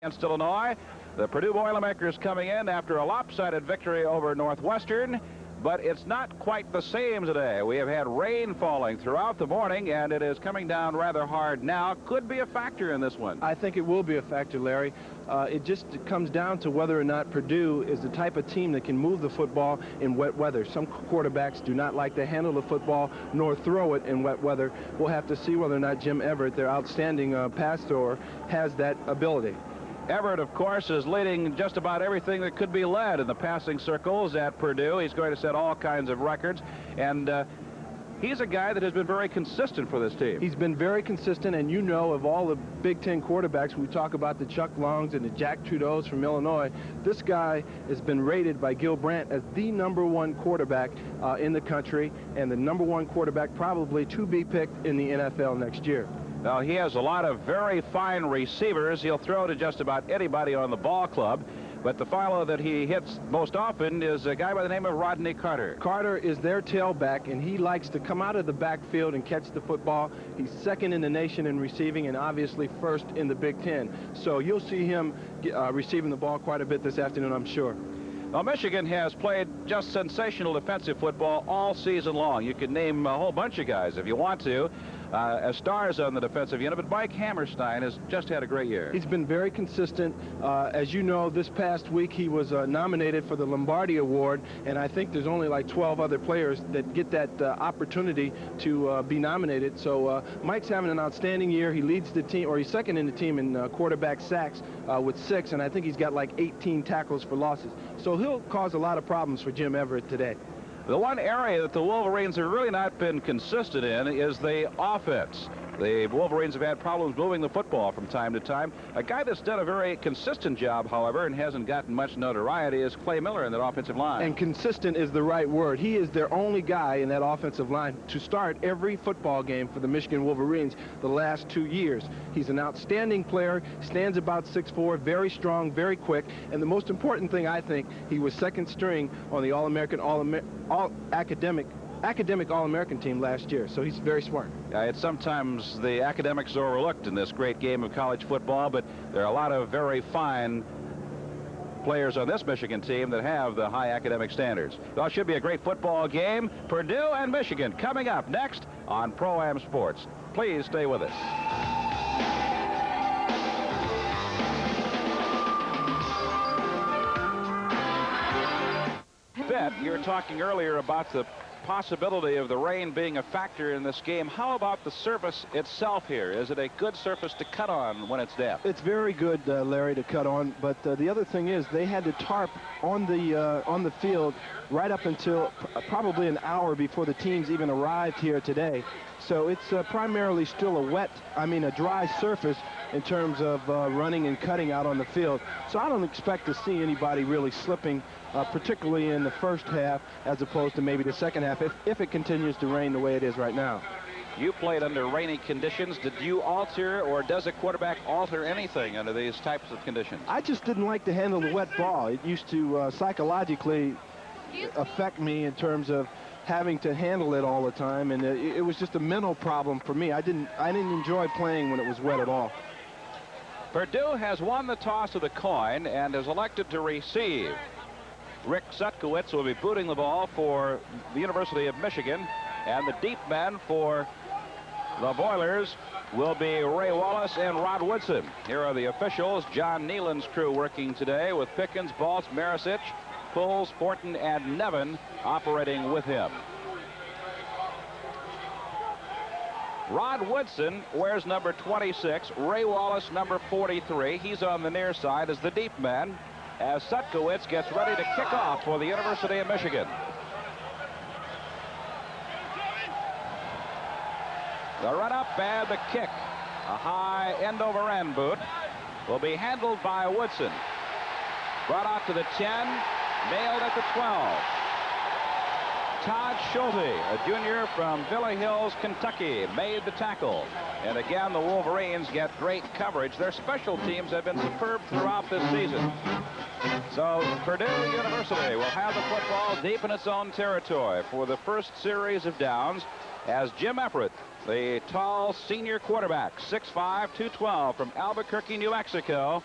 Against Illinois. The Purdue Boilermakers coming in after a lopsided victory over Northwestern, but it's not quite the same today. We have had rain falling throughout the morning, and it is coming down rather hard now. Could be a factor in this one. I think it will be a factor, Larry. It just comes down to whether or not Purdue is the type of team that can move the football in wet weather. Some quarterbacks do not like to handle the football nor throw it in wet weather. We'll have to see whether or not Jim Everett, their outstanding pass thrower, has that ability. Everett, of course, is leading just about everything that could be led in the passing circles at Purdue. He's going to set all kinds of records, and he's a guy that has been very consistent for this team. He's been very consistent, and you know, of all the Big Ten quarterbacks, we talk about the Chuck Longs and the Jack Trudeaus from Illinois, this guy has been rated by Gil Brandt as the #1 quarterback in the country, and the #1 quarterback probably to be picked in the NFL next year. Now, he has a lot of very fine receivers. He'll throw to just about anybody on the ball club. But the fellow that he hits most often is a guy by the name of Rodney Carter. Carter is their tailback, and he likes to come out of the backfield and catch the football. He's second in the nation in receiving and obviously first in the Big Ten. So you'll see him receiving the ball quite a bit this afternoon, I'm sure. Well, Michigan has played just sensational defensive football all season long. You can name a whole bunch of guys if you want to as stars on the defensive unit, but Mike Hammerstein has just had a great year. He's been very consistent. As you know, this past week he was nominated for the Lombardi Award, and I think there's only like 12 other players that get that opportunity to be nominated. So Mike's having an outstanding year. He leads the team, or he's second in the team in quarterback sacks with 6, and I think he's got like 18 tackles for losses. So he'll cause a lot of problems for Jim Everett today. The one area that the Wolverines have really not been consistent in is the offense. The Wolverines have had problems moving the football from time to time. A guy that's done a very consistent job, however, and hasn't gotten much notoriety is Clay Miller in that offensive line. And consistent is the right word. He is their only guy in that offensive line to start every football game for the Michigan Wolverines the last 2 years. He's an outstanding player, stands about 6'4", very strong, very quick, and the most important thing, I think, he was second string on the All-American, academic All-American team last year, so he's very smart. It's sometimes the academics are overlooked in this great game of college football, but there are a lot of very fine players on this Michigan team that have the high academic standards. Well, it should be a great football game. Purdue and Michigan coming up next on Pro-Am Sports. Please stay with us. Bet, you were talking earlier about the possibility of the rain being a factor in this game. How about the surface itself here? Is it a good surface to cut on when it's damp? It's very good, Larry, to cut on. But the other thing is they had to tarp on the field right up until probably an hour before the teams even arrived here today. So it's primarily still a dry surface in terms of running and cutting out on the field. So I don't expect to see anybody really slipping, particularly in the first half as opposed to maybe the second half if it continues to rain the way it is right now. You played under rainy conditions. Did you alter, or does a quarterback alter anything under these types of conditions? I just didn't like to handle the wet ball. It used to psychologically affect me in terms of having to handle it all the time, and it was just a mental problem for me. I didn't enjoy playing when it was wet at all. Purdue has won the toss of the coin and is elected to receive. Rick Sutkowitz will be booting the ball for the University of Michigan, and the deep men for the Boilers will be Ray Wallace and Rod Woodson. Here are the officials. John Nealon's crew working today with Pickens, Baltz, Marisic, Pulls, Fortin, and Nevin operating with him. Rod Woodson wears number 26, Ray Wallace number 43. He's on the near side as the deep man, as Sutkowitz gets ready to kick off for the University of Michigan. The run-up and the kick, a high end-over-end boot, will be handled by Woodson. Brought out to the 10, nailed at the 12. Todd Schulte, a junior from Villa Hills, Kentucky, made the tackle. And again, the Wolverines get great coverage. Their special teams have been superb throughout this season. So Purdue University will have the football deep in its own territory for the first series of downs as Jim Everett, the tall senior quarterback, 6'5", 212 from Albuquerque, New Mexico,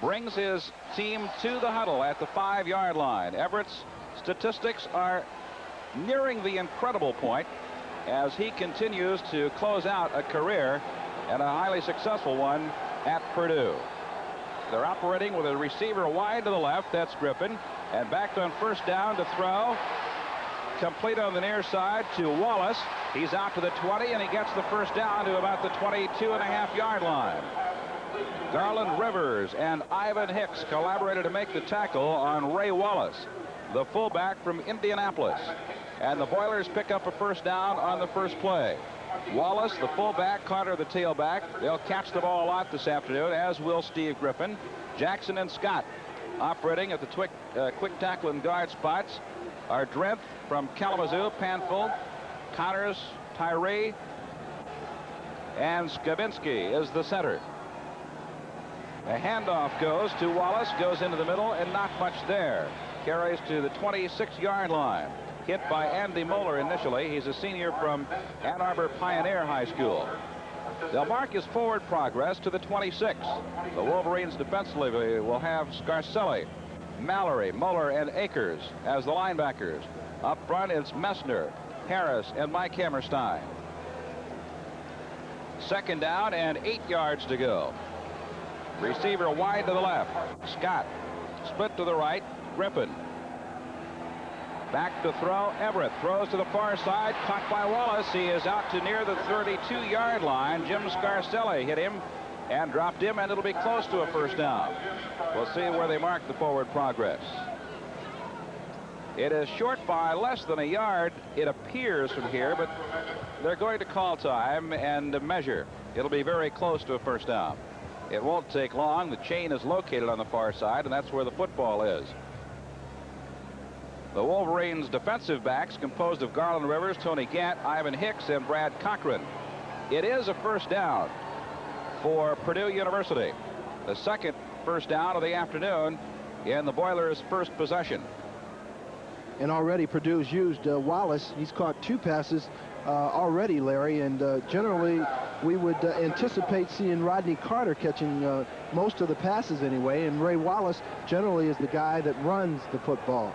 brings his team to the huddle at the 5-yard line. Everett's statistics are nearing the incredible point as he continues to close out a career, and a highly successful one, at Purdue. They're operating with a receiver wide to the left. That's Griffin. And back on first down to throw. Complete on the near side to Wallace. He's out to the 20, and he gets the first down to about the 22.5-yard line. Garland Rivers and Ivan Hicks collaborated to make the tackle on Ray Wallace, the fullback from Indianapolis. And the Boilers pick up a first down on the first play. Wallace, the fullback, Carter, the tailback. They'll catch the ball a lot this afternoon, as will Steve Griffin. Jackson and Scott operating at the quick tackle and guard spots are Drenth from Kalamazoo, Panful, Connors, Tyree, and Skabinski is the center. A handoff goes to Wallace, goes into the middle, and not much there. Carries to the 26-yard line. Hit by Andy Moeller initially. He's a senior from Ann Arbor Pioneer High School. They'll mark his forward progress to the 26. The Wolverines defensively will have Scarcelli, Mallory, Moeller, and Akers as the linebackers. Up front, it's Messner, Harris, and Mike Hammerstein. Second down and 8 yards to go. Receiver wide to the left. Scott. Split to the right. Griffin. Back to throw. Everett throws to the far side. Caught by Wallace. He is out to near the 32-yard line. Jim Scarcelli hit him and dropped him, and it'll be close to a first down. We'll see where they mark the forward progress. It is short by less than a yard, it appears, from here, but they're going to call time and measure. It'll be very close to a first down. It won't take long. The chain is located on the far side, and that's where the football is. The Wolverines' defensive backs, composed of Garland Rivers, Tony Gant, Ivan Hicks, and Brad Cochran. It is a first down for Purdue University. The second first down of the afternoon in the Boilers' first possession. And already Purdue's used Wallace. He's caught 2 passes already, Larry, and generally we would anticipate seeing Rodney Carter catching most of the passes anyway, and Ray Wallace generally is the guy that runs the football.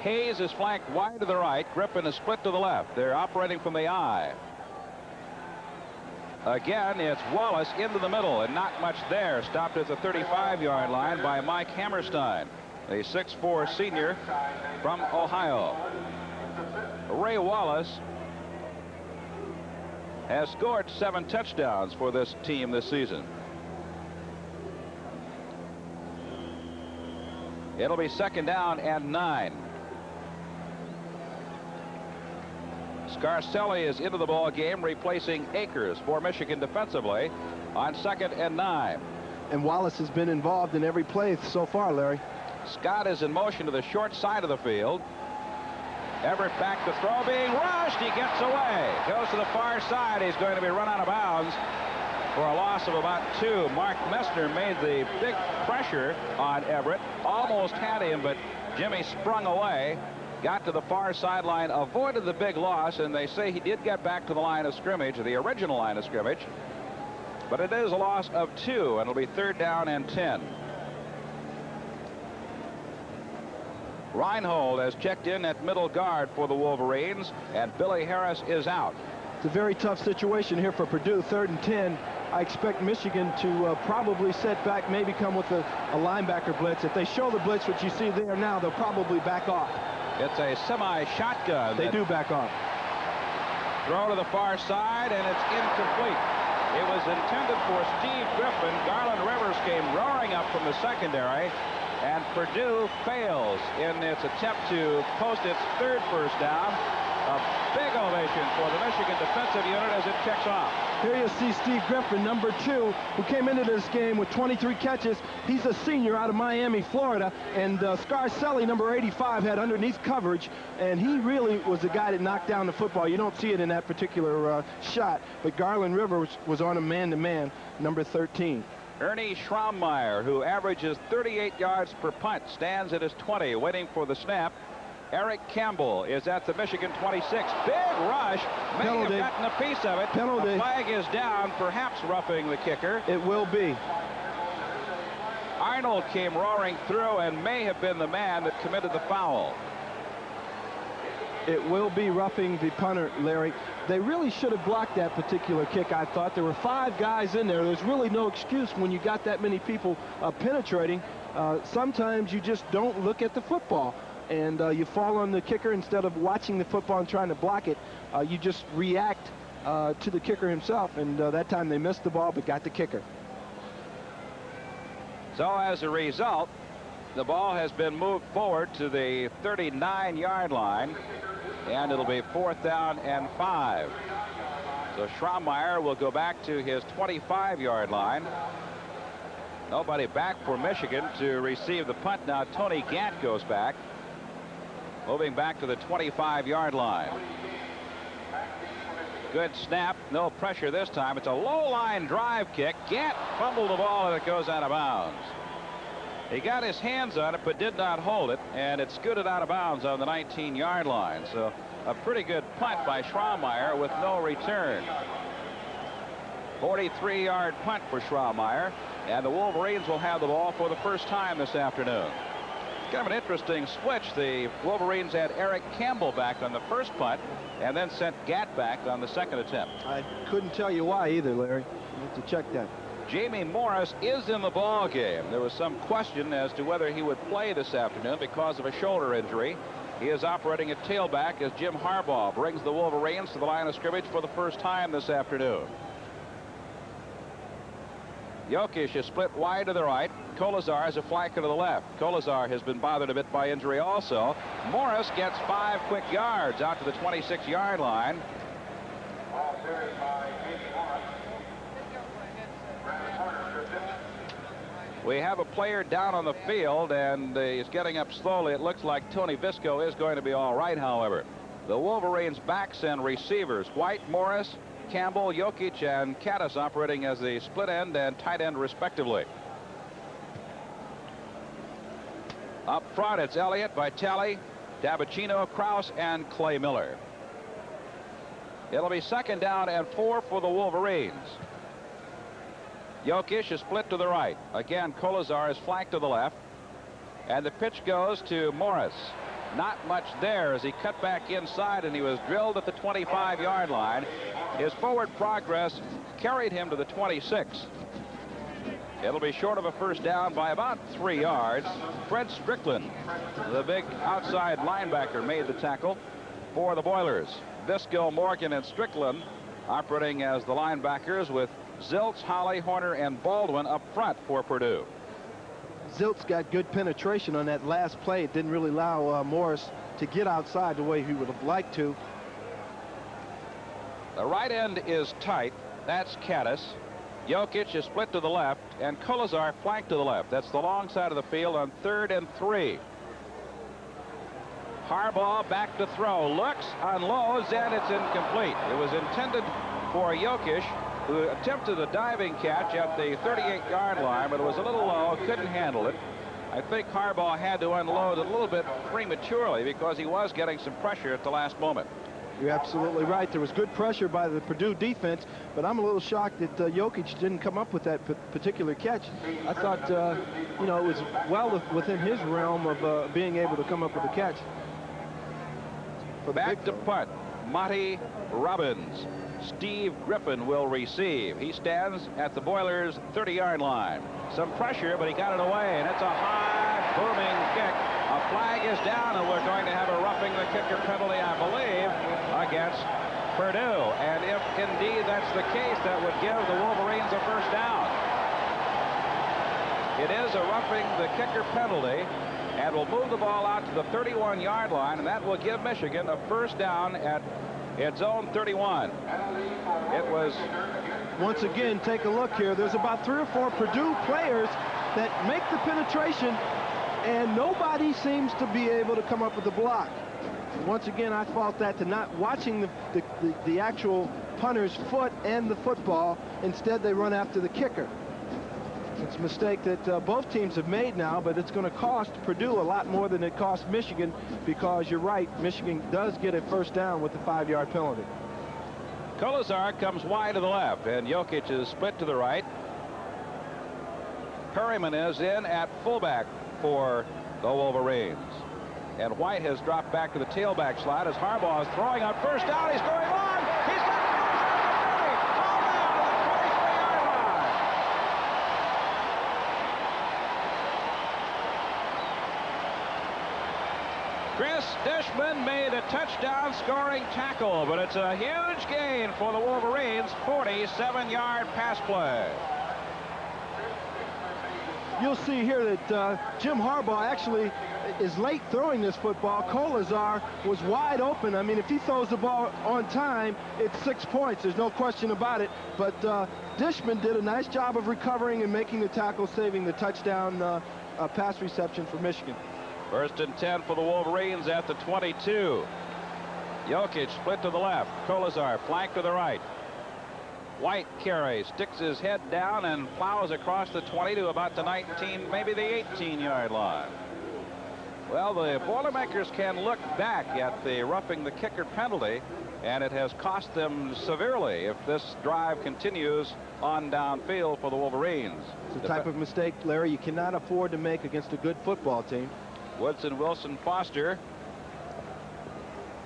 Hayes is flanked wide to the right. Griffin is split to the left. They're operating from the eye. Again, it's Wallace into the middle, and not much there. Stopped at the 35-yard line by Mike Hammerstein, the 6'4" senior from Ohio. Ray Wallace has scored 7 touchdowns for this team this season. It'll be second down and 9. Scarcelli is into the ball game, replacing Akers for Michigan defensively on second and 9. And Wallace has been involved in every play so far, Larry. Scott is in motion to the short side of the field. Everett back to throw, being rushed. He gets away. Goes to the far side. He's going to be run out of bounds for a loss of about 2. Mark Messner made the big pressure on Everett. Almost had him, but Jimmy sprung away. Got to the far sideline, avoided the big loss, and they say he did get back to the line of scrimmage, the original line of scrimmage. But it is a loss of 2, and it'll be third down and 10. Reinhold has checked in at middle guard for the Wolverines, and Billy Harris is out. It's a very tough situation here for Purdue. 3rd and 10. I expect Michigan to probably set back, maybe come with a linebacker blitz. If they show the blitz, which you see there now, they'll probably back off. It's a semi-shotgun. They do back off. Throw to the far side, and it's incomplete. It was intended for Steve Griffin. Garland Rivers came roaring up from the secondary, and Purdue fails in its attempt to post its 3rd first down. A big ovation for the Michigan defensive unit as it checks off. Here you see Steve Griffin, number 2, who came into this game with 23 catches. He's a senior out of Miami, Florida. And Scarcelli, number 85, had underneath coverage. And he really was the guy that knocked down the football. You don't see it in that particular shot. But Garland Rivers was on a man-to-man, number 13. Ernie Schraummeyer, who averages 38 yards per punt, stands at his 20, waiting for the snap. Eric Campbell is at the Michigan 26. Big rush. May have gotten a piece of it. Penalty. The flag is down, perhaps roughing the kicker. It will be. Arnold came roaring through and may have been the man that committed the foul. It will be roughing the punter, Larry. They really should have blocked that particular kick, I thought. There were 5 guys in there. There's really no excuse when you got that many people penetrating. Sometimes you just don't look at the football, and you fall on the kicker instead of watching the football and trying to block it. You just react to the kicker himself, and that time they missed the ball but got the kicker. So as a result, the ball has been moved forward to the 39-yard line, and it'll be 4th down and 5. So Schrammeier will go back to his 25-yard line. Nobody back for Michigan to receive the punt. Now Tony Gant goes back, moving back to the 25-yard line. Good snap, no pressure this time. It's a low line drive kick. Gant fumbled the ball and it goes out of bounds. He got his hands on it but did not hold it, and it scooted out of bounds on the 19-yard line. So a pretty good punt by Schrammeier with no return. 43-yard punt for Schrammeier, and the Wolverines will have the ball for the first time this afternoon. Kind of an interesting switch. The Wolverines had Eric Campbell back on the first punt and then sent Gant back on the second attempt. I couldn't tell you why either, Larry. You have to check that. Jamie Morris is in the ball game. There was some question as to whether he would play this afternoon because of a shoulder injury. He is operating at tailback as Jim Harbaugh brings the Wolverines to the line of scrimmage for the first time this afternoon. Jokic is split wide to the right. Kolazar is a flanker to the left. Kolazar has been bothered a bit by injury also. Morris gets 5 quick yards out to the 26-yard line. We have a player down on the field, and he's getting up slowly. It looks like Tony Visco is going to be all right, however. The Wolverines' backs and receivers, White, Morris, Campbell, Jokic, and Caddis operating as the split end and tight end respectively. Up front, it's Elliott, Vitale, Dabicino, Krause, and Clay Miller. It'll be 2nd down and 4 for the Wolverines. Jokic is split to the right. Again, Kolazar is flanked to the left. And the pitch goes to Morris. Not much there as he cut back inside, and he was drilled at the 25-yard line. His forward progress carried him to the 26. It'll be short of a first down by about 3 yards. Fred Strickland, the big outside linebacker, made the tackle for the Boilers. Visco, Morgan, and Strickland operating as the linebackers with Ziltz, Holly, Horner, and Baldwin up front for Purdue. Ziltz got good penetration on that last play. It didn't really allow Morris to get outside the way he would have liked to. The right end is tight. That's Caddis. Jokic is split to the left, and Kolazar flanked to the left. That's the long side of the field on 3rd and 3. Harbaugh back to throw. Looks, unloads, and it's incomplete. It was intended for Jokic, who attempted a diving catch at the 38-yard line, but it was a little low, couldn't handle it. I think Harbaugh had to unload a little bit prematurely because he was getting some pressure at the last moment. You're absolutely right. There was good pressure by the Purdue defense, but I'm a little shocked that Jokic didn't come up with that particular catch. I thought, you know, it was well within his realm of being able to come up with a catch. Back to punt, Monty Robbins. Steve Griffin will receive. He stands at the Boilers' 30-yard line. Some pressure, but he got it away, and it's a high, booming kick. A flag is down, and we're going to have a roughing the kicker penalty, I believe, against Purdue. And if indeed that's the case, that would give the Wolverines a first down. It is a roughing the kicker penalty, and will move the ball out to the 31-yard line, and that will give Michigan a first down at its own 31. It was. Once again, take a look here. There's about 3 or 4 Purdue players that make the penetration, and nobody seems to be able to come up with the block. Once again, I fault that to not watching the actual punter's foot and the football. Instead, they run after the kicker. It's a mistake that both teams have made now, but it's going to cost Purdue a lot more than it cost Michigan, because you're right, Michigan does get a first down with the 5-yard penalty. Kolazar comes wide to the left, and Jokic is split to the right. Perryman is in at fullback for the Wolverines. And White has dropped back to the tailback slot as Harbaugh is throwing on first down. He's going long. He's got the 30. All down to the 23-yard line. Chris Dishman made a touchdown scoring tackle, but it's a huge gain for the Wolverines. 47-yard pass play. You'll see here that Jim Harbaugh actually is late throwing this football. Colazar was wide open. I mean, if he throws the ball on time, it's 6 points. There's no question about it. But Dishman did a nice job of recovering and making the tackle, saving the touchdown pass reception for Michigan. First and 10 for the Wolverines at the 22. Jokic split to the left. Colazar flank to the right. White carries, sticks his head down and plows across the 20 to about the 19, maybe the 18-yard line. Well, the Boilermakers can look back at the roughing the kicker penalty, and it has cost them severely if this drive continues on downfield for the Wolverines. It's the type of mistake, Larry, you cannot afford to make against a good football team. Woodson, Wilson, Foster,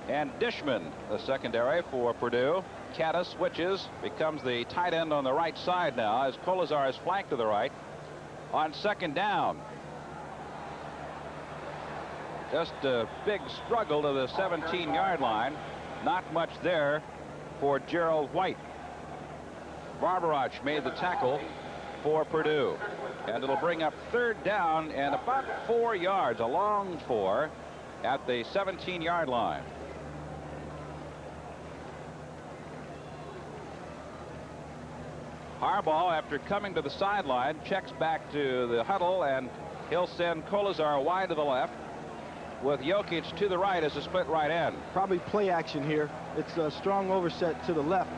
and Dishman, the secondary for Purdue. Caddis switches, becomes the tight end on the right side now as Colazar is flanked to the right on second down. Just a big struggle to the 17-yard line. Not much there for Gerald White. Barbarach made the tackle for Purdue. And it'll bring up third down and about 4 yards, a long 4, at the 17-yard line. Harbaugh, after coming to the sideline, checks back to the huddle, and he'll send Colazar wide to the left with Jokic to the right as a split right end. Probably play action here. It's a strong overset to the left.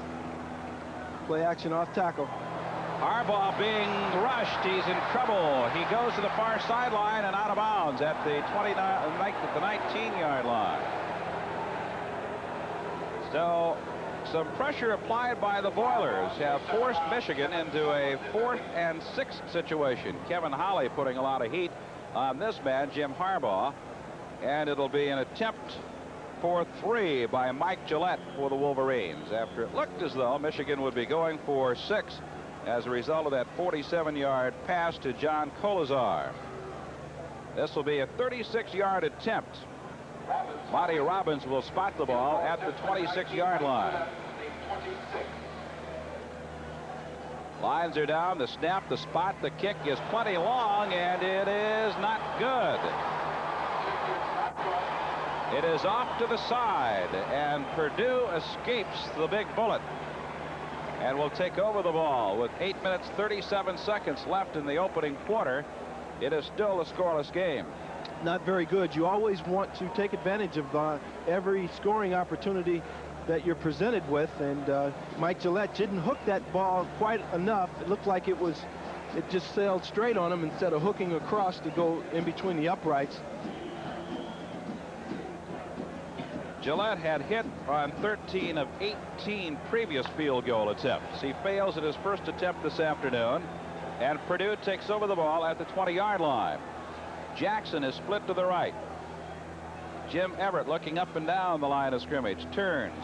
Play action off tackle. Harbaugh being rushed. He's in trouble. He goes to the far sideline and out of bounds at the 19-yard line. So some pressure applied by the Boilers have forced Michigan into a 4th and 6 situation. Kevin Holly putting a lot of heat on this man, Jim Harbaugh. And it'll be an attempt for 3 by Mike Gillette for the Wolverines after it looked as though Michigan would be going for 6 as a result of that 47-yard pass to John Colazar. This will be a 36-yard attempt. Monty Robbins will spot the ball at the 26-yard line. Lines are down. The snap, the spot, the kick is plenty long, and it is not good. It is off to the side, and Purdue escapes the big bullet and will take over the ball with 8 minutes 37 seconds left in the opening quarter. It is still a scoreless game. Not very good. You always want to take advantage of every scoring opportunity that you're presented with, and Mike Gillette didn't hook that ball quite enough. It looked like it just sailed straight on him instead of hooking across to go in between the uprights. Gillette had hit on 13 of 18 previous field goal attempts. He fails at his first attempt this afternoon, and Purdue takes over the ball at the 20-yard line. Jackson is split to the right. Jim Everett looking up and down the line of scrimmage, turns,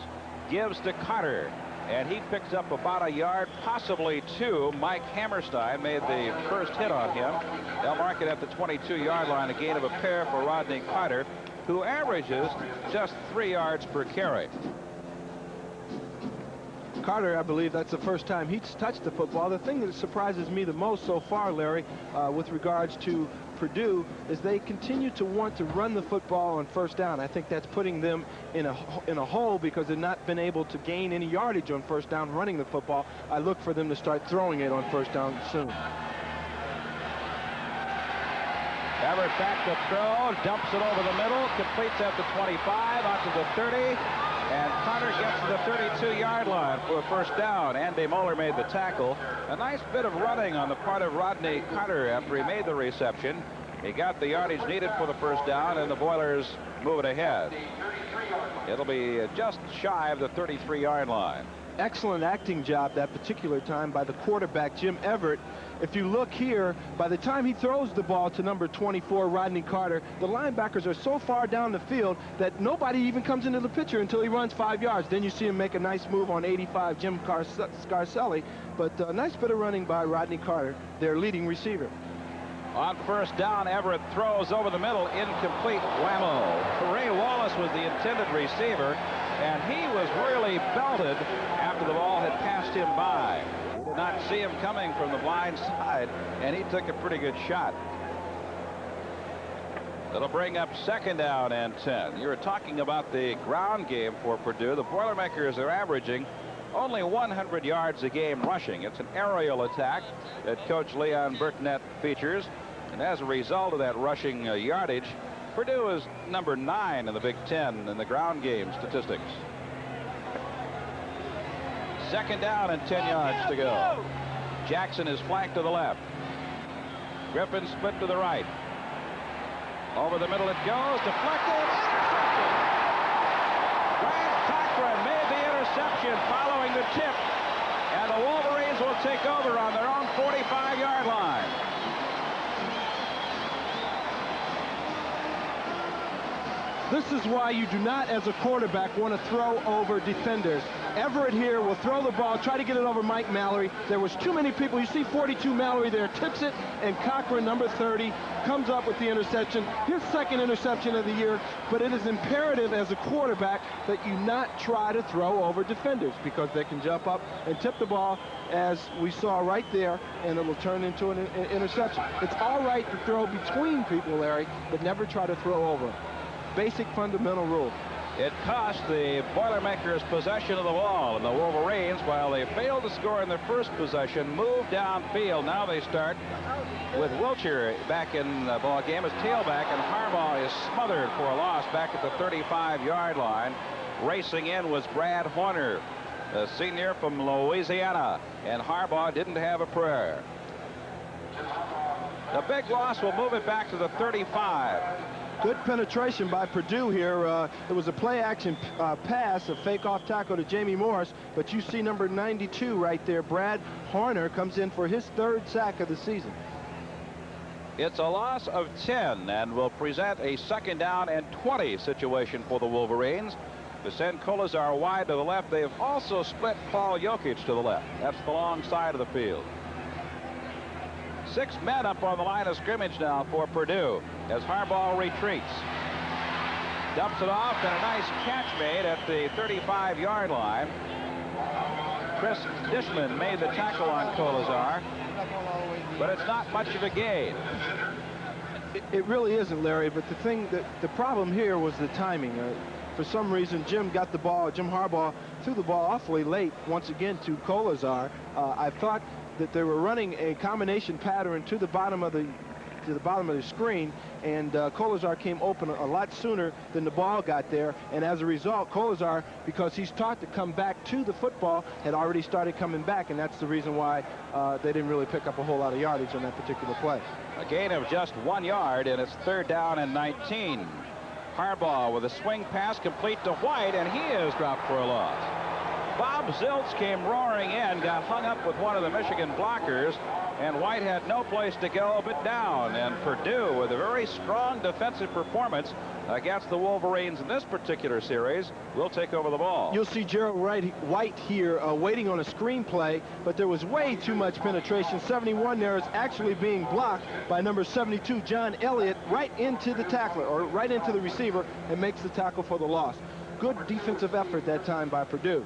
gives to Carter, and he picks up about a yard, possibly 2. Mike Hammerstein made the first hit on him. They'll mark it at the 22-yard line, a gain of a pair for Rodney Carter, who averages just 3 yards per carry. Carter, I believe that's the first time he's touched the football. The thing that surprises me the most so far, Larry, with regards to Purdue, is they continue to want to run the football on first down. I think that's putting them in a hole because they've not been able to gain any yardage on first down running the football. I look for them to start throwing it on first down soon. Everett back to throw, dumps it over the middle, completes at the 25, out to the 30, and Carter gets to the 32-yard line for a first down. Andy Moeller made the tackle. A nice bit of running on the part of Rodney Carter after he made the reception. He got the yardage needed for the first down, and the Boilers move it ahead. It'll be just shy of the 33-yard line. excellent acting job that particular time by the quarterback, Jim Everett. If you look here, by the time he throws the ball to number 24, Rodney Carter, the linebackers are so far down the field that nobody even comes into the picture until he runs 5 yards. Then you see him make a nice move on 85, Jim Scarcelli. But a nice bit of running by Rodney Carter, their leading receiver. On first down, Everett throws over the middle, incomplete. Whammo. Ray Wallace was the intended receiver, and he was really belted after the ball had passed him by. He did not see him coming from the blind side, and he took a pretty good shot. That'll bring up second down and 10. You were talking about the ground game for Purdue. The Boilermakers are averaging only 100 yards a game rushing. It's an aerial attack that Coach Leon Burknett features. And as a result of that rushing yardage, Purdue is number 9 in the Big Ten in the ground game statistics. Second down and 10 yards to go. Jackson is flanked to the left. Griffin split to the right. Over the middle it goes. Deflected. Interception. Grant Cochran made the interception following the tip. And the Wolverines will take over on their own 45-yard line. This is why you do not, as a quarterback, want to throw over defenders. Everett here will throw the ball, try to get it over Mike Mallory. There was too many people. You see 42 Mallory there, tips it, and Cochran, number 30, comes up with the interception. His second interception of the year, but it is imperative as a quarterback that you not try to throw over defenders because they can jump up and tip the ball, as we saw right there, and it will turn into an interception. It's all right to throw between people, Larry, but never try to throw over them. Basic fundamental rule. It cost the Boilermakers possession of the ball, and the Wolverines, while they failed to score in their first possession, moved downfield. Now they start with Wiltshire back in the ball game as tailback, and Harbaugh is smothered for a loss back at the 35-yard line. Racing in was Brad Horner, a senior from Louisiana, and Harbaugh didn't have a prayer. The big loss will move it back to the 35. Good penetration by Purdue here. It was a play-action pass, a fake-off tackle to Jamie Morris, but you see number 92 right there. Brad Horner comes in for his 3rd sack of the season. It's a loss of 10 and will present a second down and 20 situation for the Wolverines. To send Kolazar wide to the left. They've also split Paul Jokic to the left. That's the long side of the field. 6 men up on the line of scrimmage now for Purdue as Harbaugh retreats. Dumps it off, and a nice catch made at the 35-yard line. Chris Dishman made the tackle on Kolazar, but it's not much of a gain. It really isn't, Larry, but the problem here was the timing. For some reason, Jim Harbaugh threw the ball awfully late once again to Kolazar. I thought that they were running a combination pattern to the bottom of the screen, and Kolazar came open a lot sooner than the ball got there, and as a result, Kolazar, because he's taught to come back to the football, had already started coming back, and that's the reason why they didn't really pick up a whole lot of yardage on that particular play. A gain of just 1 yard, and it's 3rd down and 19. Harbaugh with a swing pass complete to White, and he is dropped for a loss. Bob Ziltz came roaring in, got hung up with one of the Michigan blockers, and White had no place to go but down. And Purdue, with a very strong defensive performance against the Wolverines in this particular series, will take over the ball. You'll see Gerald White here waiting on a screen play, but there was way too much penetration. 71 there is actually being blocked by number 72, John Elliott, right into the tackler, or right into the receiver, and makes the tackle for the loss. Good defensive effort that time by Purdue.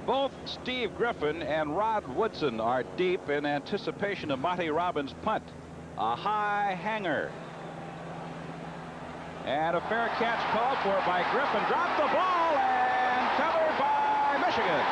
Both Steve Griffin and Rod Woodson are deep in anticipation of Monty Robbins' punt. A high hanger. And a fair catch called for by Griffin. Dropped the ball and covered by Michigan.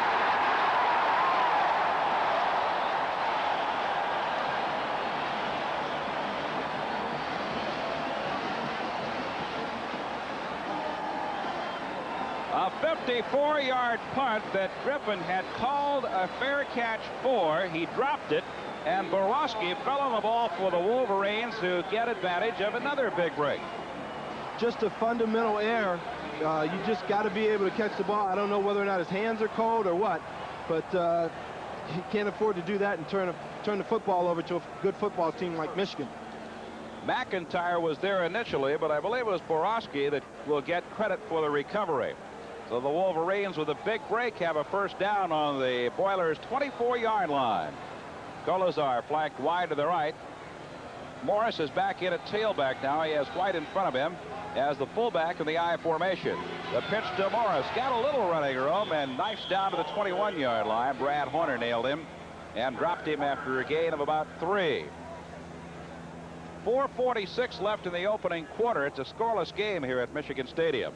A 54-yard punt that Griffin had called a fair catch for. He dropped it, and Borowski fell on the ball for the Wolverines to get advantage of another big break. Just a fundamental error You just got to be able to catch the ball. I don't know whether or not his hands are cold or what, but he can't afford to do that and turn the football over to a good football team like Michigan. McIntyre was there initially, but I believe it was Borowski that will get credit for the recovery. So the Wolverines, with a big break, have a first down on the Boilers' 24-yard line. Colazar flanked wide to the right. Morris is back in at tailback now. He has White in front of him as the fullback in the I formation. The pitch to Morris. Got a little running room and knifes down to the 21-yard line. Brad Horner nailed him and dropped him after a gain of about 3. 4:46 left in the opening quarter. It's a scoreless game here at Michigan Stadium.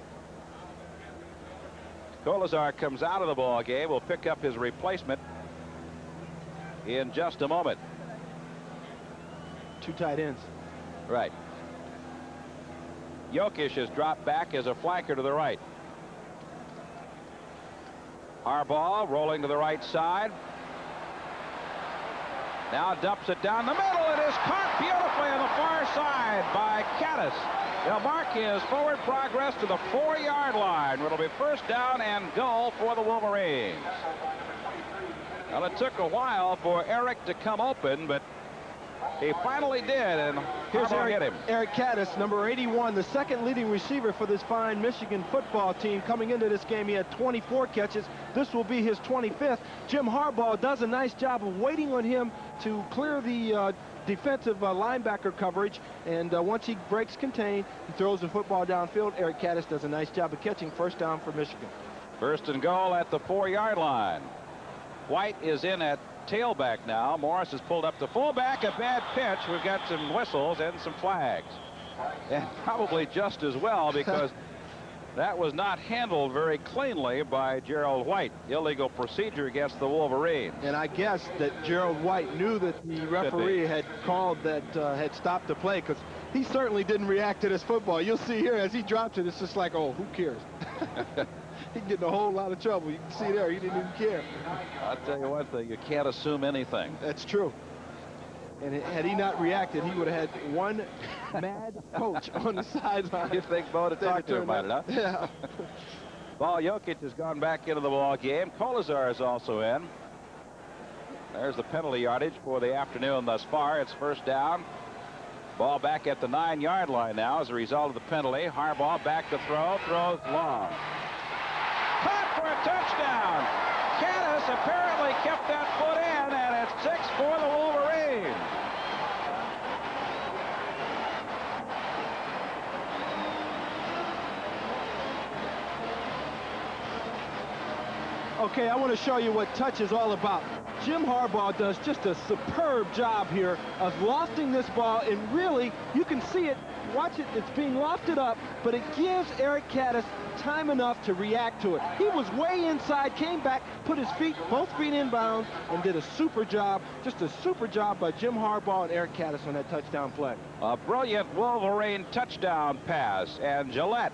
Colazar comes out of the ball game. Will pick up his replacement in just a moment. 2 tight ends. Right. Jokic has dropped back as a flanker to the right. Harbaugh rolling to the right side. Now dumps it down the middle. It is caught beautifully on the far side by Caddis. They'll mark his forward progress to the 4-yard line. It'll be first down and goal for the Wolverines. Well, it took a while for Eric to come open, but he finally did, and here's Harbaugh hit him. Eric Caddis, number 81, the second leading receiver for this fine Michigan football team. Coming into this game, he had 24 catches. This will be his 25th. Jim Harbaugh does a nice job of waiting on him to clear the defensive linebacker coverage, and once he breaks contain, he throws the football downfield. Eric Caddis does a nice job of catching. First down for Michigan. First and goal at the 4-yard line. White is in at tailback now. Morris has pulled up the fullback. A bad pitch. We've got some whistles and some flags, and probably just as well, because that was not handled very cleanly by Gerald White. Illegal procedure against the Wolverines. And I guess that Gerald White knew that the referee had called that, had stopped the play, because he certainly didn't react to this football. You'll see here as he drops it, it's just like, oh, who cares? He can get in a whole lot of trouble. You can see there, he didn't even care. I'll tell you one thing, you can't assume anything. That's true. And had he not reacted, he would have had one mad coach on the sideline. You think Bo to talk to him about it, huh? Yeah. Ball, Jokic has gone back into the ball game. Colazar is also in. There's the penalty yardage for the afternoon thus far. It's first down. Ball back at the 9-yard line now as a result of the penalty. Harbaugh back to throw. Throws long. Caught for a touchdown. Caddis apparently kept that foot in, and it's 6 for the Wolverines. Okay, I want to show you what touch is all about. Jim Harbaugh does just a superb job here of lofting this ball, and really, you can see it. Watch it, it's being lofted up, but it gives Eric Caddis time enough to react to it. He was way inside, came back, put his feet, both feet in bounds, and did a super job, just a super job by Jim Harbaugh and Eric Caddis on that touchdown play. A brilliant Wolverine touchdown pass, and Gillette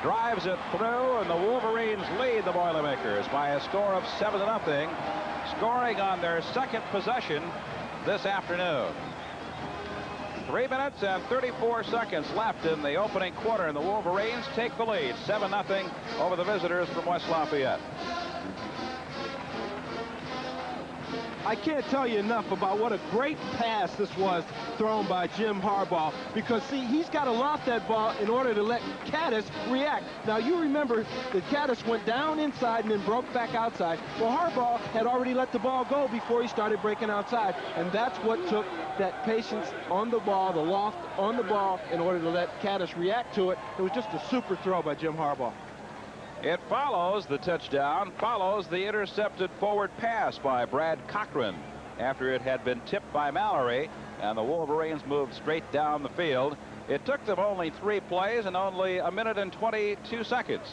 drives it through, and the Wolverines lead the Boilermakers by a score of 7-0, scoring on their second possession this afternoon. 3 minutes and 34 seconds left in the opening quarter, and the Wolverines take the lead 7-0 over the visitors from West Lafayette. I can't tell you enough about what a great pass this was thrown by Jim Harbaugh, because, see, he's got to loft that ball in order to let Caddis react. Now, you remember that Caddis went down inside and then broke back outside. Well, Harbaugh had already let the ball go before he started breaking outside, and that's what took that patience on the ball, the loft on the ball, in order to let Caddis react to it. It was just a super throw by Jim Harbaugh. It follows the touchdown, follows the intercepted forward pass by Brad Cochran after it had been tipped by Mallory, and the Wolverines moved straight down the field. It took them only 3 plays and only a minute and 22 seconds.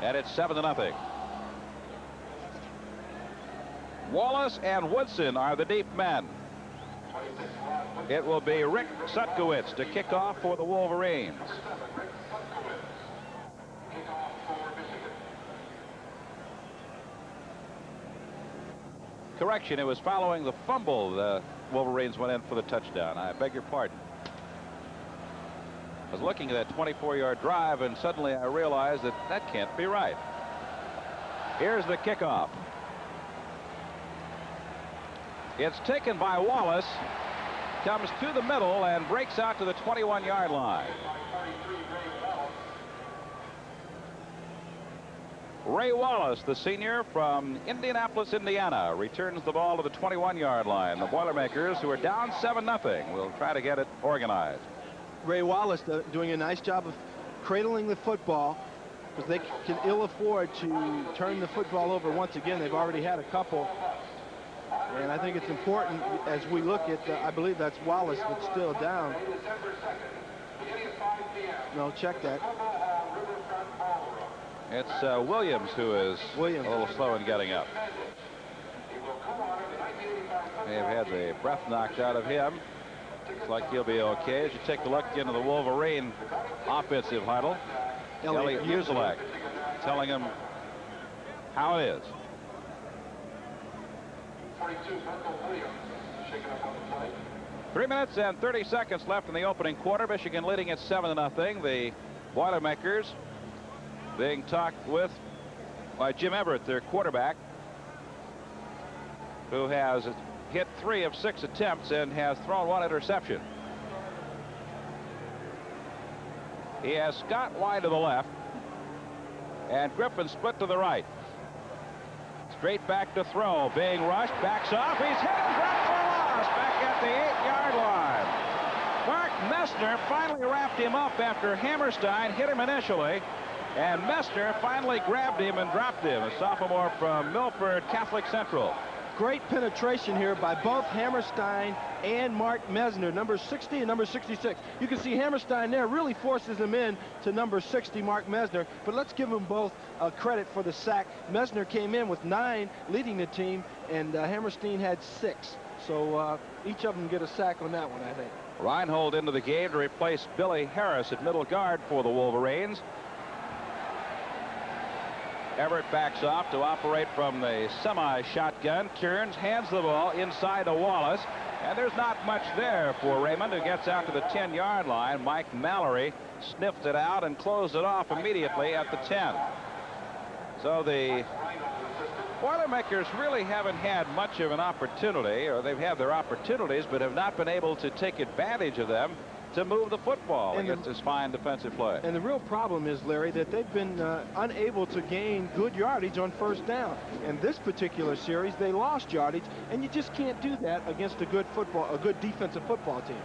And it's 7-0. Wallace and Woodson are the deep men. It will be Rick Sutkowitz to kick off for the Wolverines. Correction, it was following the fumble the Wolverines went in for the touchdown. I beg your pardon. I was looking at that 24-yard drive, and suddenly I realized that that can't be right. Here's the kickoff. It's taken by Wallace, comes to the middle and breaks out to the 21-yard line. Ray Wallace, the senior from Indianapolis, Indiana, returns the ball to the 21-yard line. The Boilermakers, who are down 7-0, will try to get it organized. Ray Wallace doing a nice job of cradling the football, because they can ill afford to turn the football over once again. They've already had a couple. And I think it's important as we look at, I believe that's Wallace that's still down. No, check that. It's Williams who is a little slow in getting up. They have had the breath knocked out of him. Looks like he'll be okay. As you take a look into the Wolverine offensive huddle, Elliot Uselak telling him how it is. 3 minutes and 30 seconds left in the opening quarter. Michigan leading at 7-0. The Boilermakers being talked with by Jim Everett, their quarterback, who has hit 3 of 6 attempts and has thrown 1 interception. He has Scott wide to the left and Griffin split to the right. Straight back to throw, being rushed, backs off, he's hit and dropped for loss back at the 8-yard line. Mark Messner finally wrapped him up after Hammerstein hit him initially, and Messner finally grabbed him and dropped him, a sophomore from Milford Catholic Central. Great penetration here by both Hammerstein and Mark Messner, number 60 and number 66. You can see Hammerstein there really forces him in to number 60, Mark Messner. But let's give them both credit for the sack. Messner came in with 9 leading the team, and Hammerstein had 6. So each of them get a sack on that one, I think. Reinhold into the game to replace Billy Harris at middle guard for the Wolverines. Everett backs off to operate from the semi-shotgun. Kearns hands the ball inside to Wallace, and there's not much there for Raymond, who gets out to the 10-yard line. Mike Mallory sniffed it out and closed it off immediately at the 10. So the Boilermakers really haven't had much of an opportunity, or they've had their opportunities but have not been able to take advantage of them to move the football against this fine defensive play. And the real problem is, Larry, that they've been unable to gain good yardage on first down. And this particular series, they lost yardage, and you just can't do that against a good defensive football team.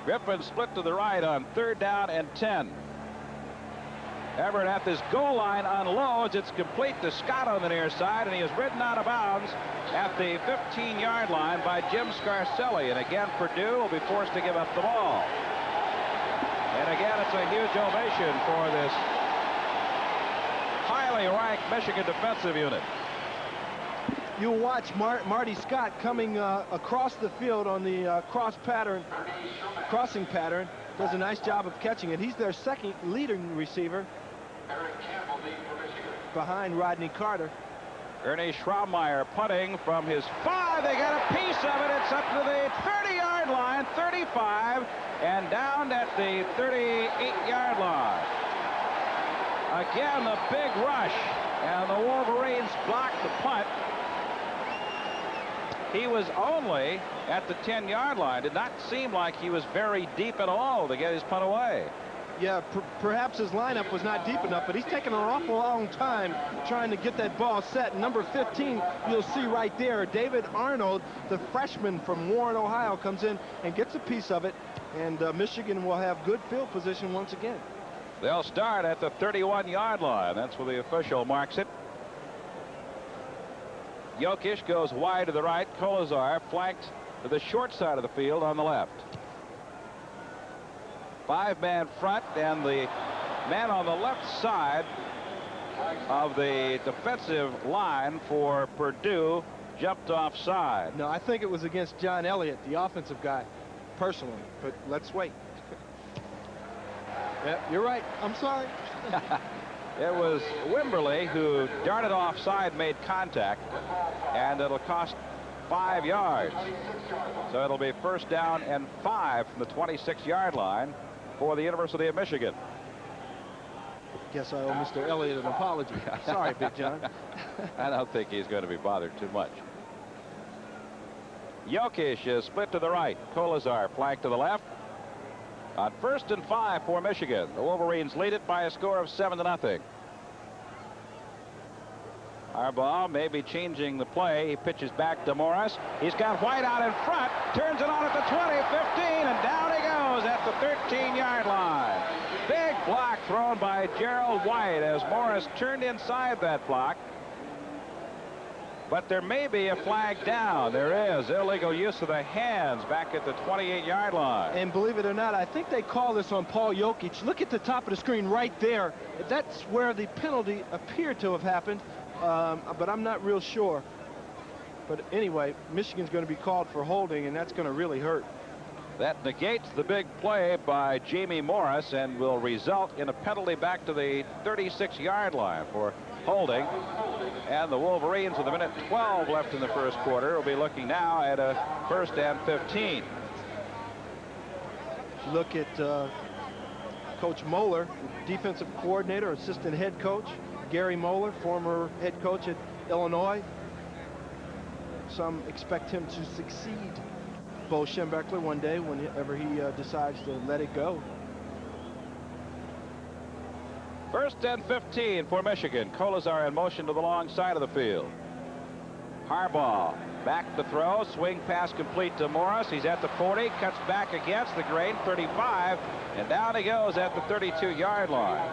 Griffin split to the right on 3rd down and 10. Everett at this goal line unloads. It's complete to Scott on the near side, and he is ridden out of bounds at the 15-yard line by Jim Scarcelli. And again, Purdue will be forced to give up the ball. And again, it's a huge ovation for this highly ranked Michigan defensive unit. You watch Marty Scott coming across the field on the crossing pattern. Does a nice job of catching it. He's their second leading receiver behind Rodney Carter. Ernie Schraubmeyer punting from his 5. They got a piece of it. It's up to the 30-yard line, 35, and down at the 38-yard line. Again, the big rush, and the Wolverines blocked the punt. He was only at the 10-yard line. Did not seem like he was very deep at all to get his punt away. Yeah, perhaps his lineup was not deep enough, but he's taken an awful long time trying to get that ball set. Number 15, you'll see right there, David Arnold, the freshman from Warren, Ohio, comes in and gets a piece of it, and Michigan will have good field position once again. They'll start at the 31-yard line. That's where the official marks it. Jokic goes wide to the right. Kolazar flanked to the short side of the field on the left. 5-man front, and the man on the left side of the defensive line for Purdue jumped offside. No, I think it was against John Elliott, the offensive guy, personally, but let's wait. Yeah, you're right. I'm sorry. It was Wimberly who darted offside, made contact, and it'll cost 5 yards. So it'll be 1st down and 5 from the 26-yard line. for the University of Michigan. Guess I owe Mr. Elliott an apology. Sorry, Big John. I don't think he's going to be bothered too much. Jokic is split to the right. Kolazar flanked to the left. On 1st and 5 for Michigan. The Wolverines lead it by a score of 7-0. Harbaugh may be changing the play. He pitches back to Morris. He's got White out in front. Turns it on at the 20, 15, and down he goes at the 13-yard line. Big block thrown by Gerald White as Morris turned inside that block. But there may be a flag down. There is illegal use of the hands back at the 28-yard line. And believe it or not, I think they call this on Paul Jokic. Look at the top of the screen right there. That's where the penalty appeared to have happened, but I'm not real sure. But anyway, Michigan's going to be called for holding, and that's going to really hurt. That negates the big play by Jamie Morris and will result in a penalty back to the 36-yard line for holding. And the Wolverines, with a minute 12 left in the first quarter, will be looking now at a 1st and 15. Look at Coach Moeller, defensive coordinator, assistant head coach. Gary Moeller, former head coach at Illinois. Some expect him to succeed Bo Schembechler one day whenever he decides to let it go. 1st and 15 for Michigan. Kolazar in motion to the long side of the field. Harbaugh back to throw. Swing pass complete to Morris. He's at the 40. Cuts back against the grain. 35. And down he goes at the 32-yard line.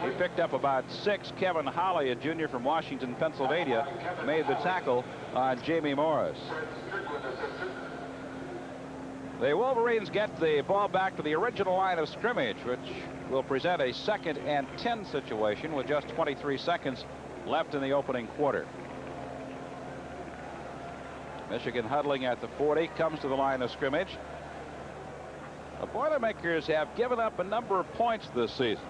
He picked up about 6. Kevin Holly, a junior from Washington, Pennsylvania, made the tackle on Jamie Morris. The Wolverines get the ball back to the original line of scrimmage, which will present a 2nd and 10 situation with just 23 seconds left in the opening quarter. Michigan huddling at the 40, comes to the line of scrimmage. The Boilermakers have given up a number of points this season.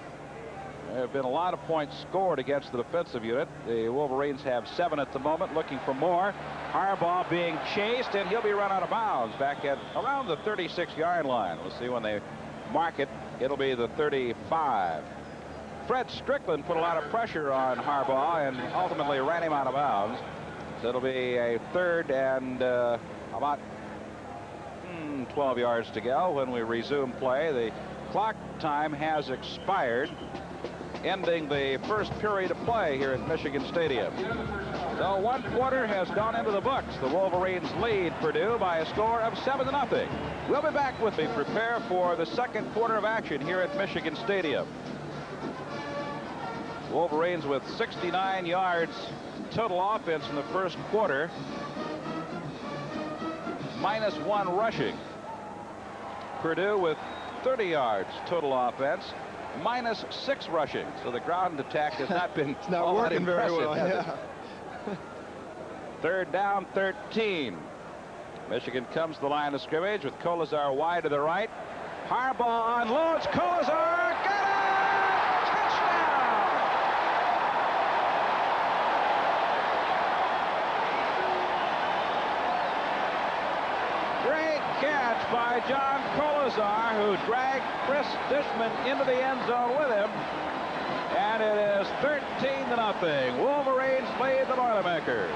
There have been a lot of points scored against the defensive unit. The Wolverines have 7 at the moment, looking for more. Harbaugh being chased, and he'll be run out of bounds back at around the 36-yard line. We'll see when they mark it. It'll be the 35. Fred Strickland put a lot of pressure on Harbaugh and ultimately ran him out of bounds. So it'll be a 3rd and about 12 yards to go when we resume play. The clock time has expired, ending the first period of play here at Michigan Stadium. So 1 quarter has gone into the books. The Wolverines lead Purdue by a score of 7-0. We'll be back with you. Prepare for the 2nd quarter of action here at Michigan Stadium. Wolverines with 69 yards total offense in the first quarter, -1 rushing. Purdue with 30 yards total offense, -6 rushing. So the ground attack has not been it's not working very well. Yeah. 3rd down, 13. Michigan comes to the line of scrimmage with Kolazar wide to the right. Harbaugh unloads. Kolazar got it! Touchdown! Great catch by John Kolazar, who dragged Chris Dishman into the end zone with him. And it is 13-0. Wolverines lead the Boilermakers.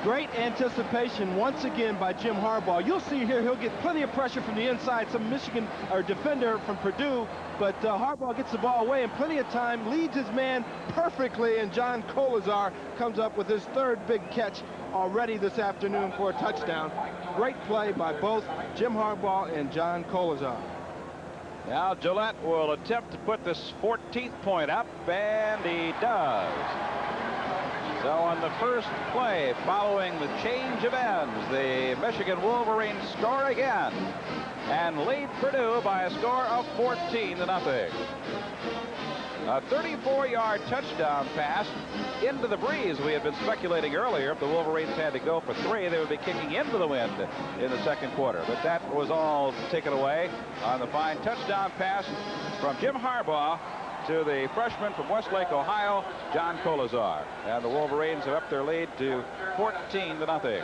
Great anticipation once again by Jim Harbaugh. You'll see here he'll get plenty of pressure from the inside. Some Michigan or defender from Purdue, but Harbaugh gets the ball away and plenty of time, leads his man perfectly, and John Kolazar comes up with his 3rd big catch already this afternoon for a touchdown. Great play by both Jim Harbaugh and John Kolazar. Now Gillette will attempt to put this 14th point up, and he does. So on the first play following the change of ends, the Michigan Wolverines score again and lead Purdue by a score of 14-0. A 34-yard touchdown pass into the breeze. We had been speculating earlier if the Wolverines had to go for 3, they would be kicking into the wind in the 2nd quarter. But that was all taken away on the fine touchdown pass from Jim Harbaugh to the freshman from Westlake, Ohio, John Kolazar. And the Wolverines have upped their lead to 14-0.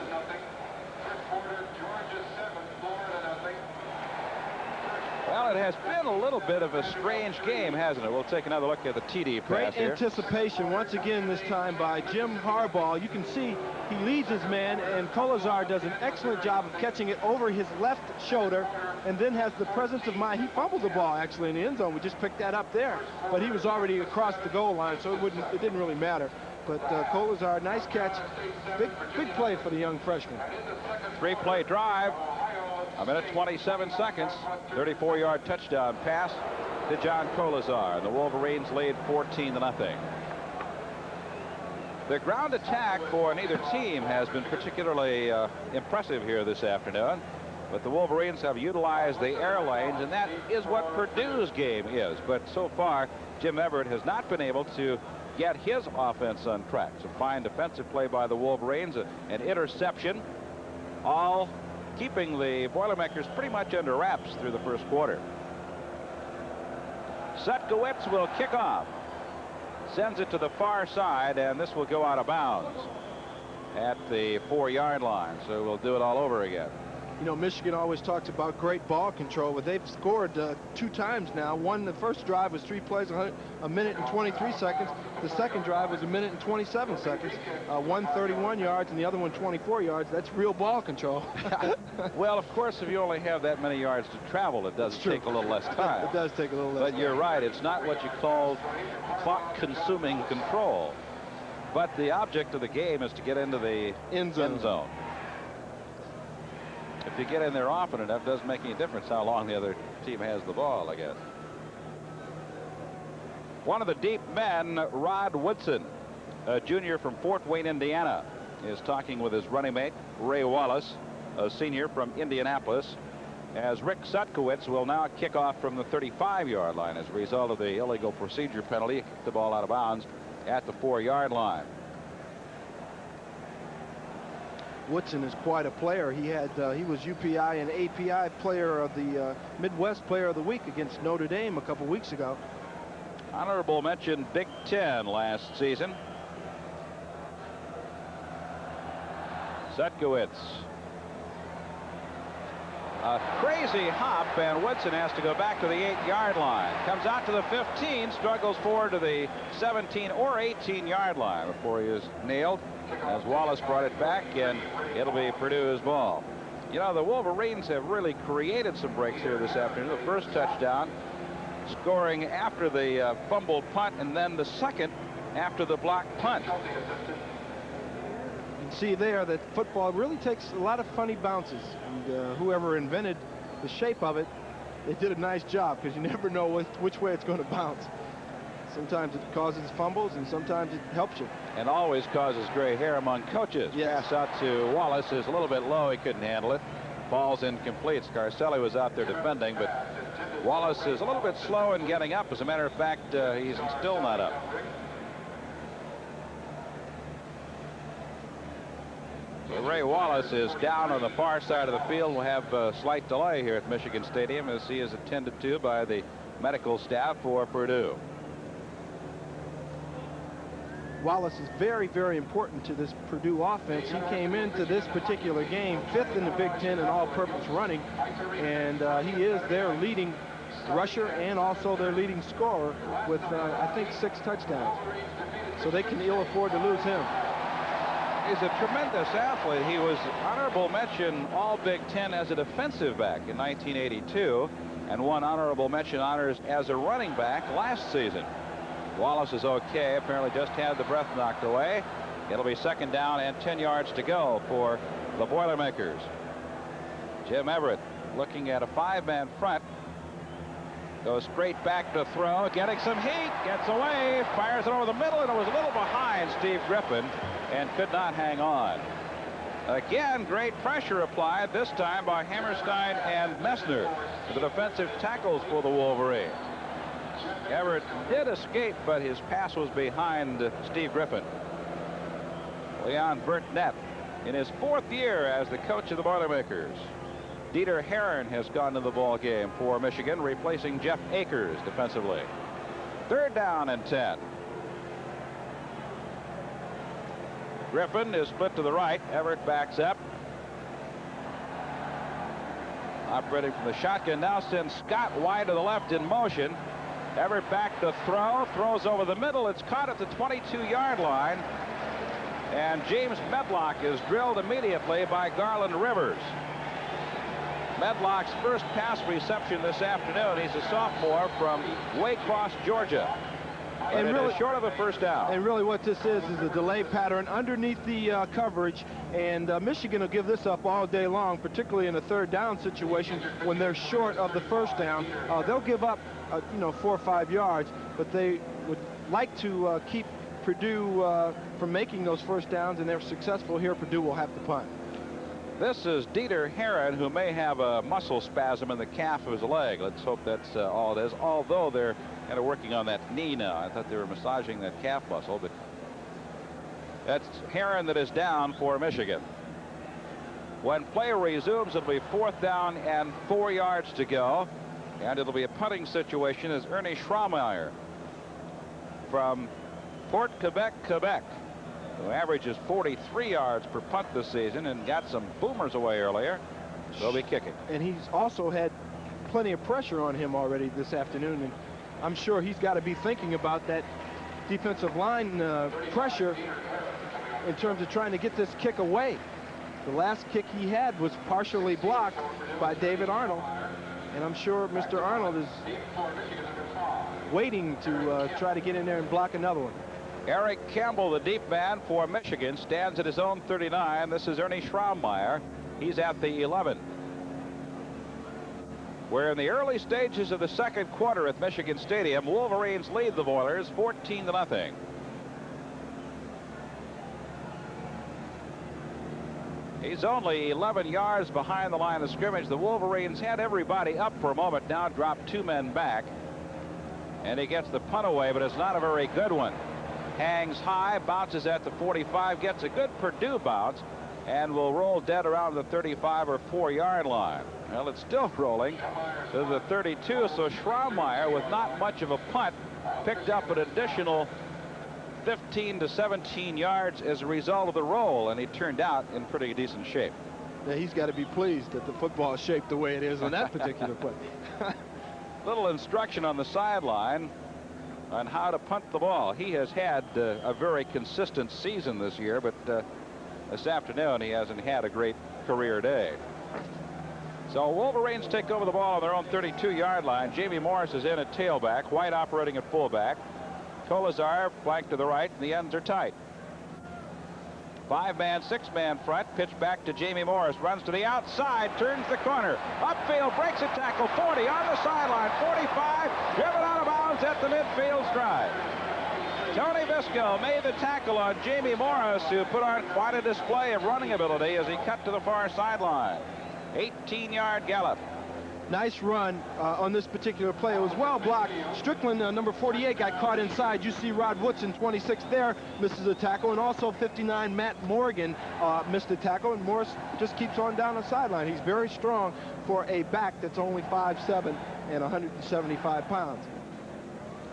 Well, it has been a little bit of a strange game, hasn't it? We'll take another look at the TD pass Great here. anticipation once again this time by Jim Harbaugh. You can see he leads his man, and Colazar does an excellent job of catching it over his left shoulder, and then has the presence of mind. He fumbled the ball actually in the end zone. We just picked that up there, but he was already across the goal line, so it didn't really matter. But Colazar, nice catch, big play for the young freshman. 3-play drive. A minute 27 seconds. 34-yard touchdown pass to John Colazar. The Wolverines lead 14-0. The ground attack for neither team has been particularly impressive here this afternoon. But the Wolverines have utilized the air lanes, and that is what Purdue's game is. But so far, Jim Everett has not been able to get his offense on track. Some fine defensive play by the Wolverines, an interception, all keeping the Boilermakers pretty much under wraps through the first quarter. Sutkowitz will kick off. Sends it to the far side, and this will go out of bounds at the 4-yard line. So we'll do it all over again. You know, Michigan always talks about great ball control, but they've scored 2 times now. The first drive was 3 plays, a minute and 23 seconds. The second drive was a minute and 27 seconds. One 31 yards and the other one 24 yards. That's real ball control. Well, of course, if you only have that many yards to travel, it does take a little less time. It does take a little less time. But you're right. It's not what you call clock-consuming control. But the object of the game is to get into the end zone. If you get in there often enough, it doesn't make any difference how long the other team has the ball, I guess. One of the deep men, Rod Woodson, a junior from Fort Wayne, Indiana, is talking with his running mate, Ray Wallace, a senior from Indianapolis, as Rick Sutkowitz will now kick off from the 35-yard line as a result of the illegal procedure penalty. He kicked the ball out of bounds at the 4-yard line. Woodson is quite a player. He was UPI and API player of the Midwest Player of the Week against Notre Dame a couple weeks ago. Honorable mention Big Ten last season. Sutkowitz. A crazy hop, and Woodson has to go back to the 8-yard line. Comes out to the 15, struggles forward to the 17 or 18-yard line before he is nailed, as Wallace brought it back, and it'll be Purdue's ball. You know, the Wolverines have really created some breaks here this afternoon. The first touchdown scoring after the fumbled punt, and then the second after the blocked punt. You can see there that football really takes a lot of funny bounces, and whoever invented the shape of it, they did a nice job, because you never know which way it's going to bounce. Sometimes it causes fumbles, and sometimes it helps you. And always causes gray hair among coaches. Yes. Pass out to Wallace is a little bit low. He couldn't handle it. Ball's incomplete. Scarcelli was out there defending, but Wallace is a little bit slow in getting up. As a matter of fact, he's still not up. So Ray Wallace is down on the far side of the field. We'll have a slight delay here at Michigan Stadium as he is attended to by the medical staff for Purdue. Wallace is very, very important to this Purdue offense. He came into this particular game 5th in the Big Ten in all-purpose running, and he is their leading rusher and also their leading scorer with, I think, 6 touchdowns. So they can ill afford to lose him. He's a tremendous athlete. He was honorable mention All Big Ten as a defensive back in 1982 and won honorable mention honors as a running back last season. Wallace is okay. Apparently just had the breath knocked away. It'll be 2nd down and 10 yards to go for the Boilermakers. Jim Everett looking at a 5-man front. Goes straight back to throw, getting some heat, gets away, fires it over the middle, and it was a little behind Steve Griffin and could not hang on. Again, great pressure applied, this time by Hammerstein and Messner, the defensive tackles for the Wolverines. Everett did escape, but his pass was behind Steve Griffin. Leon Burnett in his 4th year as the coach of the Boilermakers. Dieter Herron has gone to the ball game for Michigan, replacing Jeff Akers defensively. 3rd down and 10. Griffin is split to the right. Everett backs up. operating from the shotgun, now sends Scott wide to the left in motion. Everett back to throw, throws over the middle. It's caught at the 22-yard line. And James Medlock is drilled immediately by Garland Rivers. Medlock's first pass reception this afternoon. He's a sophomore from Waycross, Georgia. And really short of a first down. And really what this is a delay pattern underneath the coverage. And Michigan will give this up all day long, particularly in a third down situation when they're short of the first down. They'll give up, 4 or 5 yards, but they would like to keep Purdue from making those first downs, and they're successful here. Purdue will have to punt. This is Dieter Herron, who may have a muscle spasm in the calf of his leg. Let's hope that's all it is, although they're kind of working on that knee now. I thought they were massaging that calf muscle, but that's Herron that is down for Michigan. When play resumes, it'll be 4th down and 4 yards to go, and it'll be a punting situation as Ernie Schraumeier from Port Quebec, Quebec, who averages 43 yards per punt this season and got some boomers away earlier. They'll be kicking. And he's also had plenty of pressure on him already this afternoon, and I'm sure he's got to be thinking about that defensive line pressure in terms of trying to get this kick away. The last kick he had was partially blocked by David Arnold, and I'm sure Mr. Arnold is waiting to try to get in there and block another one. Eric Campbell, the deep man for Michigan, stands at his own 39. This is Ernie Schraumeier. He's at the 11. We're in the early stages of the second quarter at Michigan Stadium. Wolverines lead the Boilers 14-0. He's only 11 yards behind the line of scrimmage. The Wolverines had everybody up for a moment, now dropped 2 men back. And he gets the punt away, but it's not a very good one. Hangs high, bounces at the 45, gets a good Purdue bounce, and will roll dead around the 35 or 4-yard line. Well, it's still rolling to the 32, so Schraumeier, with not much of a punt, picked up an additional 15 to 17 yards as a result of the roll, and he turned out in pretty decent shape. Yeah, he's got to be pleased that the football is shaped the way it is on that particular play. Little instruction on the sideline on how to punt the ball. He has had a very consistent season this year, but this afternoon he hasn't had a great career day. So Wolverines take over the ball on their own 32-yard line. Jamie Morris is in at tailback. White operating at fullback. Kolazar flanked to the right, and the ends are tight. 5-man, 6-man front. Pitch back to Jamie Morris. Runs to the outside. Turns the corner. Upfield. Breaks a tackle. 40 on the sideline. 45. Driven out of bounds at the midfield stride. Tony Visco made the tackle on Jamie Morris, who put on quite a display of running ability as he cut to the far sideline. 18-yard gallop. Nice run on this particular play. It was well blocked. Strickland, number 48, got caught inside. You see Rod Woodson, 26 there, misses a tackle. And also 59, Matt Morgan, missed a tackle. And Morris just keeps on down the sideline. He's very strong for a back that's only 5'7" and 175 pounds.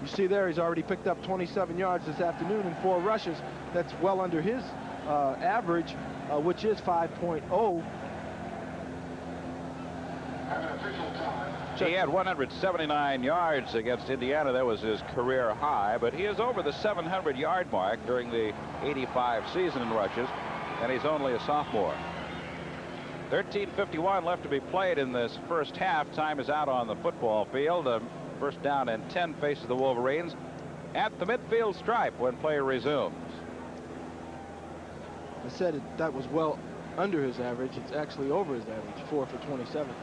You see there, he's already picked up 27 yards this afternoon in 4 rushes. That's well under his average, which is 5.0. He had 179 yards against Indiana. That was his career high, but he is over the 700-yard mark during the 85 season in rushes, and he's only a sophomore. 13:51 left to be played in this first half. Time is out on the football field. First down and 10 faces the Wolverines at the midfield stripe when play resumes. I said that was well under his average. It's actually over his average, 4 for 27.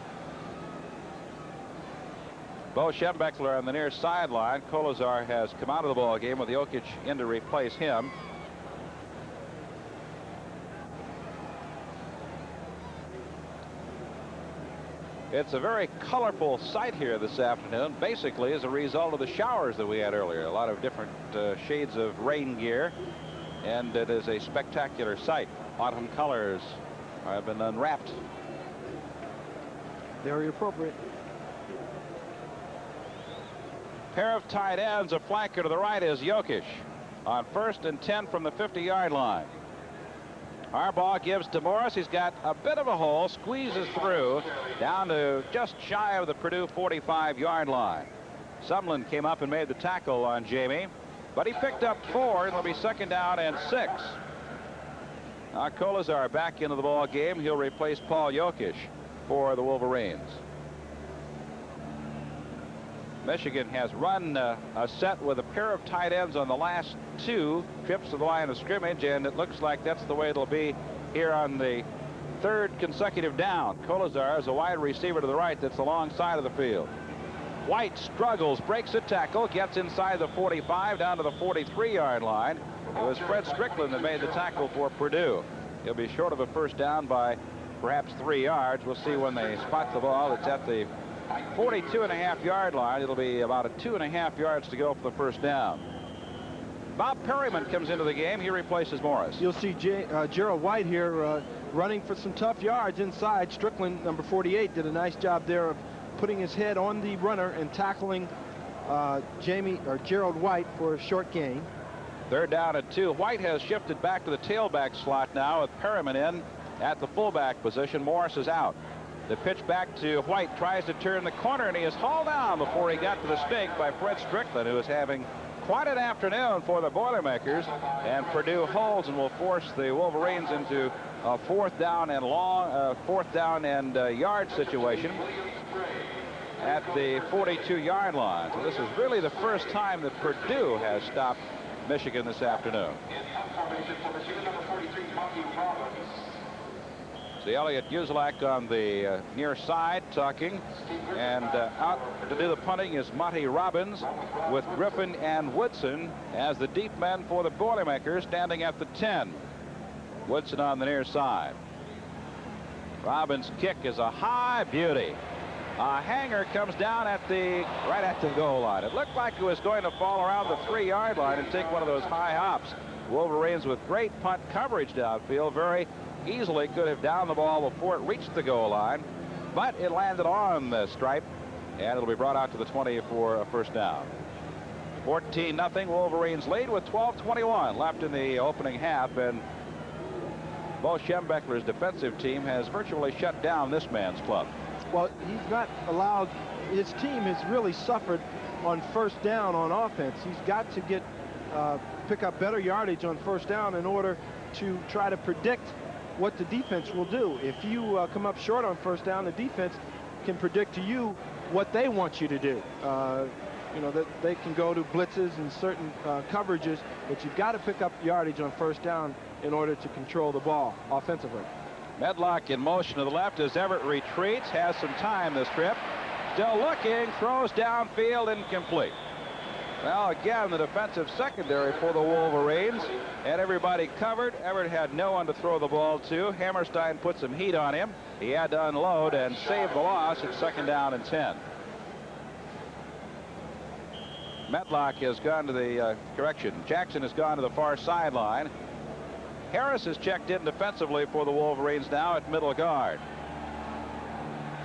Bo Schembechler on the near sideline. Kolazar has come out of the ball game with Jokic in to replace him. It's a very colorful sight here this afternoon, basically as a result of the showers that we had earlier. A lot of different shades of rain gear, and it is a spectacular sight. Autumn colors have been unwrapped. Very appropriate. Pair of tight ends. A flanker to the right is Jokic on 1st and 10 from the 50-yard line. Harbaugh gives to Morris. He's got a bit of a hole, squeezes through down to just shy of the Purdue 45-yard line. Sumlin came up and made the tackle on Jamie, but he picked up 4, and it'll be 2nd down and 6. Now Kolazar back into the ball game. He'll replace Paul Jokic for the Wolverines. Michigan has run a set with a pair of tight ends on the last 2 trips to the line of scrimmage, and it looks like that's the way it'll be here on the 3rd consecutive down. Kolazar is a wide receiver to the right that's alongside of the field. White struggles, breaks a tackle, gets inside the 45 down to the 43-yard line. It was Fred Strickland that made the tackle for Purdue. He'll be short of a 1st down by perhaps 3 yards. We'll see when they spot the ball. It's at the 42.5-yard line. It'll be about 2.5 yards to go for the 1st down. Bob Perryman comes into the game. He replaces Morris. You'll see Gerald White here running for some tough yards inside. Strickland, number 48, did a nice job there of putting his head on the runner and tackling Gerald White for a short gain. 3rd down and 2. White has shifted back to the tailback slot now with Perryman in at the fullback position. Morris is out. The pitch back to White, tries to turn the corner, and he is hauled down before he got to the stake by Fred Strickland, who is having quite an afternoon for the Boilermakers. And Purdue holds and will force the Wolverines into a 4th down and long, 4th down and yard situation at the 42-yard line. So this is really the first time that Purdue has stopped Michigan this afternoon. See Elliot Uselak on the near side talking, and out to do the punting is Monty Robbins with Griffin and Woodson as the deep men for the Boilermakers, standing at the 10. Woodson on the near side. Robbins' kick is a high beauty. A hanger comes down at right at the goal line. It looked like it was going to fall around the 3-yard line and take one of those high hops. Wolverines with great punt coverage downfield very easily could have downed the ball before it reached the goal line, but it landed on the stripe, and it'll be brought out to the 20 for a 1st down. 14-0 Wolverines lead with 12:21 left in the opening half, and Bo Schembechler's defensive team has virtually shut down this man's club. Well, he's not allowed. His team has really suffered on 1st down on offense. He's got to get pick up better yardage on 1st down in order to try to predict what the defense will do. If you come up short on 1st down, the defense can predict to you what they want you to do. You know, that they can go to blitzes and certain coverages, but you've got to pick up yardage on 1st down in order to control the ball offensively. Medlock in motion to the left as Everett retreats, has some time this trip. Still looking, throws downfield, incomplete. Well, again, the defensive secondary for the Wolverines had everybody covered. Everett had no one to throw the ball to. Hammerstein put some heat on him. He had to unload and save the loss at 2nd down and 10. Medlock has gone to the Jackson has gone to the far sideline. Harris is checked in defensively for the Wolverines now at middle guard.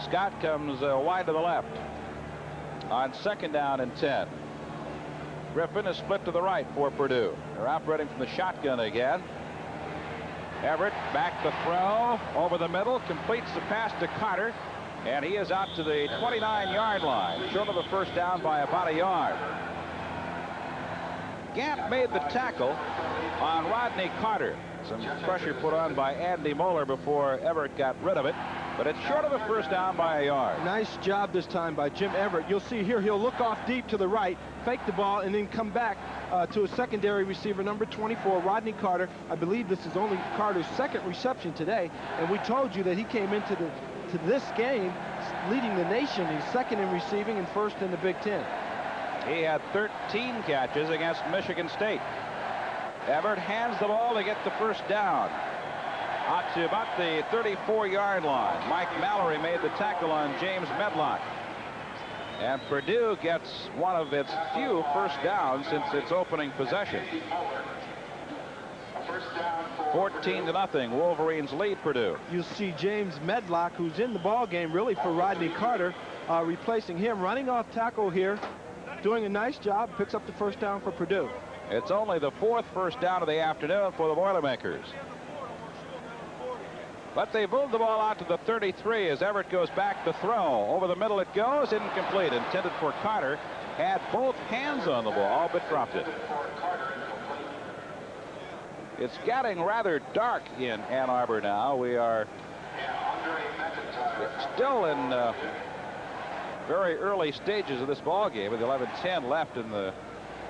Scott comes wide to the left on 2nd down and 10. Griffin is split to the right for Purdue. They're operating from the shotgun again. Everett back to throw over the middle, completes the pass to Carter, and he is out to the 29-yard line, short of the 1st down by about a yard. Gant made the tackle on Rodney Carter. Some pressure put on by Andy Moeller before Everett got rid of it, but it's short of the 1st down by a yard. Nice job this time by Jim Everett. You'll see here he'll look off deep to the right, fake the ball, and then come back to a secondary receiver, number 24, Rodney Carter. I believe this is only Carter's 2nd reception today, and we told you that he came into this game leading the nation. He's 2nd in receiving and 1st in the Big Ten. He had 13 catches against Michigan State. Everett hands the ball to get the 1st down. Out to about the 34-yard line. Mike Mallory made the tackle on James Medlock. And Purdue gets one of its few 1st downs since its opening possession. 14-0. Wolverines lead Purdue. You'll see James Medlock, who's in the ball game really for Rodney Carter, replacing him, running off tackle here, doing a nice job, picks up the 1st down for Purdue. It's only the 4th 1st down of the afternoon for the Boilermakers. But they moved the ball out to the 33 as Everett goes back to throw. Over the middle it goes, incomplete, intended for Carter. Had both hands on the ball, but dropped it. It's getting rather dark in Ann Arbor now. We are still in very early stages of this ball game with 11:10 left in the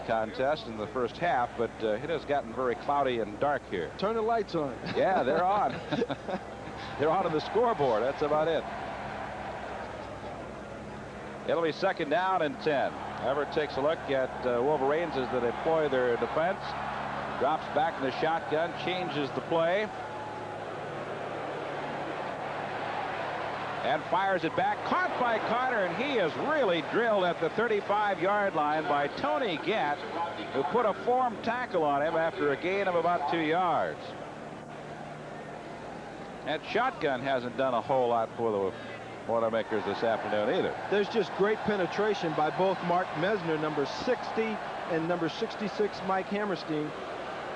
contest in the first half, but it has gotten very cloudy and dark here. Turn the lights on. Yeah, they're on. They're on the scoreboard. That's about it. It'll be 2nd down and 10. Everett takes a look at Wolverines as they deploy their defense. Drops back in the shotgun, changes the play. And fires it back. Caught by Carter, and he is really drilled at the 35-yard line by Tony Gatt, who put a form tackle on him after a gain of about 2 yards. That shotgun hasn't done a whole lot for the Boilermakers this afternoon either. There's just great penetration by both Mark Mesner, number 60, and number 66, Mike Hammerstein.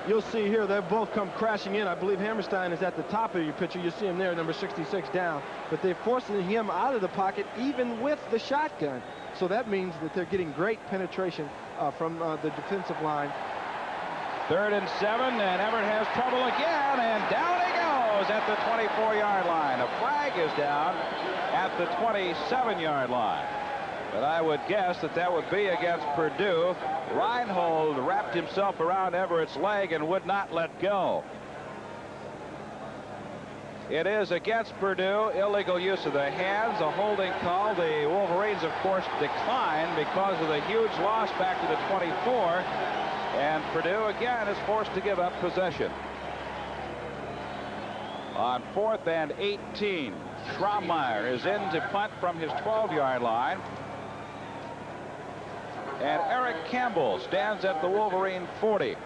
You'll see here they've both come crashing in. I believe Hammerstein is at the top of your picture. You see him there, number 66 down. But they're forcing him out of the pocket even with the shotgun. So that means that they're getting great penetration from the defensive line. 3rd and 7, and Everett has trouble again, and down he goes at the 24-yard line. A flag is down at the 27-yard line. But I would guess that that would be against Purdue. Reinhold wrapped himself around Everett's leg and would not let go. It is against Purdue. Illegal use of the hands. A holding call. The Wolverines, of course, decline because of the huge loss back to the 24. And Purdue again is forced to give up possession. On 4th and 18, Schraubmeyer is in to punt from his 12-yard line. And Eric Campbell stands at the Wolverine 40.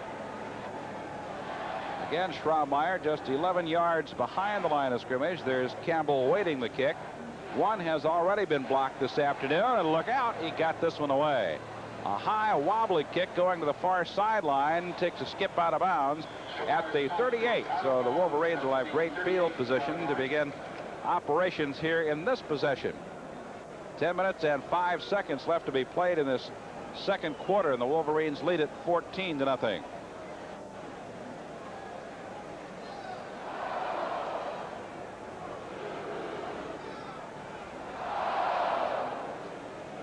Again, Schraubmeyer just 11 yards behind the line of scrimmage. There's Campbell waiting the kick. One has already been blocked this afternoon, and look out, he got this one away. A high wobbly kick going to the far sideline, takes a skip out of bounds at the 38. So the Wolverines will have great field position to begin operations here in this possession. 10 minutes and 5 seconds left to be played in this second quarter, and the Wolverines lead it 14-0.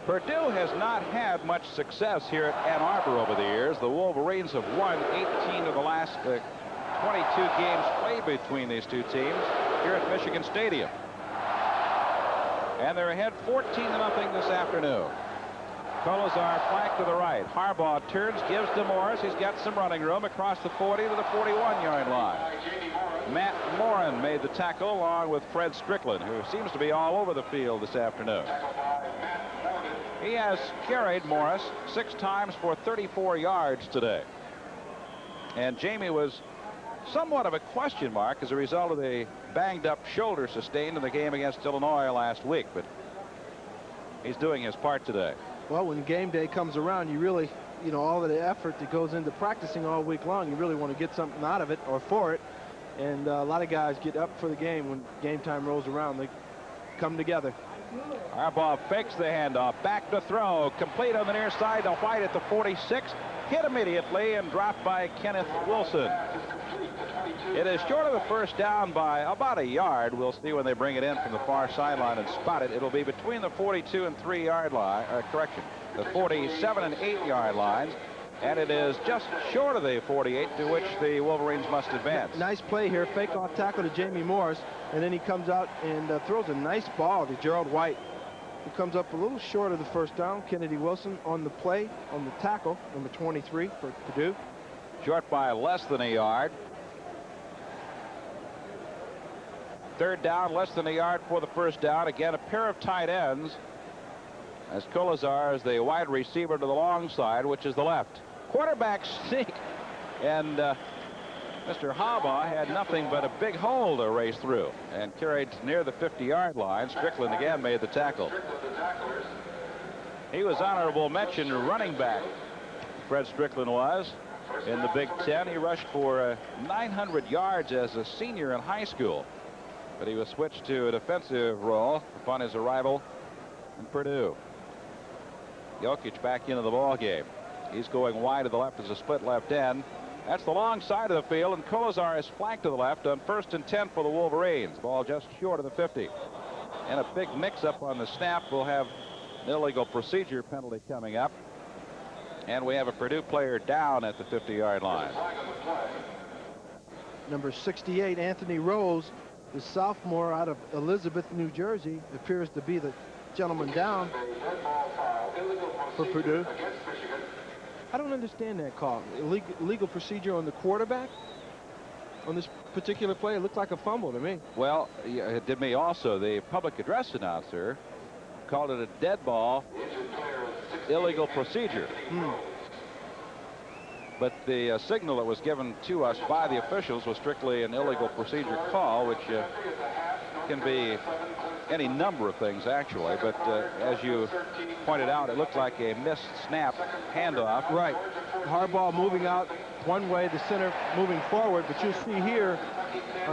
Purdue has not had much success here at Ann Arbor over the years. The Wolverines have won 18 of the last 22 games played between these two teams here at Michigan Stadium. And they're ahead 14-0 this afternoon. Colazar flank to the right. Harbaugh turns, gives to Morris. He's got some running room across the 40 to the 41-yard line. Matt Morin made the tackle along with Fred Strickland, who seems to be all over the field this afternoon. He has carried Morris 6 times for 34 yards today. And Jamie was somewhat of a question mark as a result of the banged-up shoulder sustained in the game against Illinois last week, but he's doing his part today. Well, when game day comes around, you really, all of the effort that goes into practicing all week long, you really want to get something out of it or for it. And a lot of guys get up for the game when game time rolls around. They come together. Harbaugh fakes the handoff, back to throw, complete on the near side to White at the 46, hit immediately and dropped by Kenneth Wilson. It is short of the first down by about a yard. We'll see when they bring it in from the far sideline and spot it. It'll be between the 42 and 3-yard line, the 47 and 8-yard lines. And it is just short of the 48 to which the Wolverines must advance. Nice play here. Fake off tackle to Jamie Morris. And then he comes out and throws a nice ball to Gerald White, who comes up a little short of the first down. Kennedy Wilson on the play, on the tackle, number 23 for Purdue. Short by less than a yard. 3rd down, less than a yard for the first down. Again, a pair of tight ends, as Colazar is the wide receiver to the long side, which is the left. Quarterback sneak, and Mr. Harbaugh had nothing but a big hole to race through and carried near the 50-yard line. Strickland again made the tackle. He was honorable mention running back, Fred Strickland was, in the Big Ten. He rushed for 900 yards as a senior in high school. but he was switched to a defensive role upon his arrival in Purdue. Jokic back into the ball game. He's going wide to the left as a split left end. That's the long side of the field, and Kolazar is flanked to the left on 1st and 10 for the Wolverines. Ball just short of the 50. And a big mix-up on the snap. We'll have an illegal procedure penalty coming up. And we have a Purdue player down at the 50-yard line. Number 68, Anthony Rose, the sophomore out of Elizabeth, New Jersey, appears to be the gentleman down for Purdue. I don't understand that call. Illegal procedure on the quarterback on this particular play. It looked like a fumble to me. Well, it did me also. The public address announcer called it a dead ball, illegal procedure. But the signal that was given to us by the officials was strictly an illegal procedure call, which can be any number of things, actually. But as you pointed out, it looked like a missed snap handoff. Right. Harbaugh moving out one way, the center moving forward. But you'll see here,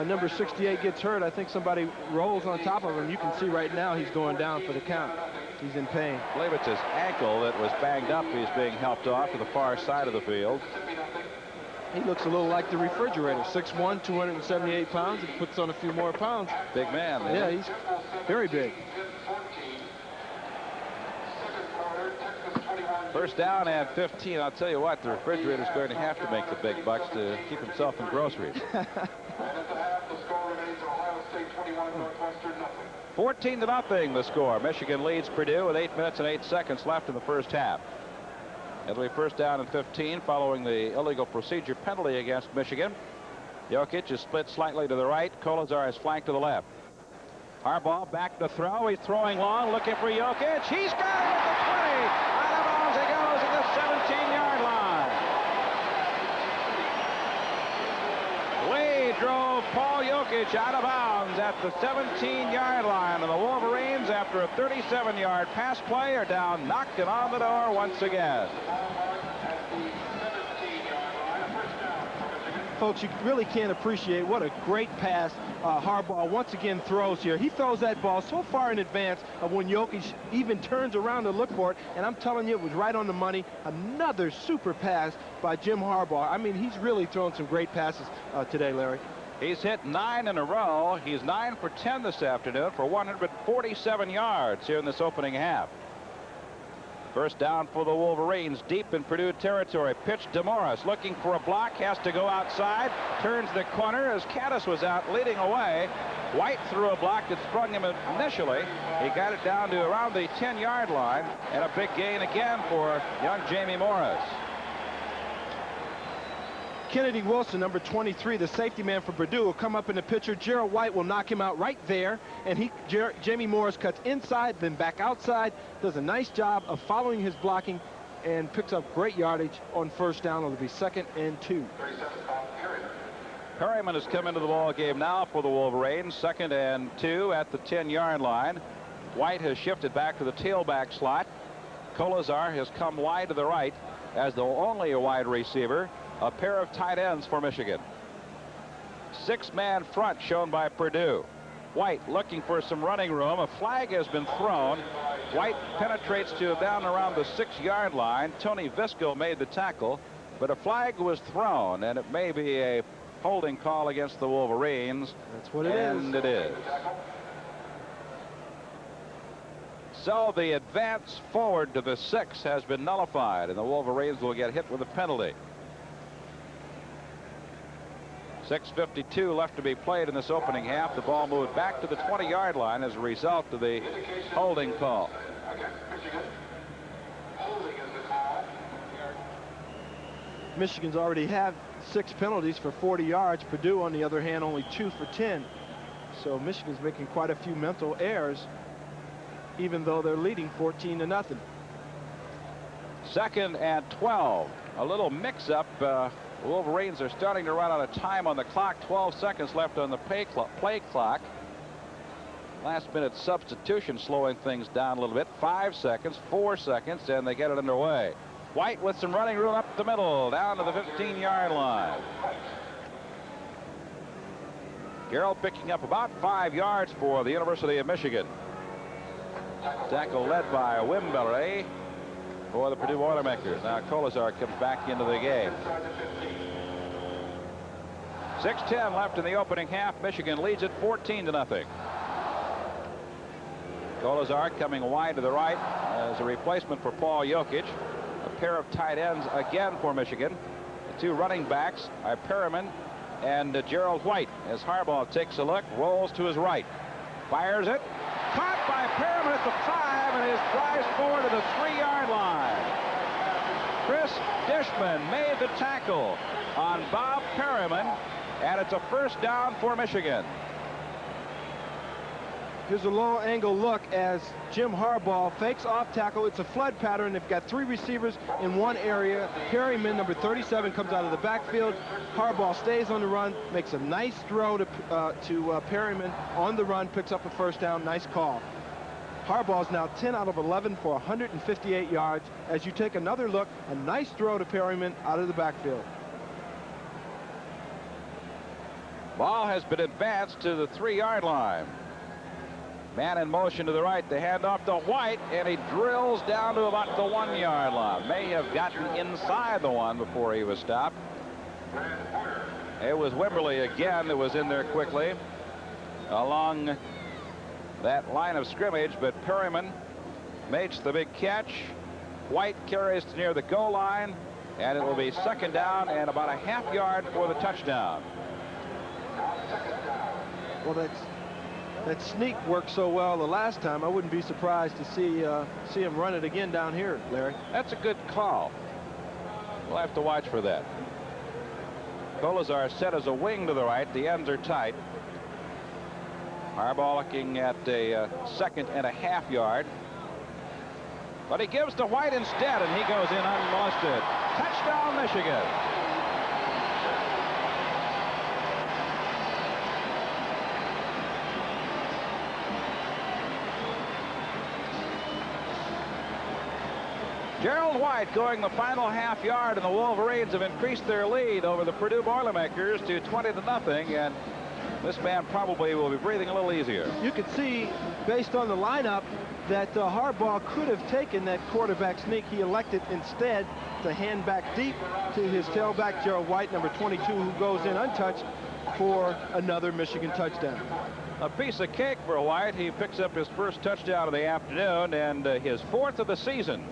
number 68 gets hurt. I think somebody rolls on top of him. You can see right now he's going down for the count. He's in pain. I believe it's his ankle that was banged up. He's being helped off to the far side of the field. He looks a little like the refrigerator. 6'1", 278 pounds. He puts on a few more pounds. Big man. Yeah, he's very big. First down and 15. I'll tell you what, the refrigerator's going to have to make the big bucks to keep himself in groceries. 14-0 the score. Michigan leads Purdue with 8 minutes and 8 seconds left in the first half. It'll be first down and 15 following the illegal procedure penalty against Michigan. Jokic is split slightly to the right. Kolazar is flanked to the left. Harbaugh back to throw. He's throwing long, looking for Jokic. He's got it at the 20. Out of bounds he goes at the 17-yard line. Lee drove Paul Jokic out of bounds at the 17-yard line. And the Wolverines, after a 37-yard pass play, are down knocking on the door once again. Folks, you really can't appreciate what a great pass Harbaugh once again throws here. He throws that ball so far in advance of when Jokic even turns around to look for it. And I'm telling you, it was right on the money. Another super pass by Jim Harbaugh. I mean, he's really thrown some great passes today, Larry. He's hit 9 in a row. He's 9 for 10 this afternoon for 147 yards here in this opening half. First down for the Wolverines, deep in Purdue territory. Pitch to Morris, looking for a block, has to go outside, turns the corner as Caddis was out leading away. White threw a block that sprung him initially. He got it down to around the 10-yard line, and a big gain again for young Jamie Morris. Kennedy Wilson, number 23, the safety man for Purdue, will come up in the picture. Gerald White will knock him out right there, and Jamie Morris cuts inside, then back outside, does a nice job of following his blocking, and picks up great yardage on first down. It'll be 2nd and 2. Perryman has come into the ball game now for the Wolverines. 2nd and 2 at the 10-yard line. White has shifted back to the tailback slot. Kolazar has come wide to the right as the only wide receiver. A pair of tight ends for Michigan. 6-man front shown by Purdue. White looking for some running room. A flag has been thrown. White penetrates to down around the 6-yard line. Tony Visco made the tackle, but a flag was thrown, and it may be a holding call against the Wolverines. That's what it is. And it is. So the advance forward to the 6 has been nullified, and the Wolverines will get hit with a penalty. 6:52 left to be played in this opening half. The ball moved back to the 20-yard line as a result of the holding call. Michigan's already had 6 penalties for 40 yards. Purdue, on the other hand, only 2 for 10. So Michigan's making quite a few mental errors, even though they're leading 14-0. 2nd and 12. A little mix-up. Wolverines are starting to run out of time on the clock. 12 seconds left on the play clock. Last-minute substitution slowing things down a little bit. 5 seconds, 4 seconds, and they get it underway. White with some running room up the middle, down to the 15-yard line. Carroll picking up about 5 yards for the University of Michigan. Tackle led by Wimberley for the Purdue Boilermakers. Now Kolazar comes back into the game. 6:10 left in the opening half. Michigan leads it 14-0. Kolazar coming wide to the right as a replacement for Paul Jokic. A pair of tight ends again for Michigan. The two running backs are Perriman and Gerald White. As Harbaugh takes a look, rolls to his right, fires it. Caught by Perriman at the 5, and his drives forward to the 3-yard line. Chris Dishman made the tackle on Bob Perriman, and it's a first down for Michigan. Here's a long angle look as Jim Harbaugh fakes off tackle. It's a flood pattern. They've got 3 receivers in one area. Perryman, number 37, comes out of the backfield. Harbaugh stays on the run, makes a nice throw to Perryman on the run, picks up a first down. Nice call. Harbaugh's now 10 out of 11 for 158 yards. As you take another look, a nice throw to Perryman out of the backfield. Ball has been advanced to the 3-yard line. Man in motion to the right. The handoff to White, and he drills down to about the 1-yard line. May have gotten inside the 1 before he was stopped. It was Wimberley again that was in there quickly along that line of scrimmage, but Perryman makes the big catch. White carries to near the goal line, and it will be 2nd down and about a ½ yard for the touchdown. Well, that sneak worked so well the last time. I wouldn't be surprised to see him run it again down here, Larry. That's a good call. We'll have to watch for that. Kolazar set as a wing to the right. The ends are tight. Harbaugh looking at a 2nd and a ½ yard. But he gives to White instead, and he goes in unmolested. Touchdown, Michigan. Gerald White going the final ½ yard, and the Wolverines have increased their lead over the Purdue Boilermakers to 20-0, and this man probably will be breathing a little easier. You could see, based on the lineup, that Harbaugh could have taken that quarterback sneak. He elected instead to hand back deep to his tailback, Gerald White, number 22, who goes in untouched for another Michigan touchdown. A piece of cake for White. He picks up his first touchdown of the afternoon and his 4th of the season.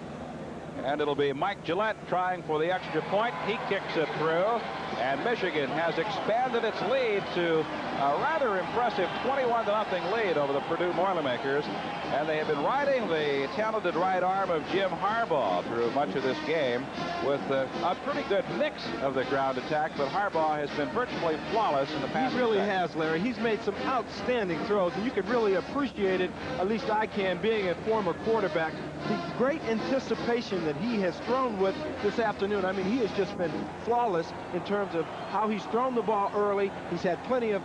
And it'll be Mike Gillette trying for the extra point. He kicks it through, and Michigan has expanded its lead to a rather impressive 21-0 lead over the Purdue Boilermakers. And they have been riding the talented right arm of Jim Harbaugh through much of this game with a pretty good mix of the ground attack, but Harbaugh has been virtually flawless in the past. He really has, Larry. He's made some outstanding throws, and you can really appreciate it, at least I can, being a former quarterback. The great anticipation that he has thrown with this afternoon. I mean, he has just been flawless in terms of how he's thrown the ball early. He's had plenty of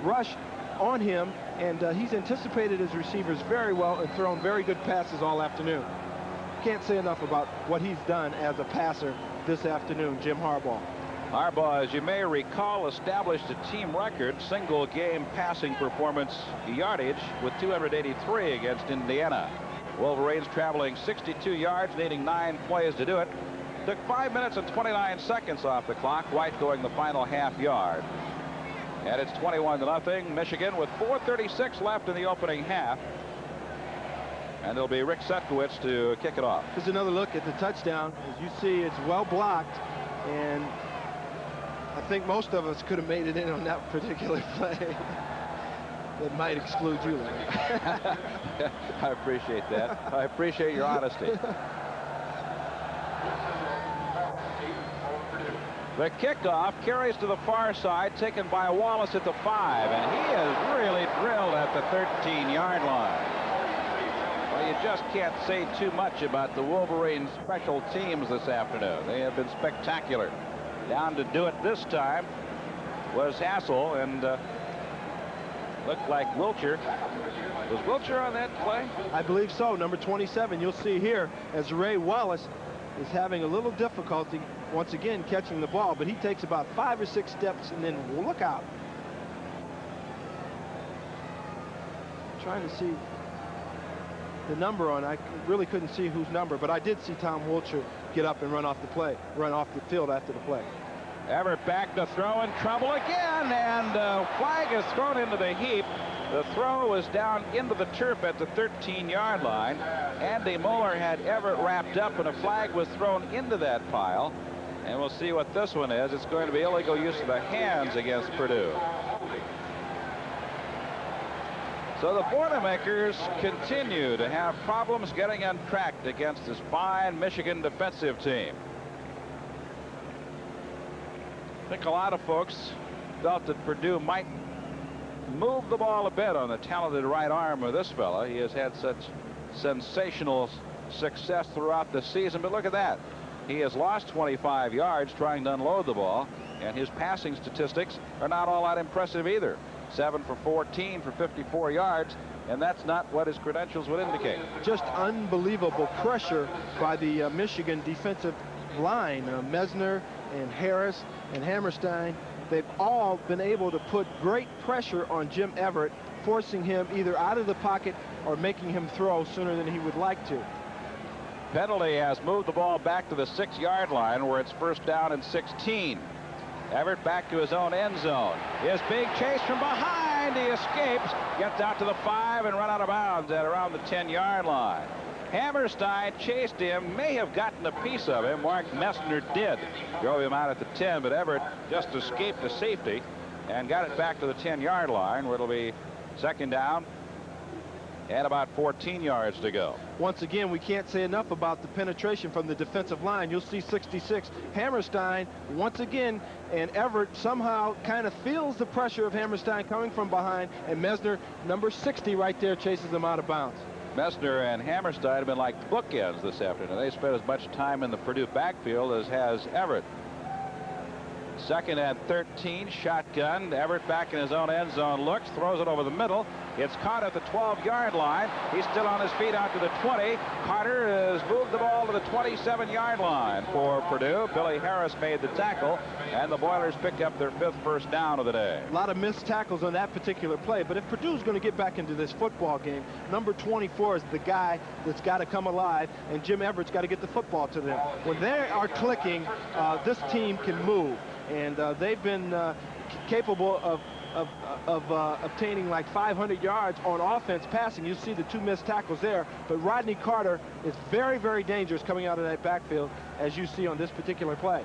rush on him, and he's anticipated his receivers very well and thrown very good passes all afternoon. Can't say enough about what he's done as a passer this afternoon, Jim Harbaugh. Harbaugh, as you may recall, established a team record single game passing performance yardage with 283 against Indiana. Wolverines traveling 62 yards, needing 9 plays to do it. Took 5 minutes and 29 seconds off the clock. White going the final ½ yard. And it's 21-0. Michigan with 4:36 left in the opening half. And it'll be Rick Setkowitz to kick it off. Here's another look at the touchdown. As you see, it's well blocked, and I think most of us could have made it in on that particular play. That might exclude you, Larry. I appreciate that. I appreciate your honesty. The kickoff carries to the far side, taken by Wallace at the 5, and he is really drilled at the 13-yard line. Well, you just can't say too much about the Wolverines' special teams this afternoon. They have been spectacular. Down to do it this time was Hassel, and looked like Wilcher. Was Wilcher on that play? I believe so. Number 27. You'll see here as Ray Wallace is having a little difficulty once again catching the ball, but he takes about 5 or 6 steps and then look out. trying to see the number on. I really couldn't see whose number, but I did see Tom Wiltshire get up and run off the field after the play. Everett back to throw, in trouble again, and flag is thrown into the heap. The throw was down into the turf at the 13-yard line. Andy Moeller had Everett wrapped up, and a flag was thrown into that pile. And we'll see what this one is. It's going to be illegal use of the hands against Purdue. So the Boilermakers continue to have problems getting untracked against this fine Michigan defensive team. I think a lot of folks felt that Purdue might move the ball a bit on the talented right arm of this fella. He has had such sensational success throughout the season, but look at that. He has lost 25 yards trying to unload the ball, and his passing statistics are not all that impressive either. 7 for 14 for 54 yards, and that's not what his credentials would indicate. Just unbelievable pressure by the Michigan defensive line. Messner and Harris and Hammerstein, they've all been able to put great pressure on Jim Everett, forcing him either out of the pocket or making him throw sooner than he would like to. Penalty has moved the ball back to the 6-yard line, where it's first down and 16. Everett back to his own end zone. His big chase from behind. He escapes, gets out to the 5 and run out of bounds at around the 10-yard line. Hammerstein chased him, may have gotten a piece of him. Mark Messner did. Drove him out at the 10, but Everett just escaped to safety and got it back to the 10-yard line, where it'll be second down and about 14 yards to go. Once again, we can't say enough about the penetration from the defensive line. You'll see 66 Hammerstein once again, and Everett somehow kind of feels the pressure of Hammerstein coming from behind, and Messner, number 60 right there, chases him out of bounds. Messner and Hammerstein have been like bookends this afternoon. They spent as much time in the Purdue backfield as has Everett. Second and 13, shotgun. Everett back in his own end zone, looks, throws it over the middle. It's caught at the 12-yard line. He's still on his feet out to the 20. Carter has moved the ball to the 27-yard line for Purdue. Billy Harris made the tackle, and the Boilers picked up their 5th first down of the day. A lot of missed tackles on that particular play, but if Purdue's going to get back into this football game, number 24 is the guy that's got to come alive, and Jim Everett's got to get the football to them. When they are clicking, this team can move, and they've been capable of obtaining like 500 yards on offense passing. You see the 2 missed tackles there, but Rodney Carter is very, very dangerous coming out of that backfield, as you see on this particular play.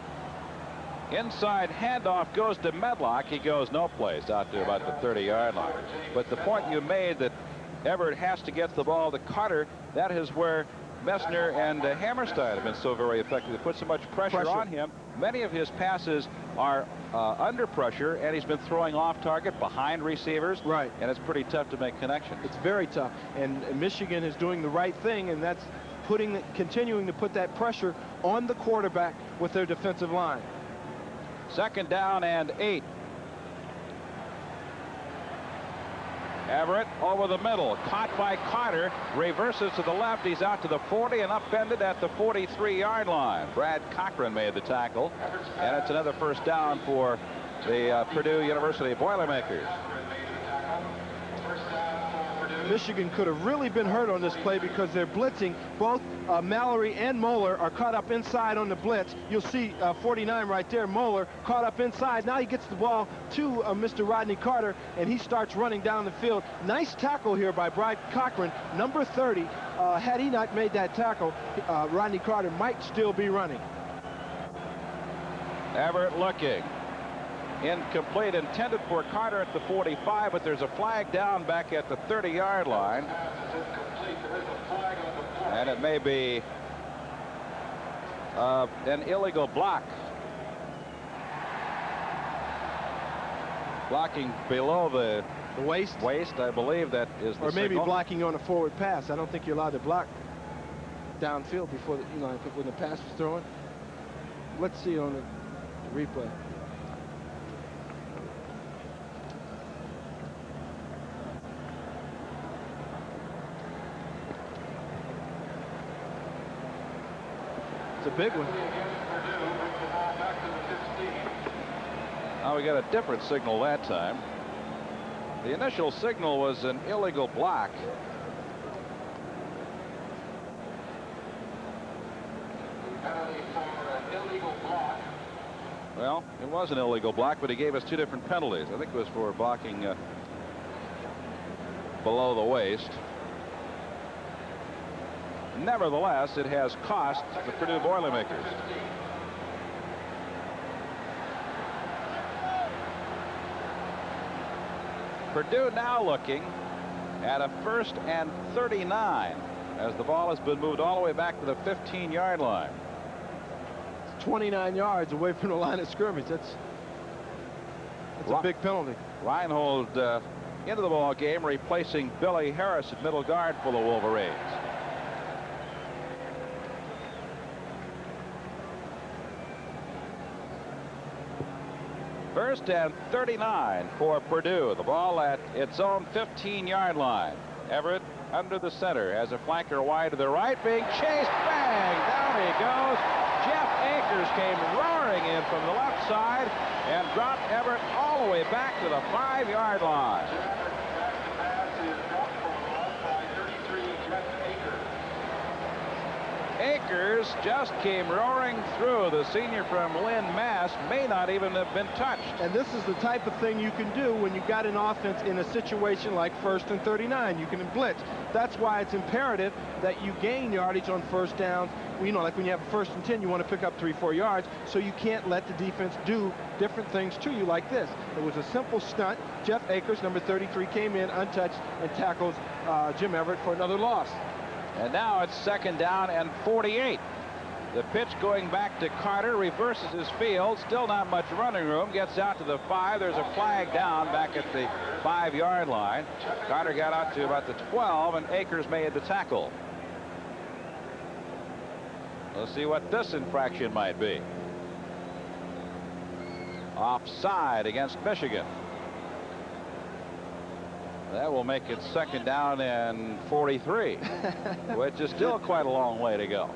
Inside handoff goes to Medlock. He goes no place out to about the 30-yard line. But the point you made that Everett has to get the ball to Carter, that is where Messner and Hammerstein have been so very effective. They put so much pressure on him. Many of his passes are under pressure, and he's been throwing off target behind receivers. Right. And it's pretty tough to make connections. It's very tough. And Michigan is doing the right thing, and that's continuing to put that pressure on the quarterback with their defensive line. Second down and 8. Everett over the middle, caught by Carter, reverses to the left. He's out to the 40 and upended at the 43-yard line. Brad Cochran made the tackle, and it's another first down for the Purdue University Boilermakers. Michigan could have really been hurt on this play because they're blitzing. Both Mallory and Moeller are caught up inside on the blitz. You'll see 49 right there. Moeller caught up inside. Now he gets the ball to Mr. Rodney Carter, and he starts running down the field. Nice tackle here by Brad Cochran, number 30. Had he not made that tackle, Rodney Carter might still be running. Everett looking. Incomplete, intended for Carter at the 45, but there's a flag down back at the 30-yard line. And it may be an illegal block. Blocking below the waist, I believe that is the or maybe signal. Blocking on a forward pass. I don't think you're allowed to block downfield before when the pass was thrown. Let's see on the replay. It's a big one. Now we got a different signal that time. The initial signal was an illegal block. Well, it was an illegal block, but he gave us 2 different penalties. I think it was for blocking below the waist. Nevertheless, it has cost the Purdue Boilermakers. Purdue now looking at a 1st and 39 as the ball has been moved all the way back to the 15-yard line. 29 yards away from the line of scrimmage. That's a big penalty. Reinhold into the ball game, replacing Billy Harris at middle guard for the Wolverines. First and 39 for Purdue. The ball at its own 15-yard line. Everett under the center as a flanker wide to the right, being chased. Bang! Down he goes. Jeff Akers came roaring in from the left side and dropped Everett all the way back to the 5-yard line. Akers just came roaring through. The senior from Lynn, Mass. May not even have been touched. And this is the type of thing you can do when you've got an offense in a situation like 1st and 39. You can blitz. That's why it's imperative that you gain yardage on first downs. You know, like when you have a 1st and 10, you want to pick up 3-4 yards, so you can't let the defense do different things to you like this. It was a simple stunt. Jeff Akers, number 33, came in untouched and tackles Jim Everett for another loss. And now it's 2nd down and 48. The pitch going back to Carter, reverses his field. Still not much running room. Gets out to the 5. There's a flag down back at the 5-yard line. Carter got out to about the 12, and Akers made the tackle. Let's see what this infraction might be. Offside against Michigan. That will make it 2nd down and 43, which is still quite a long way to go.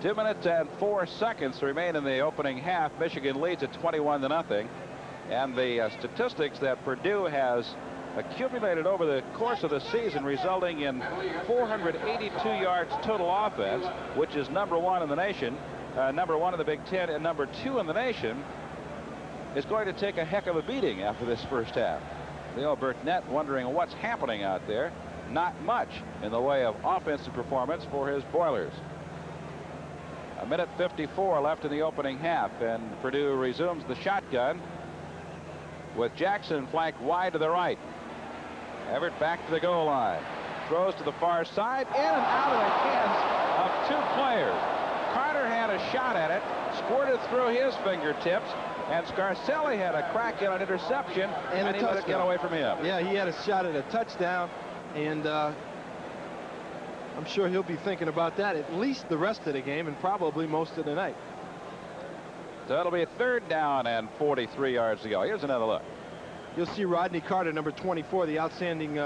2 minutes and 4 seconds remain in the opening half. Michigan leads at 21-0. And the statistics that Purdue has accumulated over the course of the season, resulting in 482 yards total offense, which is number 1 in the nation, number 1 in the Big Ten, and number 2 in the nation, is going to take a heck of a beating after this first half. Leo Burtnett wondering what's happening out there. Not much in the way of offensive performance for his Boilers. 1:54 left in the opening half, and Purdue resumes the shotgun with Jackson flanked wide to the right. Everett back to the goal line. Throws to the far side, in and out of the hands of 2 players. Carter had a shot at it, squirted through his fingertips, and Scarcelli had a crack at an interception, and he let it get away from him. Yeah, he had a shot at a touchdown, and I'm sure he'll be thinking about that at least the rest of the game and probably most of the night. So it'll be 3rd down and 43 yards to go. Here's another look. You'll see Rodney Carter, number 24, the outstanding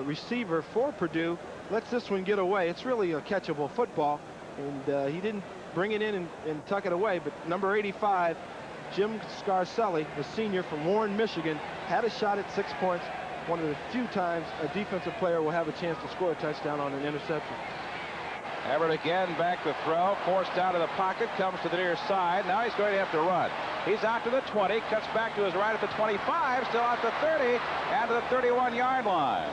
receiver for Purdue, lets this one get away. It's really a catchable football, and he didn't bring it in and tuck it away, but number 85, Jim Scarcelli, the senior from Warren, Michigan, had a shot at 6 points. One of the few times a defensive player will have a chance to score a touchdown on an interception. Everett again back to throw, forced out of the pocket, comes to the near side. Now he's going to have to run. He's out to the 20, cuts back to his right at the 25, still out to 30, and to the 31-yard line.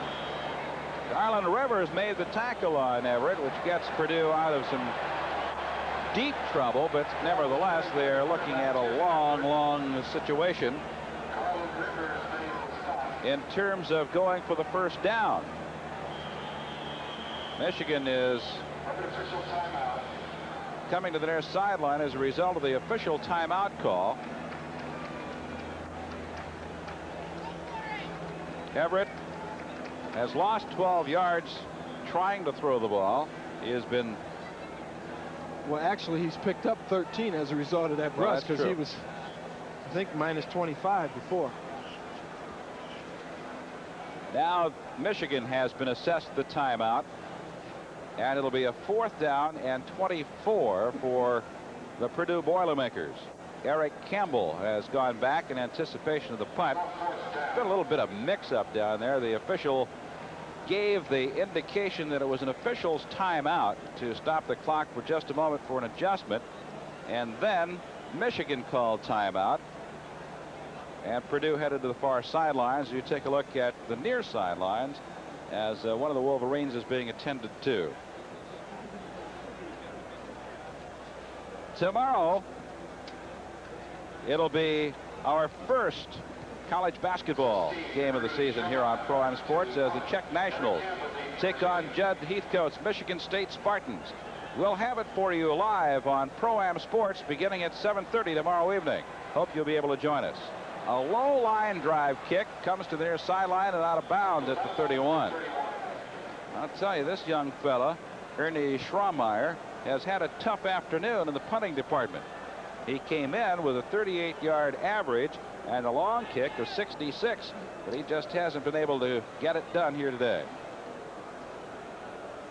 Garland Rivers made the tackle on Everett, which gets Purdue out of some deep trouble, but nevertheless, they're looking at a long situation in terms of going for the first down. Michigan is coming to the near sideline as a result of the official timeout call. Everett has lost 12 yards trying to throw the ball. He has been... Well, actually, he's picked up 13 as a result of that rush, because he was, I think, minus 25 before. Now Michigan has been assessed the timeout, and it'll be a 4th down and 24 for the Purdue Boilermakers. Eric Campbell has gone back in anticipation of the punt. been a little bit of mix-up down there. The official gave the indication that it was an official's timeout to stop the clock for just a moment for an adjustment, and then Michigan called timeout, and Purdue headed to the far sidelines. You take a look at the near sidelines as one of the Wolverines is being attended to. Tomorrow it'll be our first college basketball game of the season here on Pro-Am Sports as the Czech Nationals take on Judd Heathcote's Michigan State Spartans. We'll have it for you live on Pro-Am Sports beginning at 7:30 tomorrow evening. Hope you'll be able to join us. A low line drive kick comes to the near sideline and out of bounds at the 31. I'll tell you, this young fella, Ernie Schrammeier, has had a tough afternoon in the punting department. He came in with a 38-yard average and a long kick of 66, but he just hasn't been able to get it done here today.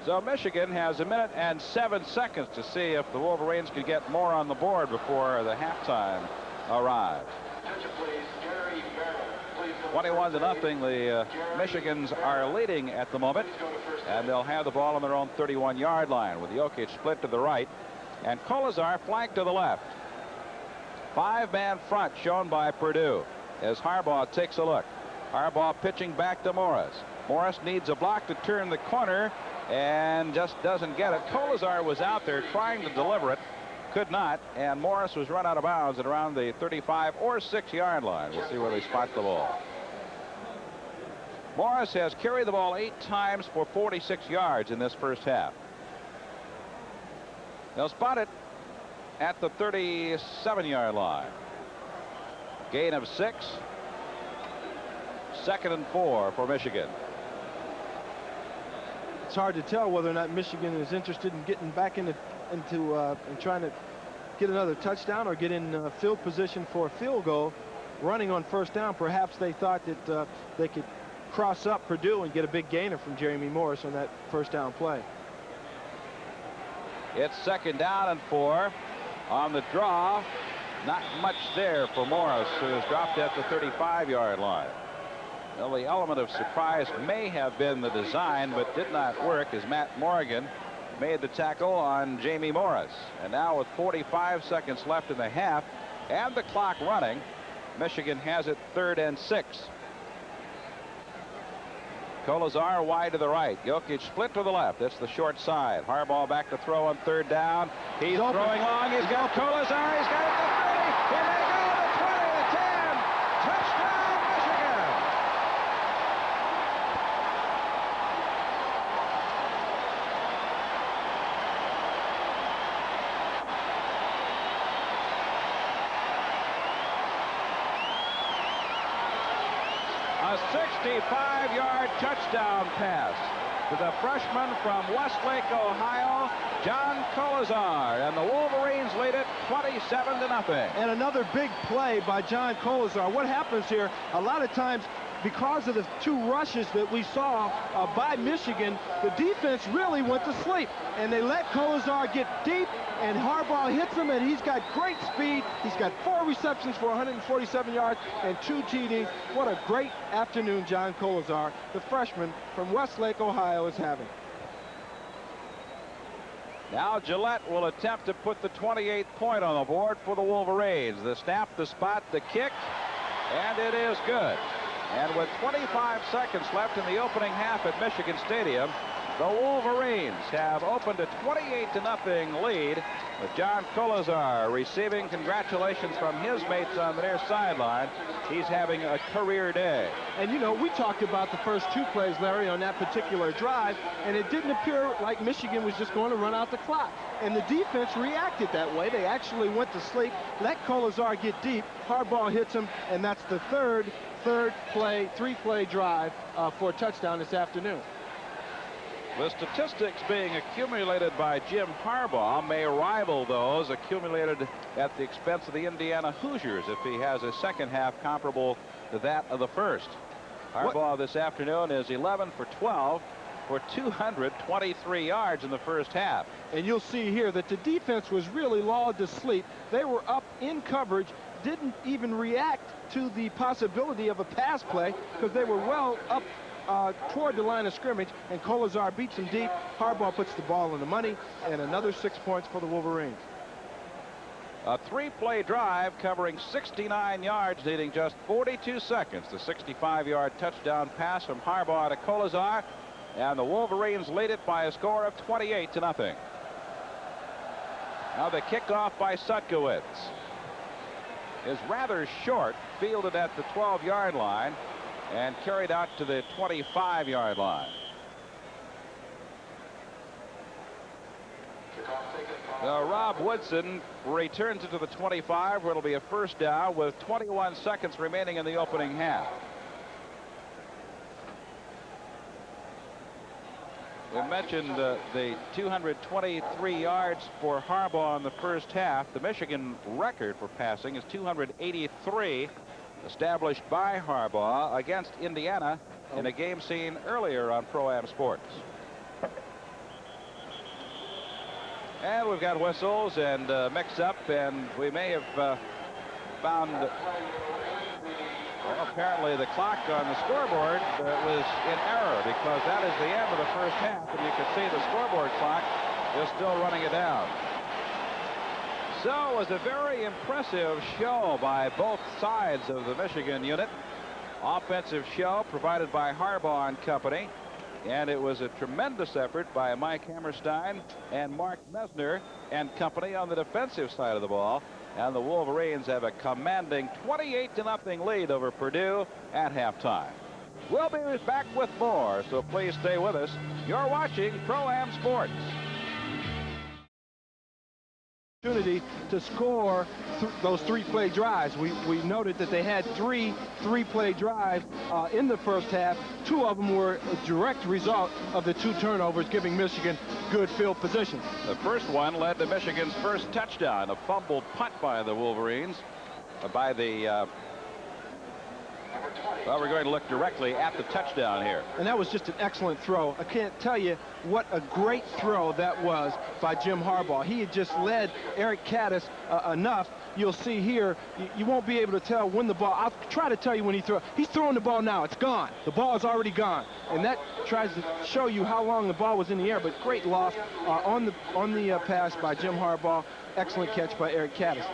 So Michigan has 1 minute and 7 seconds to see if the Wolverines could get more on the board before the halftime arrives. 21-0. The Michigans are leading at the moment, and they'll have the ball on their own 31-yard line with Jokic split to the right and Kolesar flanked to the left. 5-man front shown by Purdue as Harbaugh takes a look. Harbaugh pitching back to Morris. Morris needs a block to turn the corner and just doesn't get it. Kolesar was out there trying to deliver it, could not, and Morris was run out of bounds at around the 35 or 6-yard line. We'll see where they spot the ball. Morris has carried the ball 8 times for 46 yards in this first half. They'll spot it at the 37-yard line. Gain of 6. 2nd and 4 for Michigan. It's hard to tell whether or not Michigan is interested in getting back into and trying to get another touchdown or get in field position for a field goal. Running on first down, perhaps they thought that they could cross up Purdue and get a big gainer from Jeremy Morris on that first down play. It's 2nd down and 4 on the draw. Not much there for Morris, who has dropped at the 35-yard line. Well, the element of surprise may have been the design, but did not work as Matt Morgan made the tackle on Jamie Morris. And now with 45 seconds left in the half and the clock running, Michigan has it 3rd and 6. Kolesar wide to the right. Jokic split to the left. That's the short side. Harbaugh back to throw on 3rd down. He's throwing long. He's got Kolesar. He's got it to 30. Here they go. The 20, the 10. Touchdown, Michigan. A 65-yard touchdown pass to the freshman from Westlake, Ohio, John Kolesar, and the Wolverines lead it 27-0. And another big play by John Kolesar. What happens here, a lot of times, because of the 2 rushes that we saw by Michigan, the defense really went to sleep, and they let Kolesar get deep, and Harbaugh hits him, and he's got great speed. He's got 4 receptions for 147 yards and 2 TDs. What a great afternoon John Kolesar, the freshman from Westlake, Ohio, is having. Now Gillette will attempt to put the 28th point on the board for the Wolverines. The snap, the spot, the kick, and it is good. And with 25 seconds left in the opening half at Michigan Stadium, the Wolverines have opened a 28-0 lead, with John Kolesar receiving congratulations from his mates on the near sideline. He's having a career day. And you know, we talked about the first 2 plays, Larry, on that particular drive, and it didn't appear like Michigan was just going to run out the clock. And the defense reacted that way. They actually went to sleep, let Kolesar get deep. Harbaugh hits him, and that's the third play, 3-play drive for a touchdown this afternoon. The statistics being accumulated by Jim Harbaugh may rival those accumulated at the expense of the Indiana Hoosiers if he has a second half comparable to that of the first. Harbaugh this afternoon is 11 for 12 for 223 yards in the first half. And you'll see here that the defense was really lulled to sleep. They were up in coverage. didn't even react to the possibility of a pass play because they were well up toward the line of scrimmage, and Kolazar beats them deep. Harbaugh puts the ball in the money, and another 6 points for the Wolverines. A 3-play drive covering 69 yards, needing just 42 seconds. The 65-yard touchdown pass from Harbaugh to Kolazar, and the Wolverines lead it by a score of 28-0. Now the kickoff by Sutkowitz is rather short, fielded at the 12-yard line and carried out to the 25-yard line. Rob Woodson returns it to the 25, where it'll be a first down with 21 seconds remaining in the opening half. We mentioned the 223 yards for Harbaugh in the first half. The Michigan record for passing is 283, established by Harbaugh against Indiana in a game seen earlier on Pro-Am Sports. And we've got whistles and mix-up, and we may have found, well, apparently the clock on the scoreboard was in error, because that is the end of the first half, and you can see the scoreboard clock is still running it down. So it was a very impressive show by both sides of the Michigan unit. Offensive show provided by Harbaugh and company. And it was a tremendous effort by Mike Hammerstein and Mark Mesner and company on the defensive side of the ball. And the Wolverines have a commanding 28-0 lead over Purdue at halftime. We'll be back with more, so please stay with us. You're watching Pro-Am Sports. Opportunity to score those 3-play drives. We noted that they had three-play drives in the first half. 2 of them were a direct result of the 2 turnovers, giving Michigan good field position. The first one led to Michigan's first touchdown, a fumbled punt by the Wolverines, by the well, we're going to look directly at the touchdown here. And that was just an excellent throw. I can't tell you what a great throw that was by Jim Harbaugh. He had just led Eric Caddis enough. You'll see here, you won't be able to tell when the ball, I'll try to tell you when he throws. He's throwing the ball now. It's gone. The ball is already gone. And that tries to show you how long the ball was in the air, but great loss on the pass by Jim Harbaugh. Excellent catch by Eric Caddis.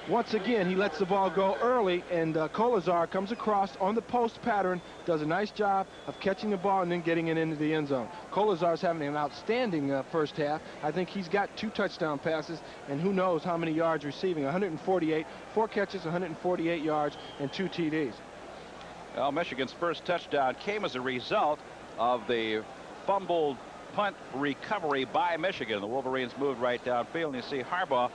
Once again, he lets the ball go early, and Kolazar comes across on the post pattern, does a nice job of catching the ball and then getting it into the end zone. Kolazar's having an outstanding first half. I think he's got 2 touchdown passes, and who knows how many yards receiving. 148, 4 catches, 148 yards, and 2 TDs. Well, Michigan's first touchdown came as a result of the fumbled punt recovery by Michigan. The Wolverines moved right downfield, and you see Harbaugh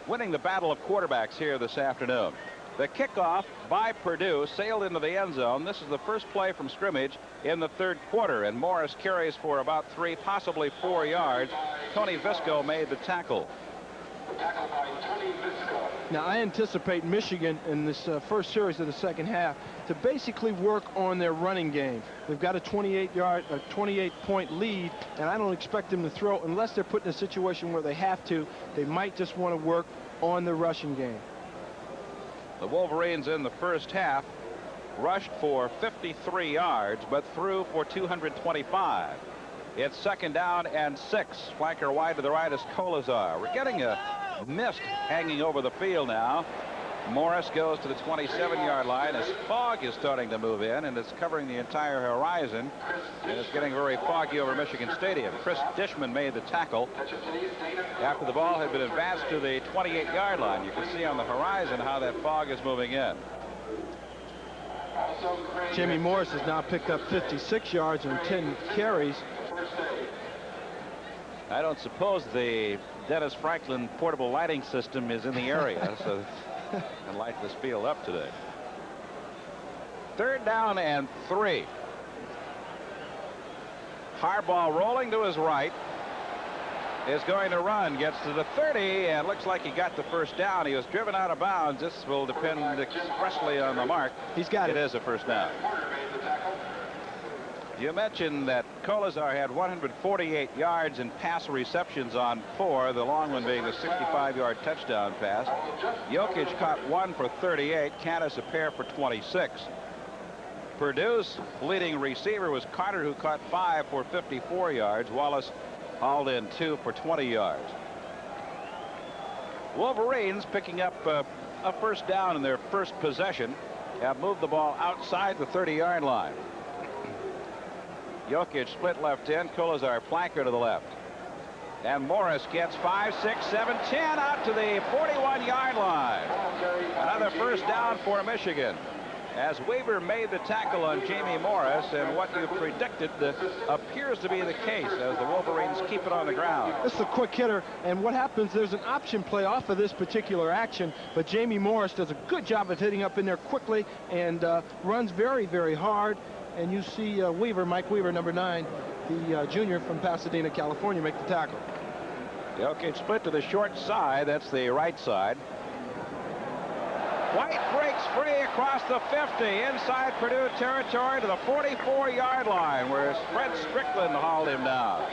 winning the battle of quarterbacks here this afternoon. The kickoff by Purdue sailed into the end zone. This is the first play from scrimmage in the 3rd quarter, and Morris carries for about 3, possibly 4 yards. Tony Visco made the tackle. Now, I anticipate Michigan in this first series of the second half to basically work on their running game. They've got a 28-point lead, and I don't expect them to throw unless they're put in a situation where they have to. They might just want to work on the rushing game. The Wolverines in the first half rushed for 53 yards, but threw for 225. It's 2nd down and 6. Flanker wide to the right is Kolazar. We're getting a mist hanging over the field now. Morris goes to the 27-yard line as fog is starting to move in, and it's covering the entire horizon, and it's getting very foggy over Michigan Stadium. Chris Dishman made the tackle after the ball had been advanced to the 28-yard line. You can see on the horizon how that fog is moving in. Jimmy Morris has now picked up 56 yards and 10 carries. I don't suppose the Dennis Franklin portable lighting system is in the area, so and light this field up today. 3rd down and 3. Harbaugh rolling to his right, is going to run, gets to the 30, and looks like he got the first down. He was driven out of bounds. This will depend expressly on the mark. He's got it. It is a first down. You mentioned that Kolazar had 148 yards in pass receptions on 4, the long one being the 65-yard touchdown pass. Jokic caught 1 for 38, Canis a pair for 26. Purdue's leading receiver was Carter, who caught 5 for 54 yards. Wallace hauled in 2 for 20 yards. Wolverines picking up a first down in their first possession, have moved the ball outside the 30-yard line. Jokic split left end, Kolazar flanker to the left. And Morris gets 5, 6, 7, 10 out to the 41-yard line. Another first down for Michigan, as Weaver made the tackle on Jamie Morris, and what you predicted appears to be the case as the Wolverines keep it on the ground. This is a quick hitter, and what happens, there's an option play off of this particular action, but Jamie Morris does a good job of hitting up in there quickly and runs very, very hard. And you see Weaver, Mike Weaver, number 9, the junior from Pasadena, California, make the tackle. Jokic split to the short side. That's the right side. White breaks free across the 50 inside Purdue territory to the 44-yard line, where Fred Strickland hauled him down.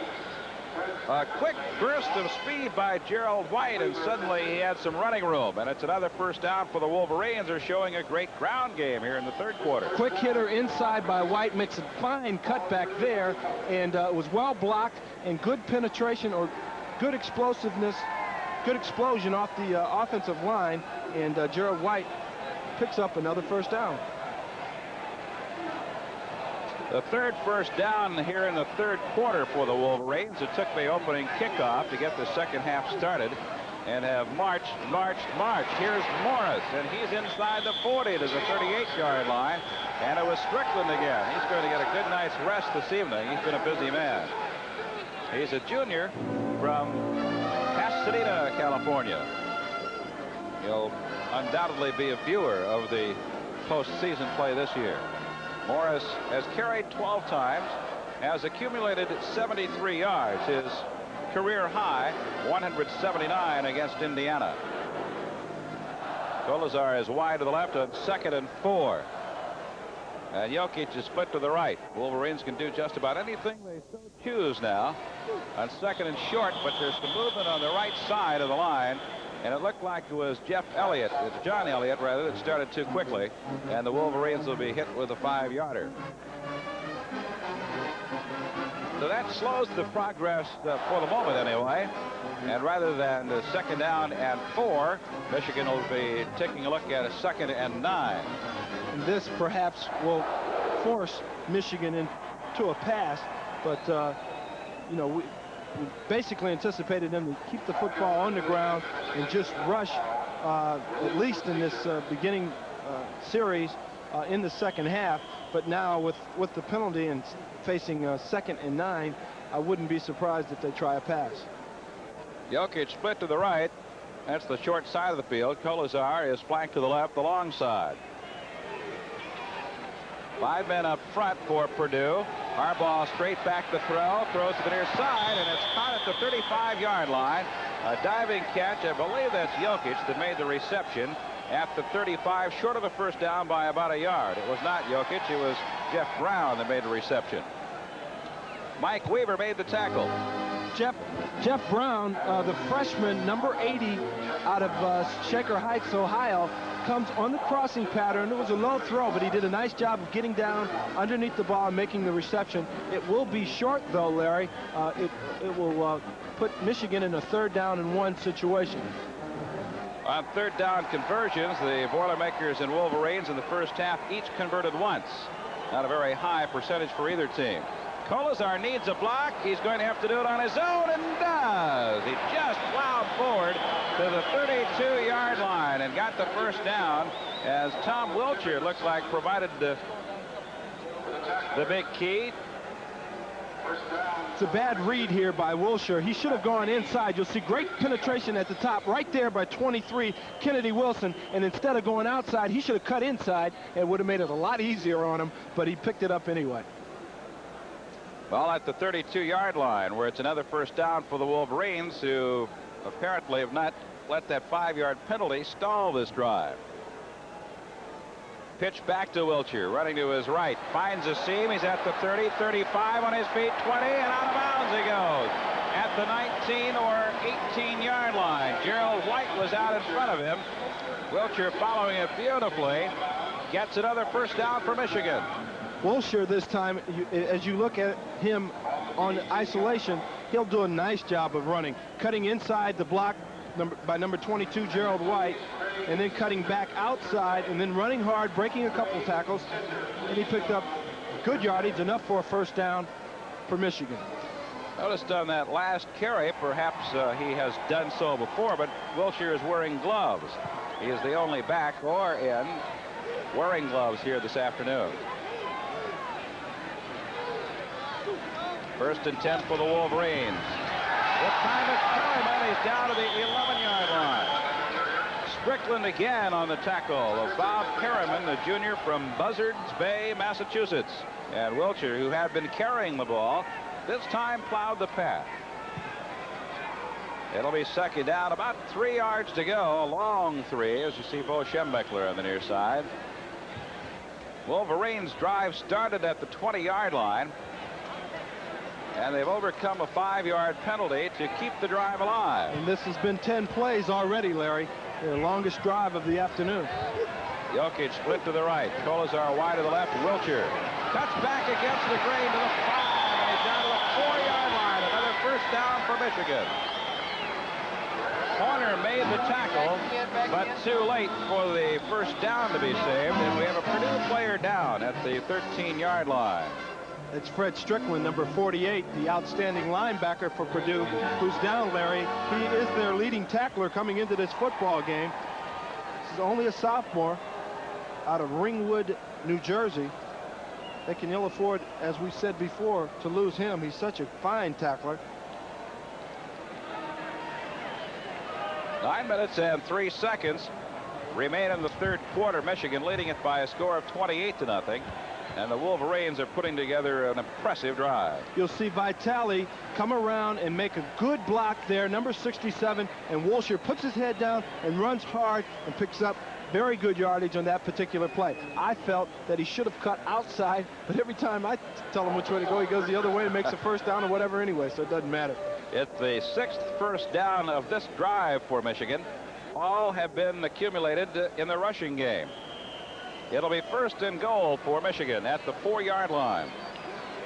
A quick burst of speed by Gerald White, and suddenly he had some running room, and it's another first down for the Wolverines. They're showing a great ground game here in the third quarter. Quick hitter inside by White, makes a fine cutback there, and it was well blocked, and good penetration or good explosiveness, good explosion off the offensive line, and Gerald White picks up another first down. The third first down here in the third quarter for the Wolverines. It took the opening kickoff to get the second half started, and have marched. Here's Morris, and he's inside the 40 to the 38-yard line, and it was Strickland again. He's going to get a good night's rest this evening. He's been a busy man. He's a junior from Pasadena, California. He'll undoubtedly be a viewer of the postseason play this year. Morris has carried 12 times, has accumulated 73 yards, his career high 179 against Indiana. Kolazar is wide to the left on 2nd and 4. And Jokic is split to the right. Wolverines can do just about anything they so choose now on 2nd and short, but there's some movement on the right side of the line. And it looked like it was John Elliott, rather, that started too quickly. And the Wolverines will be hit with a 5-yarder. So that slows the progress for the moment, anyway. And rather than the 2nd down and 4, Michigan will be taking a look at a 2nd and 9. And this perhaps will force Michigan into a pass, but, you know, we basically anticipated them to keep the football on the ground and just rush, at least in this beginning series, in the second half. But now with the penalty and facing 2nd and 9, I wouldn't be surprised if they try a pass. Jokic split to the right. That's the short side of the field. Kolazar is flanked to the left, the long side. 5 men up front for Purdue. Harbaugh straight back to throw, throws to the near side, and it's caught at the 35-yard line. A diving catch. I believe that's Jokic that made the reception at the 35, short of the first down by about a yard. It was not Jokic, it was Jeff Brown that made the reception. Mike Weaver made the tackle. Jeff Brown, the freshman, number 80 out of Shaker Heights, Ohio, comes on the crossing pattern. It was a low throw, but he did a nice job of getting down underneath the ball and making the reception. It will be short, though, Larry. It will put Michigan in a 3rd down and 1 situation. On 3rd down conversions, the Boilermakers and Wolverines in the first half each converted once. Not a very high percentage for either team. Kolazar needs a block. He's going to have to do it on his own, and does. He just plowed forward to the 32-yard line and got the first down, as Tom Wiltshire looks like provided the big key. It's a bad read here by Wilshire. He should have gone inside. You'll see great penetration at the top right there by 23, Kennedy Wilson. And instead of going outside, he should have cut inside. It would have made it a lot easier on him, but he picked it up anyway. Well, at the 32-yard line, where it's another first down for the Wolverines, who apparently have not let that 5-yard penalty stall this drive. Pitch back to Wiltshire, running to his right, finds a seam. He's at the 30, 35 on his feet, 20, and out of bounds he goes at the 19 or 18-yard line. Gerald White was out in front of him. Wiltshire following it beautifully, gets another first down for Michigan. Wiltshire this time, as you look at him on isolation, he'll do a nice job of running, cutting inside the block by number 22, Gerald White, and then cutting back outside and then running hard, breaking a couple tackles, and he picked up good yardage, enough for a first down for Michigan. Noticed on that last carry, perhaps he has done so before, but Wiltshire is wearing gloves. He is the only back or in wearing gloves here this afternoon. First and 10 for the Wolverines. This time it's Perryman. He's down to the 11-yard line. Strickland again on the tackle of Bob Perryman, the junior from Buzzards Bay, Massachusetts. And Wiltshire, who had been carrying the ball, this time plowed the path. It'll be second down, about 3 yards to go, a long 3, as you see Bo Schembechler on the near side. Wolverines' drive started at the 20-yard line, and they've overcome a 5-yard penalty to keep the drive alive. And this has been 10 plays already, Larry, the longest drive of the afternoon. Jokic split to the right, Kolazar wide to the left, Wiltshire cuts back against the grain to the 5, and he's down to the 4-yard line. Another first down for Michigan. Horner made the tackle, but too late for the first down to be saved, and we have a Purdue player down at the 13-yard line. It's Fred Strickland, number 48, the outstanding linebacker for Purdue, who's down, Larry. He is their leading tackler coming into this football game. This is only a sophomore out of Ringwood, New Jersey. They can ill afford, as we said before, to lose him. He's such a fine tackler. 9 minutes and 3 seconds remain in the third quarter. Michigan leading it by a score of 28-0. And the Wolverines are putting together an impressive drive. You'll see Vitale come around and make a good block there, number 67, and Wiltshire puts his head down and runs hard and picks up very good yardage on that particular play. I felt that he should have cut outside, but every time I tell him which way to go, he goes the other way and makes a first down or whatever anyway, so it doesn't matter. It's the 6th first down of this drive for Michigan. All have been accumulated in the rushing game. It'll be first and goal for Michigan at the 4-yard line.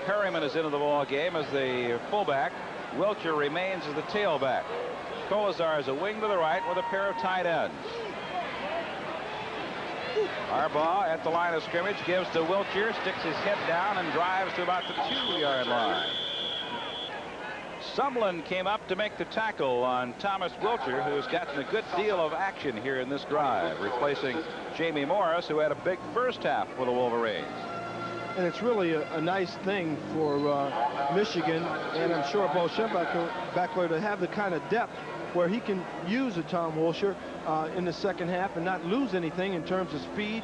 Perryman is into the ball game as the fullback. Wiltshire remains as the tailback. Kolazar is a wing to the right with a pair of tight ends. Harbaugh at the line of scrimmage gives to Wiltshire, sticks his head down and drives to about the 2-yard line. Sumlin came up to make the tackle on Thomas Wiltshire, who has gotten a good deal of action here in this drive, replacing Jamie Morris, who had a big first half for the Wolverines. And it's really a nice thing for Michigan, and I'm sure Bo Schembechler to have the kind of depth where he can use a Tom Wiltshire in the second half and not lose anything in terms of speed,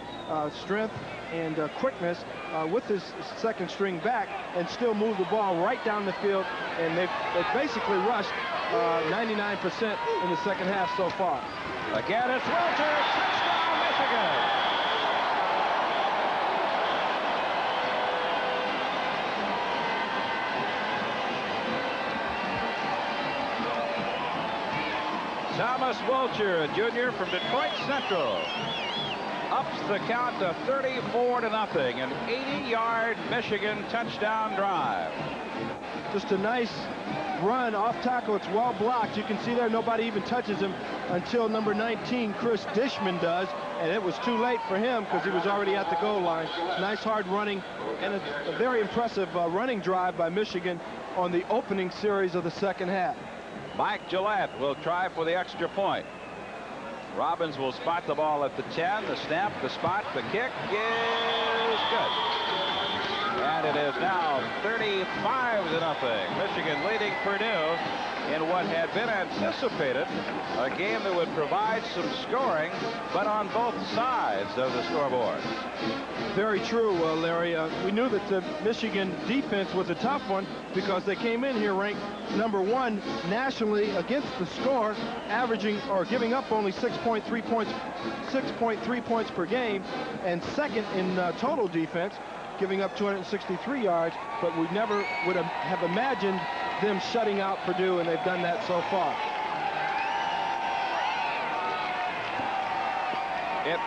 strength, and quickness with his second string back, and still move the ball right down the field. And they've basically rushed 99% in the second half so far. Again, it's Wiltshire. Touchdown, Michigan. Thomas Wiltshire, a junior from Detroit Central, ups the count to 34-0, an 80-yard Michigan touchdown drive. Just a nice run off tackle. It's well blocked. You can see there nobody even touches him until number 19, Chris Dishman, does, and it was too late for him because he was already at the goal line. Nice hard running and a very impressive running drive by Michigan on the opening series of the second half. Mike Gillette will try for the extra point. Robbins will spot the ball at the 10. The snap, the spot, the kick is good. And it is now 35-0. Michigan leading Purdue in what had been anticipated, a game that would provide some scoring, but on both sides of the scoreboard. Very true, Larry. We knew that the Michigan defense was a tough one because they came in here ranked #1 nationally against the score, averaging or giving up only 6.3 points per game, and second in total defense, giving up 263 yards. But we never would have imagined them shutting out Purdue, and they've done that so far. It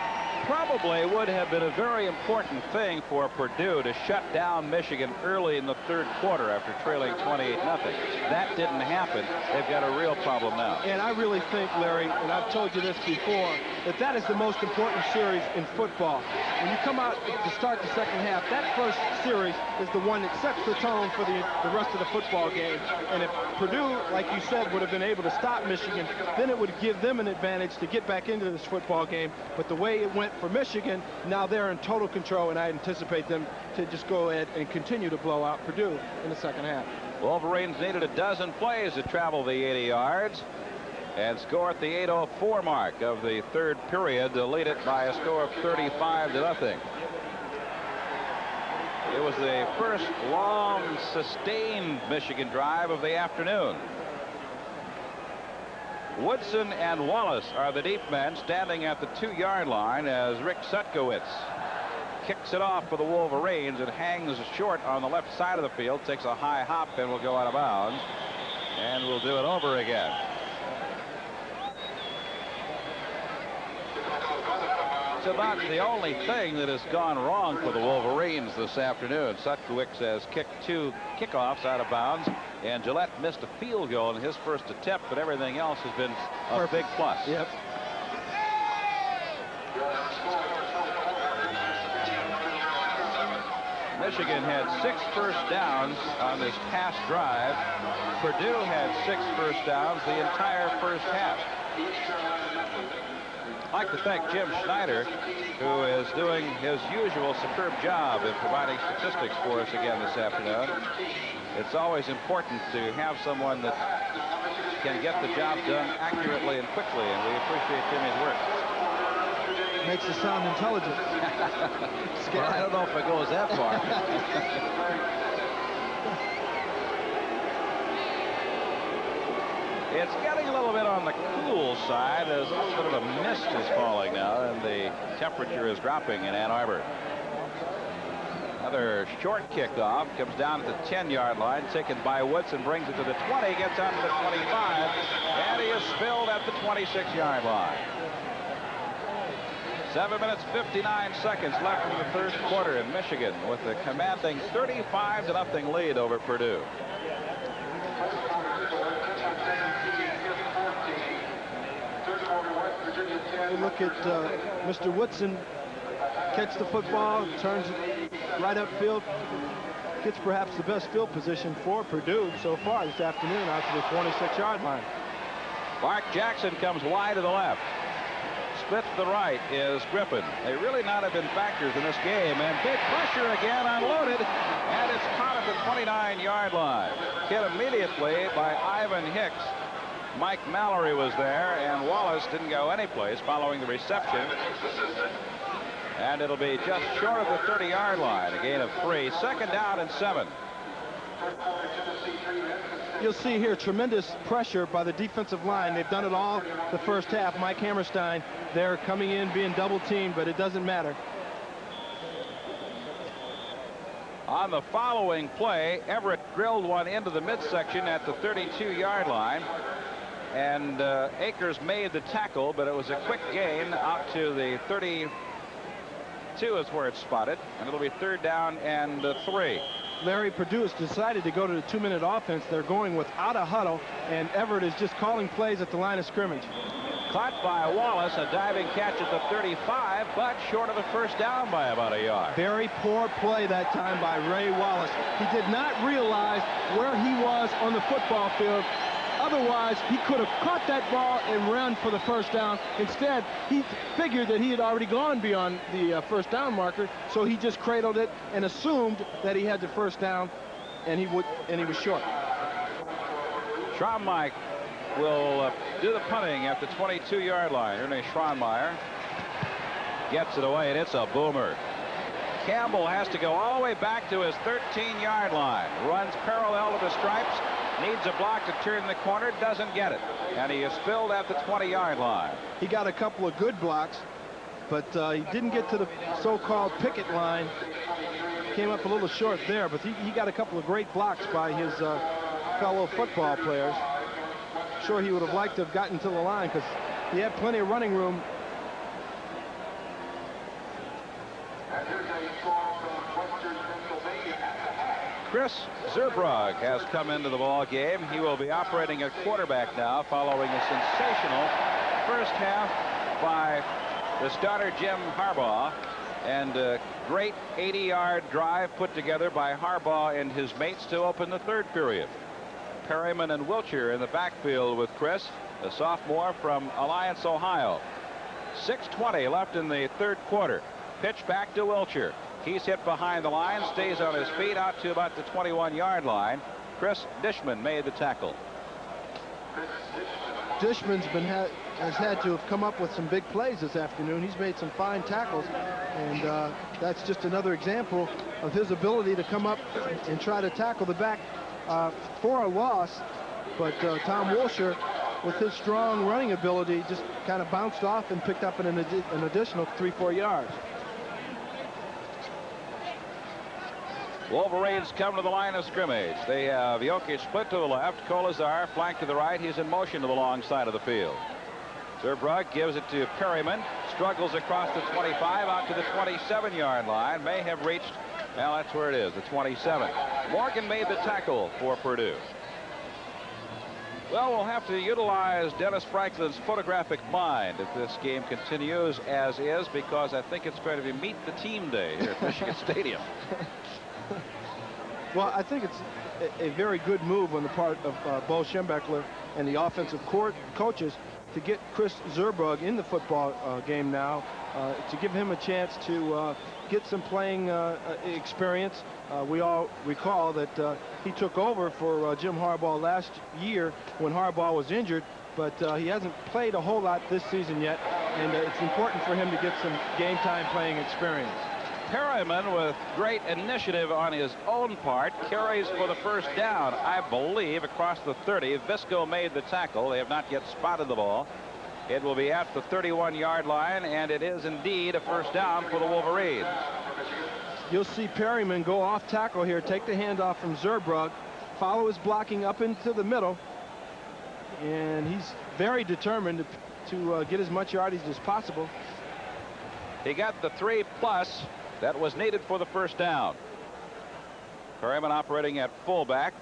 probably would have been a very important thing for Purdue to shut down Michigan early in the third quarter after trailing 28-0. That didn't happen. They've got a real problem now. And I really think, Larry, and I've told you this before, that is the most important series in football. When you come out to start the second half, that first series is the one that sets the tone for the rest of the football game. And if Purdue, like you said, would have been able to stop Michigan, then it would give them an advantage to get back into this football game. But the way it went for Michigan, now they're in total control, and I anticipate them to just go ahead and continue to blow out Purdue in the second half. Wolverines needed a dozen plays to travel the 80 yards and score at the 8:04 mark of the third period to lead it by a score of 35-0. It was the first long, sustained Michigan drive of the afternoon. Woodson and Wallace are the deep men standing at the 2-yard line as Rick Sutkowitz kicks it off for the Wolverines and hangs short on the left side of the field, takes a high hop and will go out of bounds, and we'll do it over again. It's about the only thing that has gone wrong for the Wolverines this afternoon. Sutkowitz has kicked 2 kickoffs out of bounds, and Gillette missed a field goal in his first attempt, but everything else has been a big plus. Yep. Michigan had 6 first downs on this past drive. Purdue had 6 first downs the entire first half. I'd like to thank Jim Schneider, who is doing his usual superb job in providing statistics for us again this afternoon. It's always important to have someone that can get the job done accurately and quickly, and we appreciate Jimmy's work. Makes us sound intelligent. Well, I don't know if it goes that far. It's getting a little bit on the cool side as a little bit of a mist is falling now, and the temperature is dropping in Ann Arbor. Another short kickoff comes down to the 10-yard line, taken by Woodson, brings it to the 20, gets out to the 25, and he is spilled at the 26-yard line. 7 minutes 59 seconds left in the third quarter in Michigan with a commanding 35-0 lead over Purdue. You look at Mr. Woodson catch the football, turns it right upfield, gets perhaps the best field position for Purdue so far this afternoon out to the 26-yard line. Mark Jackson comes wide to the left. Split to the right is Griffin. They really not have been factors in this game, and big pressure again unloaded, and it's caught at the 29-yard line. Hit immediately by Ivan Hicks. Mike Mallory was there, and Wallace didn't go anyplace following the reception. And it'll be just short of the 30-yard line, a gain of 3. Second down and 7. You'll see here tremendous pressure by the defensive line. They've done it all the first half. Mike Hammerstein, they're coming in being double teamed, but it doesn't matter. On the following play, Everett drilled one into the midsection at the 32-yard line. And Akers made the tackle, but it was a quick gain out to the 32 is where it's spotted, and it'll be third down and 3. Larry, Purdue has decided to go to the 2-minute offense. They're going without a huddle, and Everett is just calling plays at the line of scrimmage. Caught by Wallace, a diving catch at the 35, but short of the first down by about a yard. Very poor play that time by Ray Wallace. He did not realize where he was on the football field Otherwise, he could have caught that ball and run for the first down. Instead, he figured that he had already gone beyond the first down marker, so he just cradled it and assumed that he had the first down, and he was short. Schrammmeyer will do the punting at the 22-yard line. Ernie Schrammmeyer gets it away, and it's a boomer. Campbell has to go all the way back to his 13-yard line. Runs parallel to the stripes. Needs a block to turn the corner. Doesn't get it. And he is filled at the 20-yard line. He got a couple of good blocks, but he didn't get to the so-called picket line. Came up a little short there, but he got a couple of great blocks by his fellow football players. Sure, he would have liked to have gotten to the line because he had plenty of running room. Chris Zerbrugge has come into the ball game. He will be operating at quarterback now following a sensational first half by the starter Jim Harbaugh, and a great 80-yard drive put together by Harbaugh and his mates to open the third period. Perryman and Wiltshire in the backfield with Chris, a sophomore from Alliance, Ohio. 6:20 left in the third quarter. Pitch back to Wiltshire. He's hit behind the line, stays on his feet out to about the 21-yard line. Chris Dishman made the tackle. Dishman's has had to have come up with some big plays this afternoon. He's made some fine tackles, and that's just another example of his ability to come up and try to tackle the back for a loss. But Tom Wiltshire, with his strong running ability, just kind of bounced off and picked up an additional 3-4 yards. Wolverines come to the line of scrimmage. They have Jokic split to the left, Kolazar flanked to the right. He's in motion to the long side of the field. Zerbrugge gives it to Perryman, struggles across the 25 out to the 27-yard line. May have reached, well, that's where it is, the 27. Morgan made the tackle for Purdue. Well, we'll have to utilize Dennis Franklin's photographic mind if this game continues as is, because I think it's going to be Meet the Team Day here at Michigan Stadium. Well, I think it's a very good move on the part of Bo Schembechler and the offensive coaches to get Chris Zerbrugge in the football game now, to give him a chance to get some playing experience. We all recall that he took over for Jim Harbaugh last year when Harbaugh was injured, but he hasn't played a whole lot this season yet, and it's important for him to get some game time playing experience. Perryman, with great initiative on his own part, carries for the first down, I believe, across the 30. Visco made the tackle. They have not yet spotted the ball. It will be at the 31-yard line, and it is indeed a first down for the Wolverines. You'll see Perryman go off tackle here, take the handoff from Zerbrugge, follow his blocking up into the middle, and he's very determined to get as much yardage as possible. He got the 3+ that was needed for the first down. Perryman operating at fullback.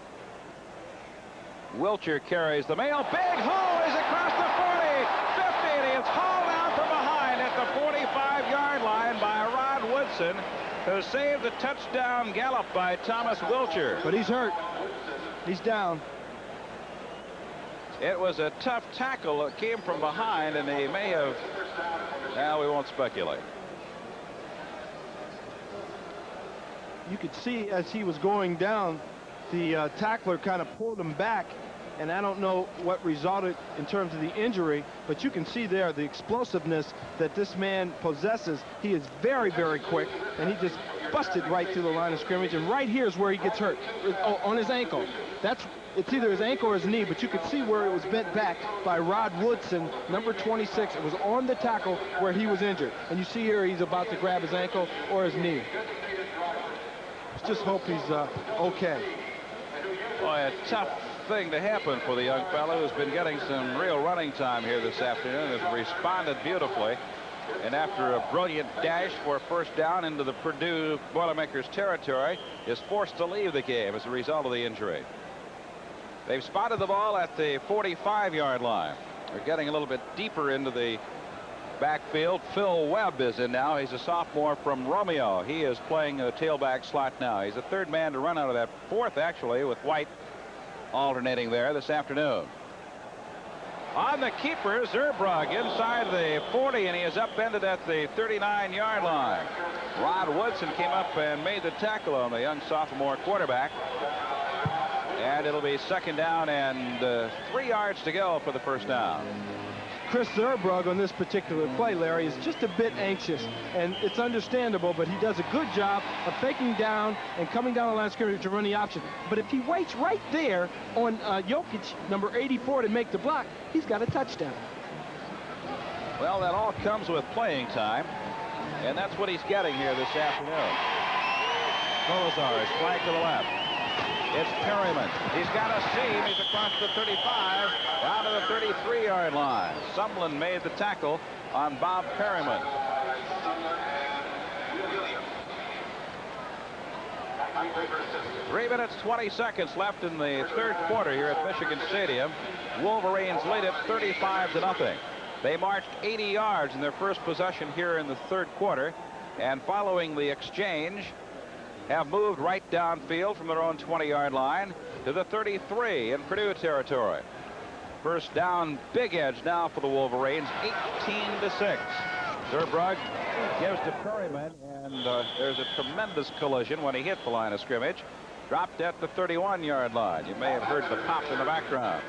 Wiltshire carries the mail. Big hole is across the 40, 50, and it's hauled out from behind at the 45-yard line by Rod Woodson, who saved a touchdown gallop by Thomas Wiltshire. But he's hurt. He's down. It was a tough tackle that came from behind, and they may have... Now we won't speculate. You could see as he was going down, the tackler kind of pulled him back, and I don't know what resulted in terms of the injury, but you can see there the explosiveness that this man possesses. He is very, very quick, and he just busted right through the line of scrimmage, and right here is where he gets hurt, on his ankle. It's either his ankle or his knee, but you could see where it was bent back by Rod Woodson, number 26. It was on the tackle where he was injured, and you see here he's about to grab his ankle or his knee. Just hope he's okay. Boy, a tough thing to happen for the young fellow who's been getting some real running time here this afternoon, has responded beautifully, and after a brilliant dash for a first down into the Purdue Boilermakers territory, is forced to leave the game as a result of the injury. They've spotted the ball at the 45-yard line. They're getting a little bit deeper into the backfield. Phil Webb is in now. He's a sophomore from Romeo. He is playing a tailback slot now. He's the third man to run out of that, fourth actually, with White alternating there this afternoon. On the keeper, Zerbrug inside the 40, and he is upended at the 39-yard line. Rod Woodson came up and made the tackle on the young sophomore quarterback. And it'll be second down and 3 yards to go for the first down. Chris Zerbrug on this particular play, Larry, is just a bit anxious, and it's understandable, but he does a good job of faking down and coming down the line of scrimmage to run the option. But if he waits right there on Jokic, number 84, to make the block, he's got a touchdown. Well, that all comes with playing time, and that's what he's getting here this afternoon. Colazar is flanked to the left. It's Perryman. He's got a seam. He's across the 35, down to the 33-yard line. Sumlin made the tackle on Bob Perryman. Three minutes, 20 seconds left in the third quarter here at Michigan Stadium. Wolverines lead it 35-0. They marched 80 yards in their first possession here in the third quarter, and following the exchange, have moved right downfield from their own 20-yard line to the 33 in Purdue territory. First down, big edge now for the Wolverines, 18-6. Zerbrug gives to Perryman, and there's a tremendous collision when he hit the line of scrimmage. Dropped at the 31-yard line. You may have heard the pop in the background.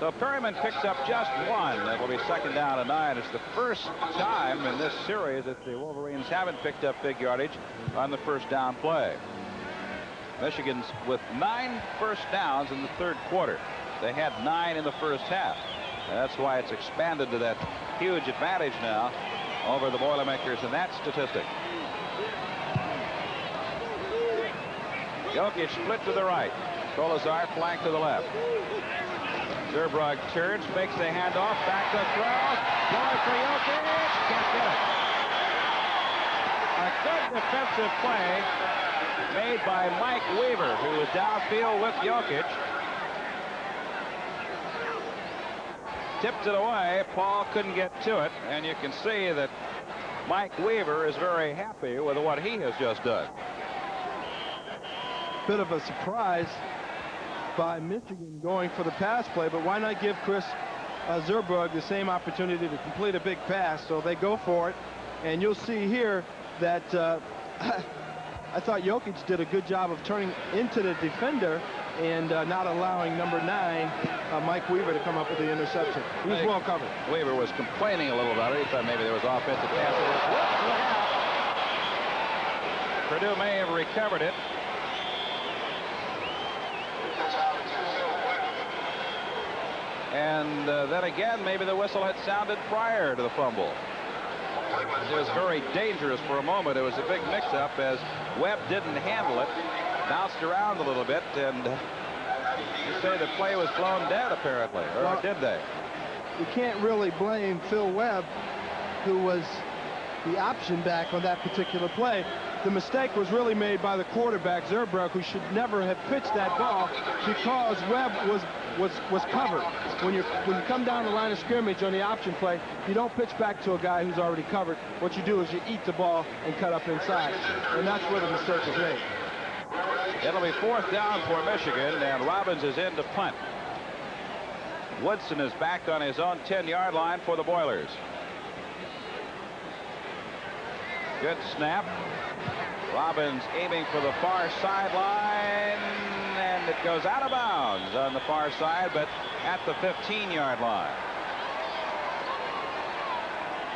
So Perryman picks up just one. That will be second down and 9. It's the first time in this series that the Wolverines haven't picked up big yardage on the first down play. Michigan's with 9 first downs in the third quarter. They had 9 in the first half. And that's why it's expanded to that huge advantage now over the Boilermakers in that statistic. Jokic split to the right. Colazar flank to the left. Zerbrug turns, makes the handoff, back to throw, going for Jokic, can't get it. A good defensive play made by Mike Weaver, who was downfield with Jokic. Tipped it away, Paul couldn't get to it, and you can see that Mike Weaver is very happy with what he has just done. Bit of a surprise by Michigan going for the pass play, but why not give Chris Zerbrug the same opportunity to complete a big pass? So they go for it, and you'll see here that I thought Jokic did a good job of turning into the defender and not allowing number 9, Mike Weaver, to come up with the interception. He was well covered. Weaver was complaining a little about it. He thought maybe there was offensive pass. Look out. Purdue may have recovered it. And then again, maybe the whistle had sounded prior to the fumble. It was very dangerous for a moment. It was a big mix-up as Webb didn't handle it, bounced around a little bit, and you say the play was blown dead, apparently, or well, did they? You can't really blame Phil Webb, who was the option back on that particular play. The mistake was really made by the quarterback, Zerbrug, who should never have pitched that ball because Webb was covered. When you come down the line of scrimmage on the option play, you don't pitch back to a guy who's already covered. What you do is you eat the ball and cut up inside, and that's where the mistake was made. It'll be fourth down for Michigan, and Robbins is in to punt. Woodson is back on his own 10-yard line for the Boilers. Good snap. Robbins aiming for the far sideline, and it goes out of bounds on the far side, but at the 15-yard line.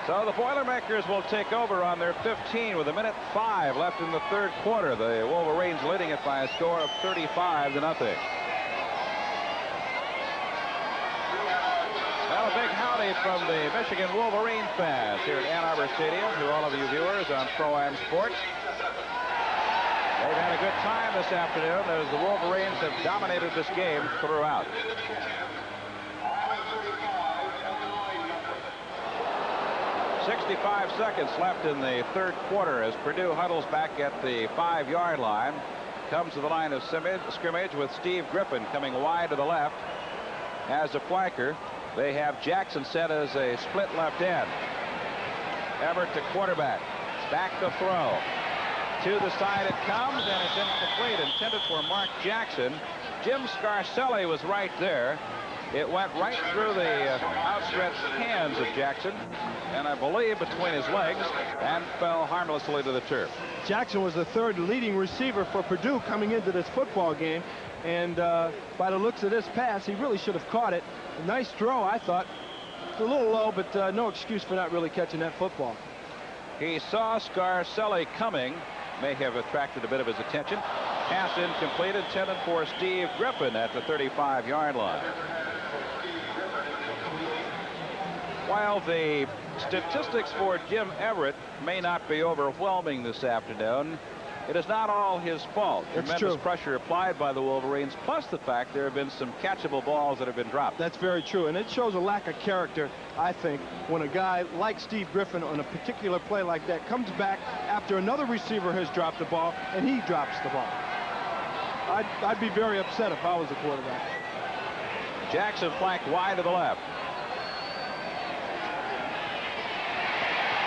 So the Boilermakers will take over on their 15 with 1:05 left in the third quarter. The Wolverines leading it by a score of 35-0. Well, a big howdy from the Michigan Wolverine fans here at Ann Arbor Stadium to all of you viewers on Pro-Am Sports. They've had a good time this afternoon as the Wolverines have dominated this game throughout. .65 seconds left in the third quarter as Purdue huddles back at the 5-yard line. Comes to the line of scrimmage with Steve Griffin coming wide to the left as a flanker. They have Jackson set as a split left end. Everett to quarterback. Back to throw. To the side it comes, and it's incomplete. Intended for Mark Jackson. Jim Scarcelli was right there. It went right through the outstretched hands of Jackson, and I believe between his legs, and fell harmlessly to the turf. Jackson was the third leading receiver for Purdue coming into this football game, and by the looks of this pass, he really should have caught it. A nice throw, I thought. It's a little low, but no excuse for not really catching that football. He saw Scarcelli coming, may have attracted a bit of his attention. Pass incomplete, intended for Steve Griffin at the 35-yard line. While the statistics for Jim Everett may not be overwhelming this afternoon, it is not all his fault. Tremendous pressure applied by the Wolverines, plus the fact there have been some catchable balls that have been dropped. That's very true, and it shows a lack of character, I think, when a guy like Steve Griffin on a particular play like that comes back after another receiver has dropped the ball and he drops the ball. I'd be very upset if I was a quarterback. Jackson flanked wide to the left.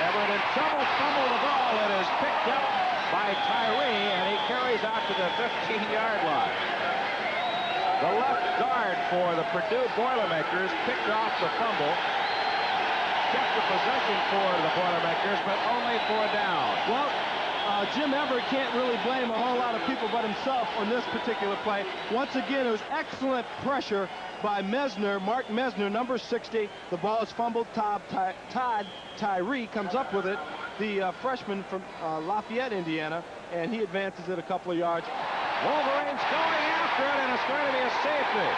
Everett in trouble, fumbled the ball. It is picked up by Tyree, and he carries out to the 15-yard line. The left guard for the Purdue Boilermakers picked off the fumble, kept the possession for the Boilermakers, but only for a down. Well, Jim Everett can't really blame a whole lot of people but himself on this particular play. Once again, it was excellent pressure by Mesner, Mark Mesner, number 60. The ball is fumbled. Todd Tyree comes up with it, the freshman from Lafayette, Indiana, and he advances it a couple of yards. Wolverines going after it, and it's going to be a safety.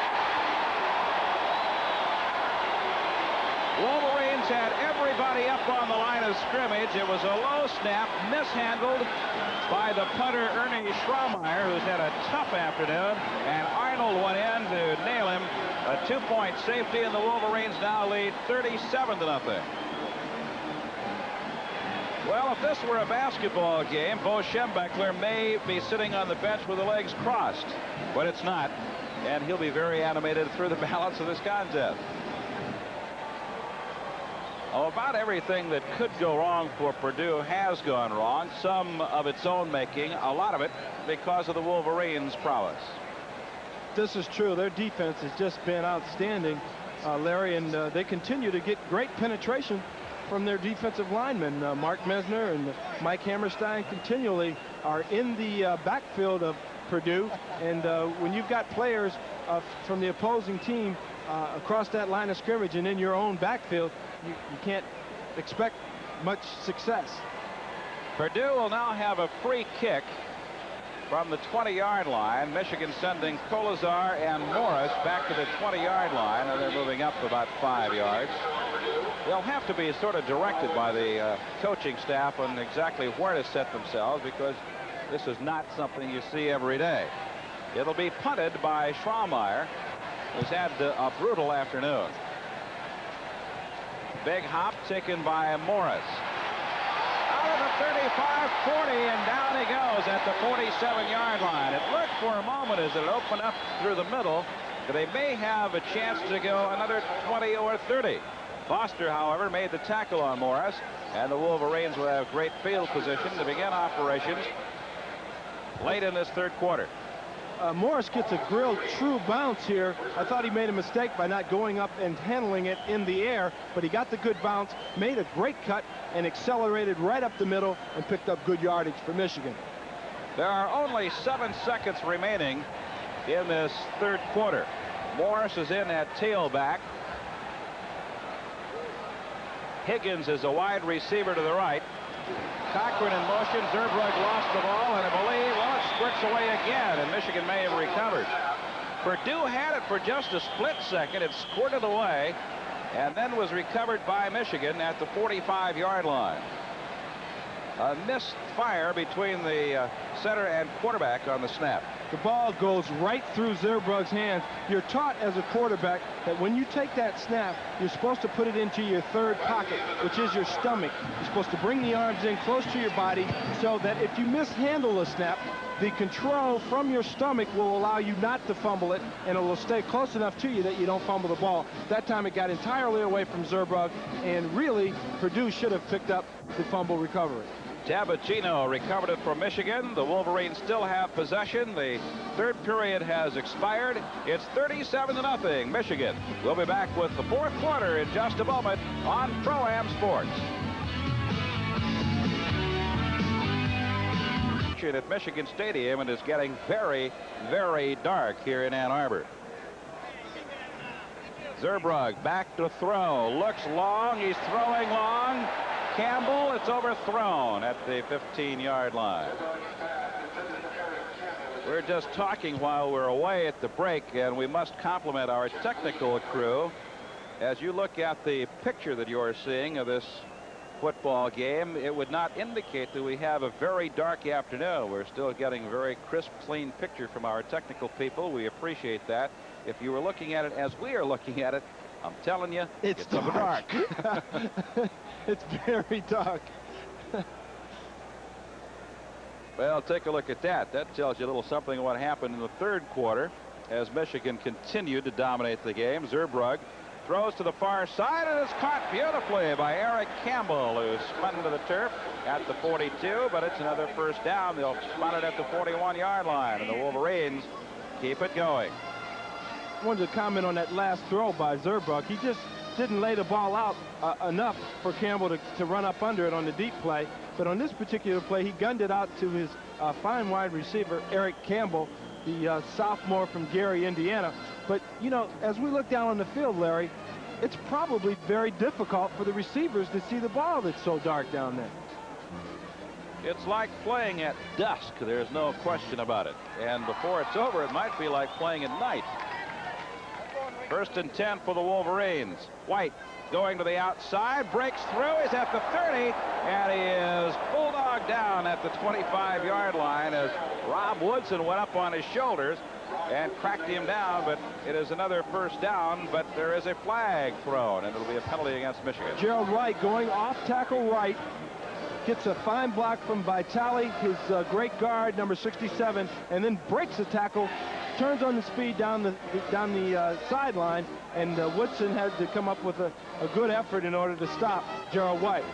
Wolverines had everybody up on the line of scrimmage. It was a low snap, mishandled by the punter Ernie Schraummeyer, who's had a tough afternoon, and Arnold went in to nail him. A 2-point safety, and the Wolverines now lead 37-0. Well, if this were a basketball game, Bo Schembechler may be sitting on the bench with the legs crossed, but it's not, and he'll be very animated through the balance of this contest. Oh, about everything that could go wrong for Purdue has gone wrong, some of its own making, a lot of it because of the Wolverines' prowess. This is true. Their defense has just been outstanding, Larry, and they continue to get great penetration from their defensive linemen. Mark Mesner and Mike Hammerstein continually are in the backfield of Purdue, and when you've got players from the opposing team across that line of scrimmage and in your own backfield, you can't expect much success. Purdue will now have a free kick from the 20-yard line. Michigan sending Colazar and Morris back to the 20-yard line, and they're moving up about 5 yards. They'll have to be sort of directed by the coaching staff on exactly where to set themselves, because this is not something you see every day. It'll be punted by Schraummeyer, who's had a brutal afternoon. Big hop taken by Morris. Out of the 35-40, and down he goes at the 47-yard line. It looked for a moment as it opened up through the middle that they may have a chance to go another 20 or 30. Foster, however, made the tackle on Morris, and the Wolverines will have great field position to begin operations late in this third quarter. Morris gets a grilled true bounce here. I thought he made a mistake by not going up and handling it in the air, but he got the good bounce, made a great cut, and accelerated right up the middle and picked up good yardage for Michigan. There are only 7 seconds remaining in this third quarter. Morris is in at tailback. Higgins is a wide receiver to the right. Cochran in motion. Zerbrugg lost the ball, and I believe, well, it squirts away again, and Michigan may have recovered. Purdue had it for just a split second. It squirted away, and then was recovered by Michigan at the 45-yard line. A missed fire between the center and quarterback on the snap. The ball goes right through Zerbrugg's hands. You're taught as a quarterback that when you take that snap, you're supposed to put it into your third pocket, which is your stomach. You're supposed to bring the arms in close to your body so that if you mishandle a snap, the control from your stomach will allow you not to fumble it, and it will stay close enough to you that you don't fumble the ball. That time it got entirely away from Zerbrugg, and really Purdue should have picked up the fumble recovery. Tabagino recovered it for Michigan. The Wolverines still have possession. The third period has expired. It's 37-0 Michigan. We'll be back with the fourth quarter in just a moment on Pro-Am Sports. At Michigan Stadium, and it's getting very, very dark here in Ann Arbor. Zurbrugg back to throw. Looks long. He's throwing long. Campbell, it's overthrown at the 15-yard line. We're just talking while we're away at the break, and we must compliment our technical crew. As you look at the picture that you're seeing of this football game, it would not indicate that we have a very dark afternoon. We're still getting a very crisp, clean picture from our technical people. We appreciate that. If you were looking at it as we are looking at it, I'm telling you, it's dark. It's very dark. Well, take a look at that. That tells you a little something of what happened in the third quarter as Michigan continued to dominate the game. Zurbrugg throws to the far side, and it's caught beautifully by Eric Campbell, who spun to the turf at the 42, but it's another first down. They'll spot it at the 41-yard line, and the Wolverines keep it going. I wanted to comment on that last throw by Zurbrugg. He just didn't lay the ball out enough for Campbell to run up under it on the deep play. But on this particular play, he gunned it out to his fine wide receiver, Eric Campbell, the sophomore from Gary, Indiana. But, you know, as we look down on the field, Larry, it's probably very difficult for the receivers to see the ball that's so dark down there. It's like playing at dusk. There's no question about it. And before it's over, it might be like playing at night. First and 10 for the Wolverines. White going to the outside, breaks through, he's at the 30, and he is bulldogged down at the 25-yard line as Rob Woodson went up on his shoulders and cracked him down, but it is another first down, but there is a flag thrown, and it'll be a penalty against Michigan. Gerald White going off tackle right, gets a fine block from Vitale, his great guard, number 67, and then breaks the tackle, turns on the speed down the sideline, and Woodson had to come up with a good effort in order to stop Gerald White.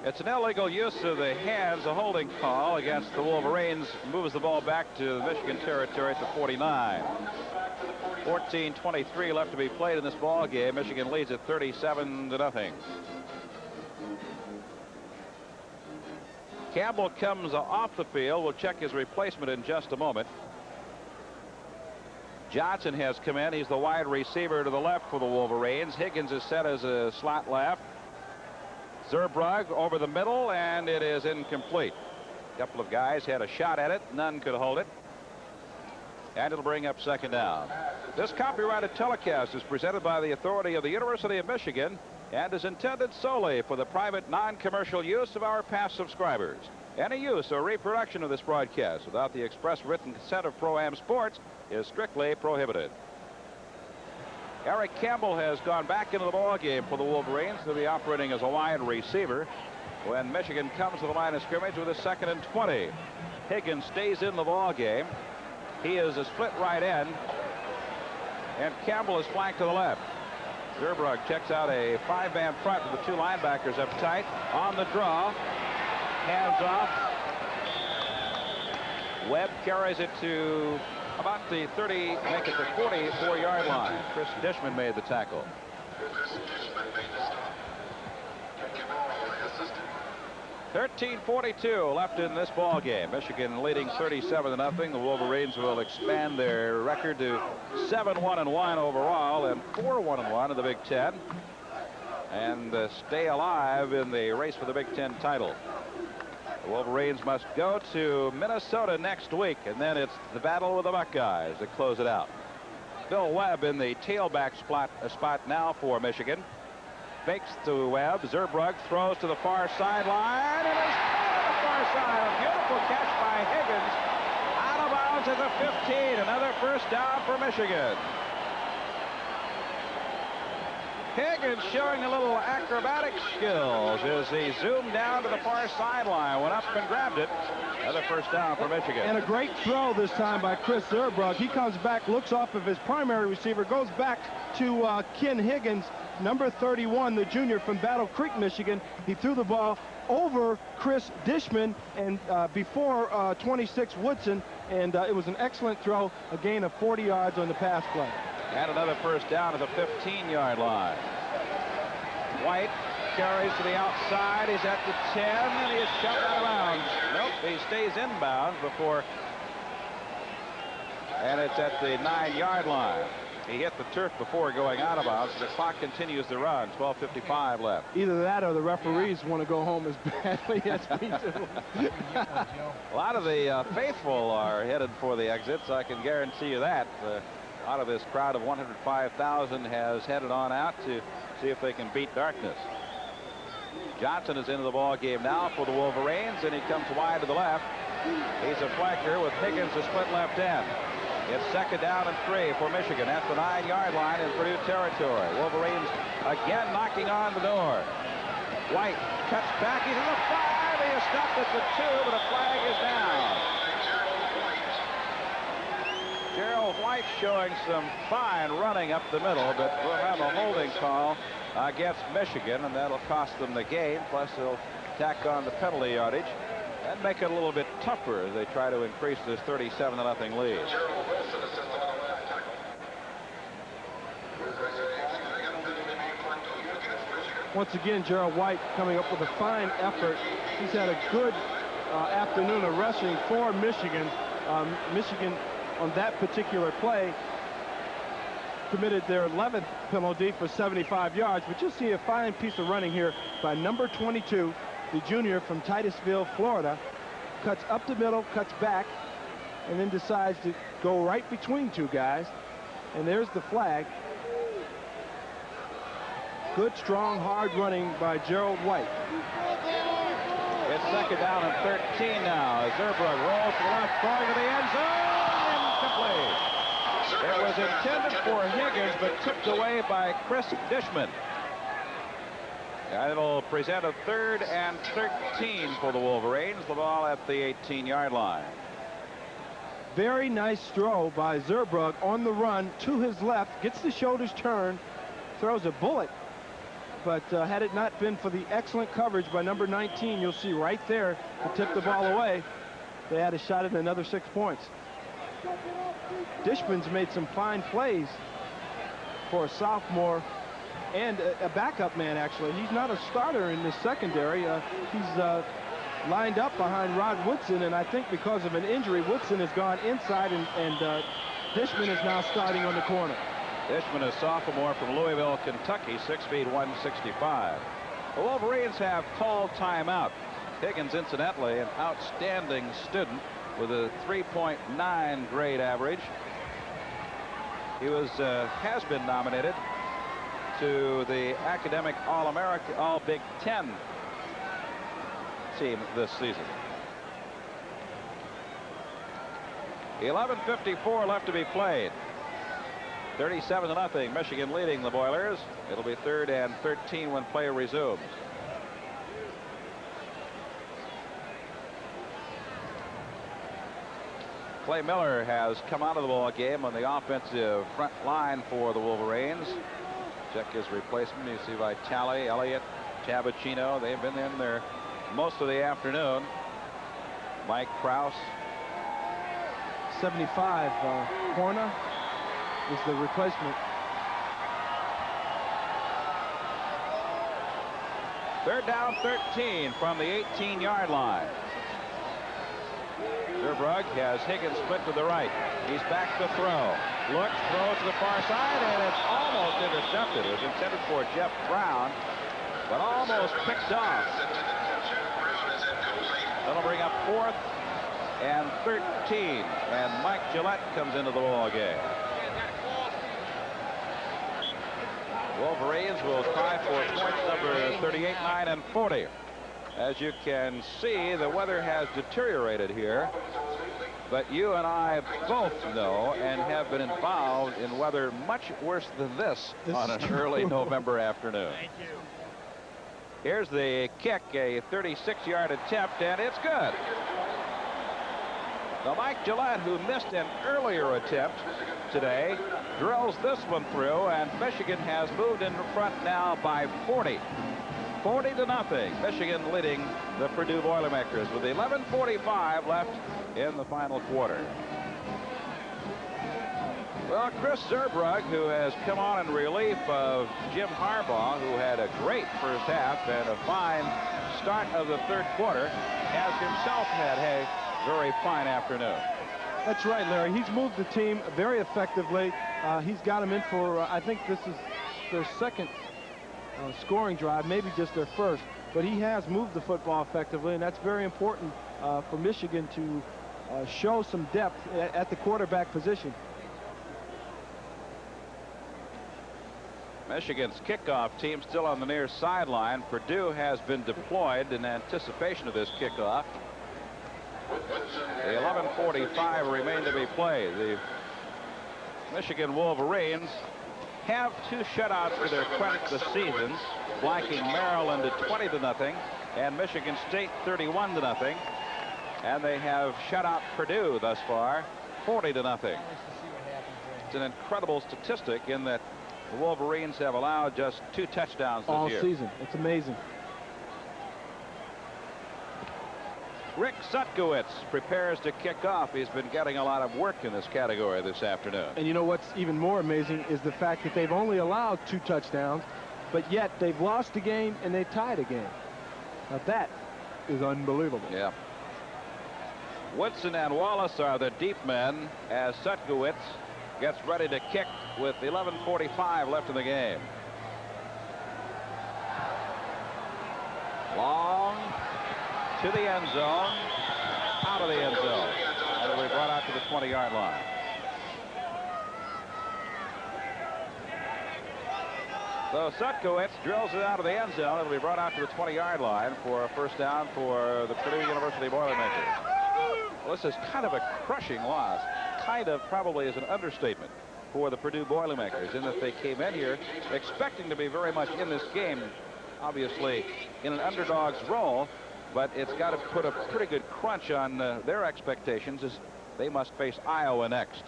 It's an illegal use of the hands, a holding call against the Wolverines. Moves the ball back to the Michigan territory at the 49. 14:23 left to be played in this ball game. Michigan leads at 37-0. Campbell comes off the field. We'll check his replacement in just a moment. Johnson has come in. He's the wide receiver to the left for the Wolverines. Higgins is set as a slot left. Zurbrugg over the middle, and it is incomplete. A couple of guys had a shot at it. None could hold it. And it'll bring up second down. This copyrighted telecast is presented by the authority of the University of Michigan and is intended solely for the private non-commercial use of our past subscribers. Any use or reproduction of this broadcast without the express written consent of Pro-Am Sports is strictly prohibited. Eric Campbell has gone back into the ball game for the Wolverines. He'll be operating as a wide receiver when Michigan comes to the line of scrimmage with a 2nd and 20. Higgins stays in the ball game. He is a split right end, and Campbell is flanked to the left. Zurbrugg checks out a 5-man front with the 2 linebackers up tight. On the draw, hands off. Webb carries it to about the 30, make it the 44-yard line. Chris Dishman made the tackle. 13:42 left in this ball game. Michigan leading 37-0. The Wolverines will expand their record to 7-1-1 overall and 4-1-1 in the Big Ten, and stay alive in the race for the Big Ten title. The Wolverines must go to Minnesota next week, and then it's the battle with the Buckeyes to close it out. Bill Webb in the tailback spot now for Michigan. Fakes to Webb. Zurbrugg throws to the far sideline, and it's to the far side. A beautiful catch by Higgins. Out of bounds at the 15. Another first down for Michigan. Higgins showing a little acrobatic skills as he zoomed down to the far sideline, went up and grabbed it. Another first down for Michigan. And a great throw this time by Chris Zurbrugg. He comes back, looks off of his primary receiver, goes back to Ken Higgins, number 31, the junior from Battle Creek, Michigan. He threw the ball over Chris Dishman and before 26 Woodson, and it was an excellent throw, a gain of 40 yards on the pass play. And another first down at the 15-yard line. White carries to the outside. He's at the 10, and he is shoved out of bounds. Nope, he stays inbounds before, and it's at the 9-yard line. He hit the turf before going out of bounds. The clock continues to run. 12:55 left. Either that or the referees want to go home as badly as we do. A lot of the faithful are headed for the exits. I can guarantee you that. A lot of this crowd of 105,000 has headed on out to see if they can beat darkness. Johnson is into the ball game now for the Wolverines, and he comes wide to the left. He's a flanker with Higgins to split left end. It's second down and 3 for Michigan at the 9-yard line in Purdue territory. Wolverines again knocking on the door. White cuts back. He's in the 5. He is stopped at the 2, but a flag is down. Gerald White showing some fine running up the middle, but we'll have a holding call against Michigan, and that'll cost them the game. Plus, they'll tack on the penalty yardage and make it a little bit tougher as they try to increase this 37-0 lead. Once again, Gerald White coming up with a fine effort. He's had a good afternoon of rushing for Michigan. Michigan, on that particular play, committed their 11th penalty for 75 yards. But you'll see a fine piece of running here by number 22, the junior from Titusville, Florida. Cuts up the middle, cuts back, and then decides to go right between two guys. And there's the flag. Good, strong, hard running by Gerald White. It's second down and 13 now. Zerbrug rolls to the left, throwing to the end zone. Incomplete. It was intended for Higgins, but tipped away by Chris Dishman. And it'll present a 3rd and 13 for the Wolverines. The ball at the 18-yard line. Very nice throw by Zerbrug on the run to his left. Gets the shoulders turned. Throws a bullet. But had it not been for the excellent coverage by number 19, you'll see right there to tip the ball away, they had a shot at another 6 points. Dishman's made some fine plays for a sophomore and a backup man, actually. He's not a starter in the secondary. He's lined up behind Rod Woodson, and I think because of an injury, Woodson has gone inside, and Dishman is now starting on the corner. Dishman, a sophomore from Louisville, Kentucky, 6 feet 165. The Wolverines have called timeout. Higgins, incidentally, an outstanding student with a 3.9 grade average. He has been nominated to the academic All-American, All-Big Ten team this season. 11:54 left to be played. 37-0, Michigan leading the Boilers. It'll be 3rd and 13 when play resumes. Clay Miller has come out of the ball game on the offensive front line for the Wolverines. Check his replacement. You see Vitale, Elliott, Chabacino. They've been in there most of the afternoon. Mike Krause. 75, Horna is the replacement. 3rd down 13 from the 18-yard line. Zerbrug has Higgins split to the right. He's back to throw. Looks, throws to the far side, and it's almost intercepted. It was intended for Jeff Brown, but almost picked off. That'll bring up 4th and 13, and Mike Gillette comes into the ball game. Wolverines will try for points number 38, 9, and 40. As you can see, the weather has deteriorated here, but you and I both know and have been involved in weather much worse than this on an early November afternoon. Thank you. Here's the kick, a 36-yard attempt, and it's good. Now, Mike Gillette, who missed an earlier attempt today, drills this one through, and Michigan has moved in front now by 40. 40-0. Michigan leading the Purdue Boilermakers with 11:45 left in the final quarter. Well, Chris Zerbrugg, who has come on in relief of Jim Harbaugh, who had a great first half and a fine start of the third quarter, has himself had a very fine afternoon. That's right, Larry. He's moved the team very effectively. He's got them in for, I think this is their second scoring drive, maybe just their first. But he has moved the football effectively, and that's very important for Michigan to show some depth at the quarterback position. Michigan's kickoff team still on the near sideline. Purdue has been deployed in anticipation of this kickoff. The 11:45 remain to be played. The Michigan Wolverines have 2 shutouts for their credit this season, blanking Maryland at 20-0 and Michigan State 31-0. And they have shut out Purdue thus far 40-0. It's an incredible statistic in that the Wolverines have allowed just 2 touchdowns this year. All season. It's amazing. Rick Sutkowitz prepares to kick off. He's been getting a lot of work in this category this afternoon. And you know what's even more amazing is the fact that they've only allowed 2 touchdowns, but yet they've lost a game and they tied a game. Now that is unbelievable. Yeah. Woodson and Wallace are the deep men as Sutkowitz gets ready to kick with 11:45 left in the game. Long to the end zone, out of the end zone, and it'll be brought out to the 20-yard line. So Sutkowitz drills it out of the end zone. It'll be brought out to the 20-yard line for a first down for the Purdue University Boilermakers. Well, this is kind of a crushing loss. Kind of probably is an understatement for the Purdue Boilermakers in that they came in here expecting to be very much in this game, obviously in an underdog's role, but it's got to put a pretty good crunch on their expectations as they must face Iowa next.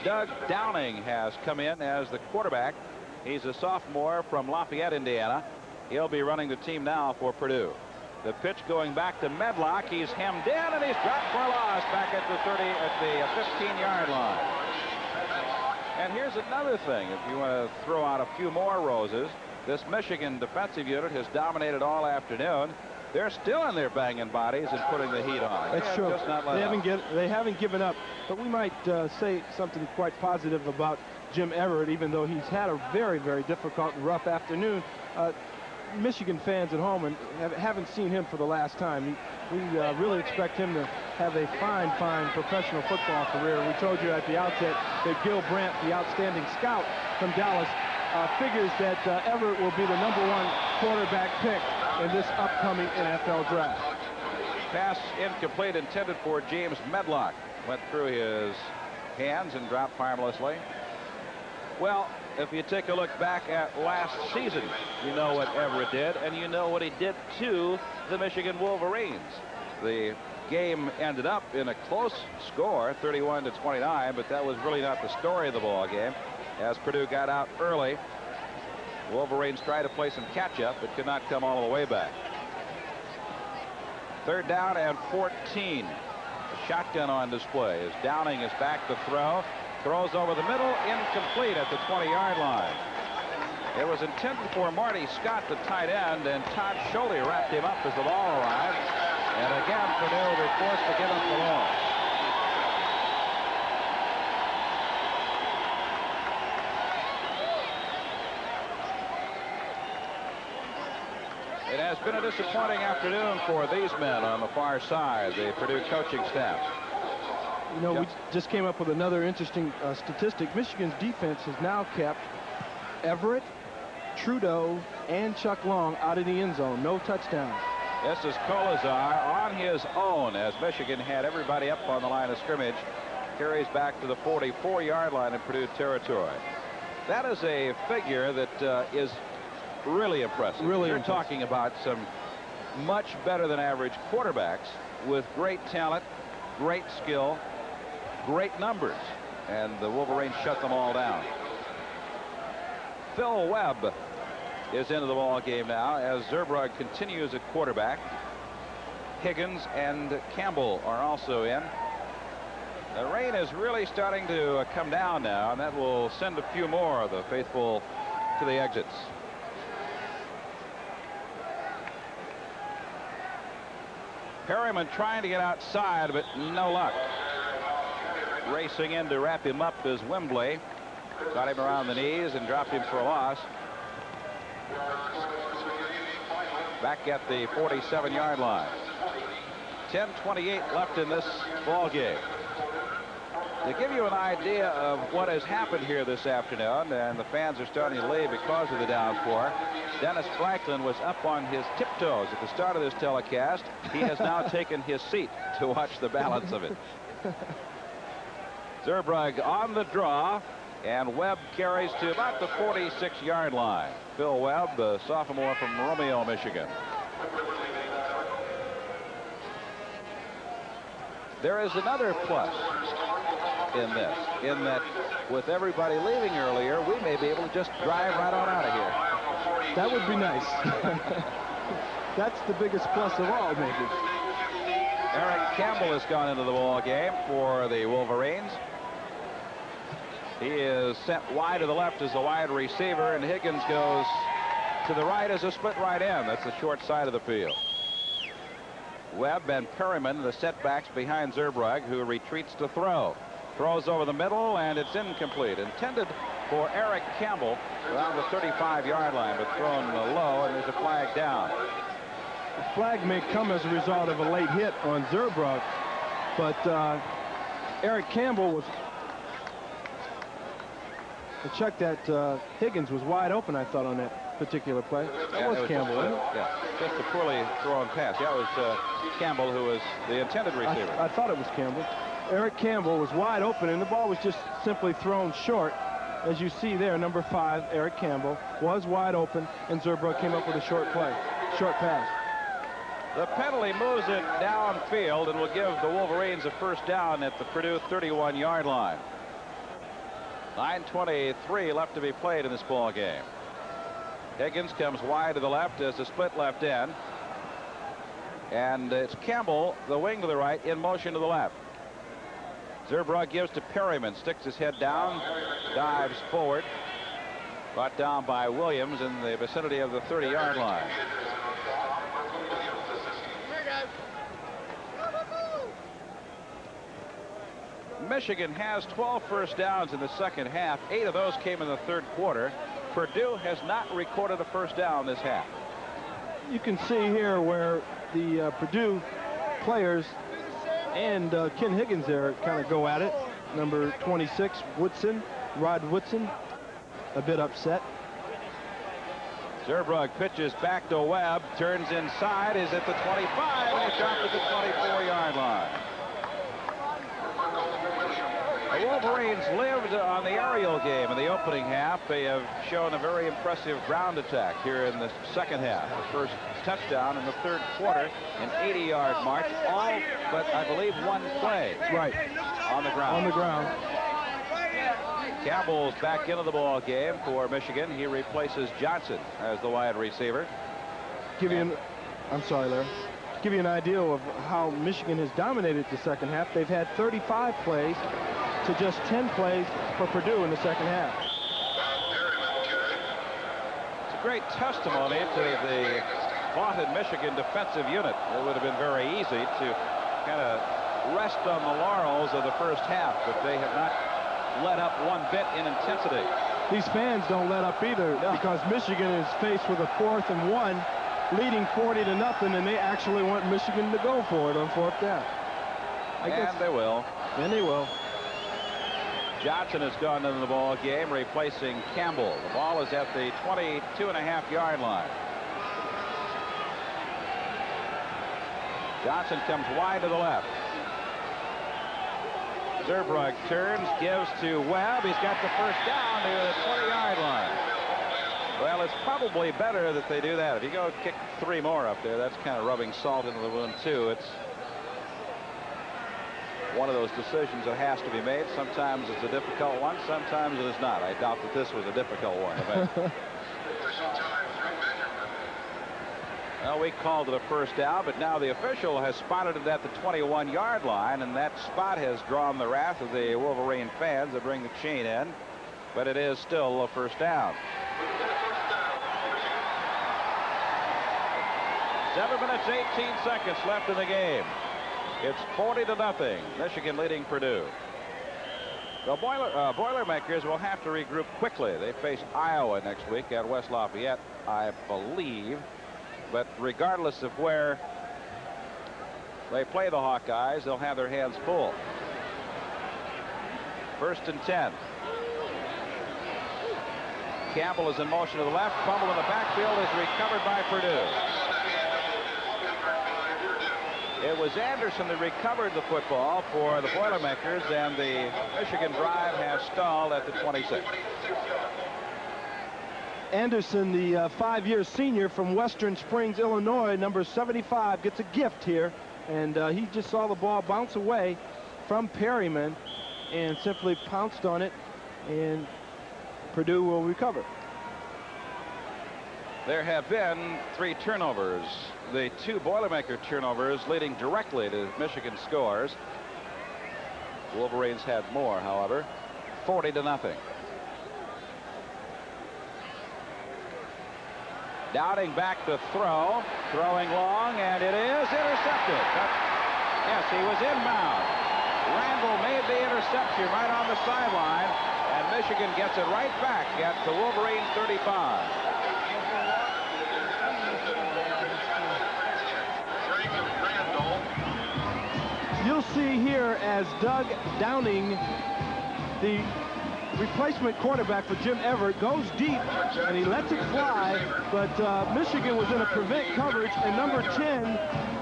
Doug Downing has come in as the quarterback. He's a sophomore from Lafayette, Indiana. He'll be running the team now for Purdue. The pitch going back to Medlock. He's hemmed in and he's dropped for a loss back at the 15-yard line. And here's another thing. If you want to throw out a few more roses, this Michigan defensive unit has dominated all afternoon. They're still in there banging bodies and putting the heat on. That's true. They haven't given up. But we might say something quite positive about Jim Everett, even though he's had a very, very difficult and rough afternoon. Michigan fans at home and haven't seen him for the last time. We really expect him to have a fine, fine professional football career. We told you at the outset that Gil Brandt, the outstanding scout from Dallas, figures that Everett will be the #1 quarterback pick in this upcoming NFL draft. Pass incomplete, intended for James Medlock. Went through his hands and dropped harmlessly. Well, if you take a look back at last season, you know what Everett did, and you know what he did to the Michigan Wolverines. The game ended up in a close score, 31-29, but that was really not the story of the ball game. As Purdue got out early, Wolverines tried to play some catch-up, but could not come all the way back. 3rd down and 14. A shotgun on display as Downing is back to throw. Throws over the middle, incomplete at the 20-yard line. It was intended for Marty Scott, the tight end, and Todd Sholey wrapped him up as the ball arrived. And again, Purdue will be forced to give up the ball. It has been a disappointing afternoon for these men on the far side, the Purdue coaching staff. You know, we just came up with another interesting statistic. Michigan's defense has now kept Everett, Trudeau, and Chuck Long out of the end zone. No touchdowns. This is Kolazar on his own as Michigan had everybody up on the line of scrimmage. Carries back to the 44-yard line in Purdue territory. That is a figure that is really impressive. Really You're impressive. talking about some much better than average quarterbacks with great talent, great skill, great numbers, and the Wolverines shut them all down. Phil Webb is into the ball game now as Zerbrug continues at quarterback. Higgins and Campbell are also in. The rain is really starting to come down now, and that will send a few more of the faithful to the exits. Perryman trying to get outside, but no luck. Racing in to wrap him up is Wembley. Got him around the knees and dropped him for a loss. Back at the 47-yard line. 10:28 left in this ball game. To give you an idea of what has happened here this afternoon, and the fans are starting to leave because of the downpour, Dennis Franklin was up on his tiptoes at the start of this telecast. He has now taken his seat to watch the balance of it. Zerbrug on the draw, and Webb carries to about the 46-yard line. Phil Webb, the sophomore from Romeo, Michigan. There is another plus in this, in that with everybody leaving earlier, we may be able to just drive right on out of here. That would be nice. That's the biggest plus of all, maybe. Eric Campbell has gone into the ball game for the Wolverines. He is sent wide to the left as the wide receiver, and Higgins goes to the right as a split right end. That's the short side of the field. Webb and Perryman, the setbacks behind Zerbrug, who retreats to throw. Throws over the middle, and it's incomplete. Intended for Eric Campbell around the 35-yard line, but thrown low, and there's a flag down. The flag may come as a result of a late hit on Zerbrug, but Eric Campbell was... To check that Higgins was wide open, I thought, on that particular play. That was Campbell, wasn't it? Yeah, just a poorly thrown pass. Yeah, it was Campbell who was the intended receiver. I thought it was Campbell. Eric Campbell was wide open, and the ball was just simply thrown short. As you see there, number 5, Eric Campbell, was wide open, and Zerbrug came up with a short pass. The penalty moves it downfield and will give the Wolverines a first down at the Purdue 31-yard line. 9:23 left to be played in this ball game. Higgins comes wide to the left as a split left end. And it's Campbell, the wing to the right, in motion to the left. Zerbrug gives to Perryman, sticks his head down, dives forward. Brought down by Williams in the vicinity of the 30-yard line. Michigan has 12 first downs in the second half. 8 of those came in the third quarter. Purdue has not recorded a first down this half. You can see here where the Purdue players and Ken Higgins there kind of go at it. Number 26, Woodson, Rod Woodson, a bit upset. Zerbrug pitches back to Webb, turns inside, is at the 25, and it's dropped at the 24-yard line. The Wolverines lived on the aerial game in the opening half. They have shown a very impressive ground attack here in the second half. The first touchdown in the third quarter, an 80-yard march, all but I believe one play. Right. On the ground. On the ground. Campbell's back into the ball game for Michigan. He replaces Johnson as the wide receiver. I'm sorry, Larry. Give you an idea of how Michigan has dominated the second half. They've had 35 plays to just 10 plays for Purdue in the second half. It's a great testimony to the vaunted Michigan defensive unit. It would have been very easy to kind of rest on the laurels of the first half, but they have not let up one bit in intensity. These fans don't let up either, because Michigan is faced with a 4th and 1, leading 40-0, and they actually want Michigan to go for it on 4th down. And they will. And they will. Johnson has gone into the ball game, replacing Campbell. The ball is at the 22.5-yard line. Johnson comes wide to the left. Zerbrug turns, gives to Webb. He's got the first down to the 20-yard line. Well, it's probably better that they do that. If you go kick 3 more up there, that's kind of rubbing salt into the wound, too. It's one of those decisions that has to be made. Sometimes it's a difficult one. Sometimes it is not. I doubt that this was a difficult one. Well, we called it a first down, but now the official has spotted it at the 21-yard line, and that spot has drawn the wrath of the Wolverine fans that bring the chain in, but it is still a first down. 7 minutes, 18 seconds left in the game. It's 40-0. Michigan leading Purdue. The Boilermakers will have to regroup quickly. They face Iowa next week at West Lafayette, I believe. But regardless of where they play the Hawkeyes, they'll have their hands full. 1st and 10. Campbell is in motion to the left. Fumble in the backfield is recovered by Purdue. It was Anderson that recovered the football for the Boilermakers, and the Michigan drive has stalled at the 26. Anderson, the 5-year senior from Western Springs, Illinois, number 75, gets a gift here, and he just saw the ball bounce away from Perryman and simply pounced on it, and Purdue will recover. There have been 3 turnovers. The 2 Boilermaker turnovers leading directly to Michigan scores. Wolverines had more, however. 40-0. Dowding back to throw, throwing long, and it is intercepted. Yes, he was inbound. Randall made the interception right on the sideline, and Michigan gets it right back at the Wolverines 35. You'll see here as Doug Downing, the replacement quarterback for Jim Everett, goes deep and he lets it fly, but Michigan was in a prevent coverage, and number 10,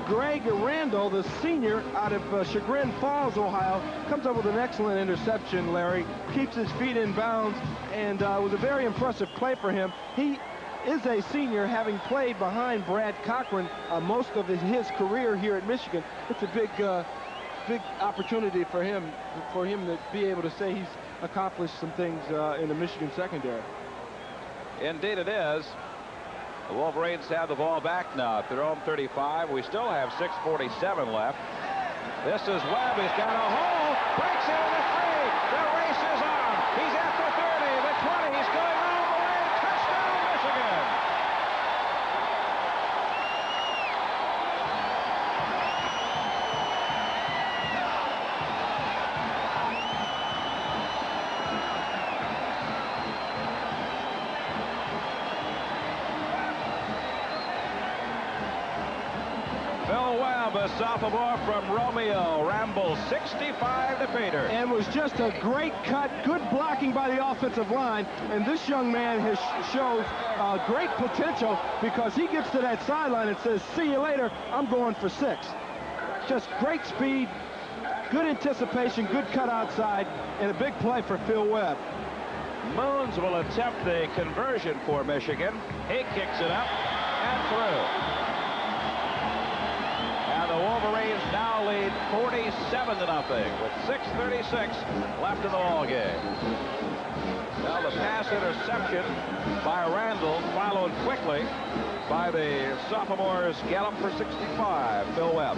Greg Randall, the senior out of Chagrin Falls, Ohio, comes up with an excellent interception. Larry keeps his feet in bounds, and was a very impressive play for him. He is a senior, having played behind Brad Cochran most of his career here at Michigan. It's a big opportunity for him to be able to say he's accomplished some things in the Michigan secondary. Indeed it is. The Wolverines have the ball back now at their own 35. We still have 6:47 left. This is Webb. He's got a hole. Breaks into the 3. The race is on. He's at the 30, the 20. He's going all the way. Touchdown, Michigan. A sophomore from Romeo, rambles 65 to Pater. And was just a great cut, good blocking by the offensive line. And this young man shows great potential, because he gets to that sideline and says, "See you later, I'm going for 6." Just great speed, good anticipation, good cut outside, and a big play for Phil Webb. Moons will attempt the conversion for Michigan. He kicks it up and through. The Wolverines now lead 47-0 with 6:36 left in the ball game. Now the pass interception by Randall, followed quickly by the sophomore's gallop for 65, Phil Webb.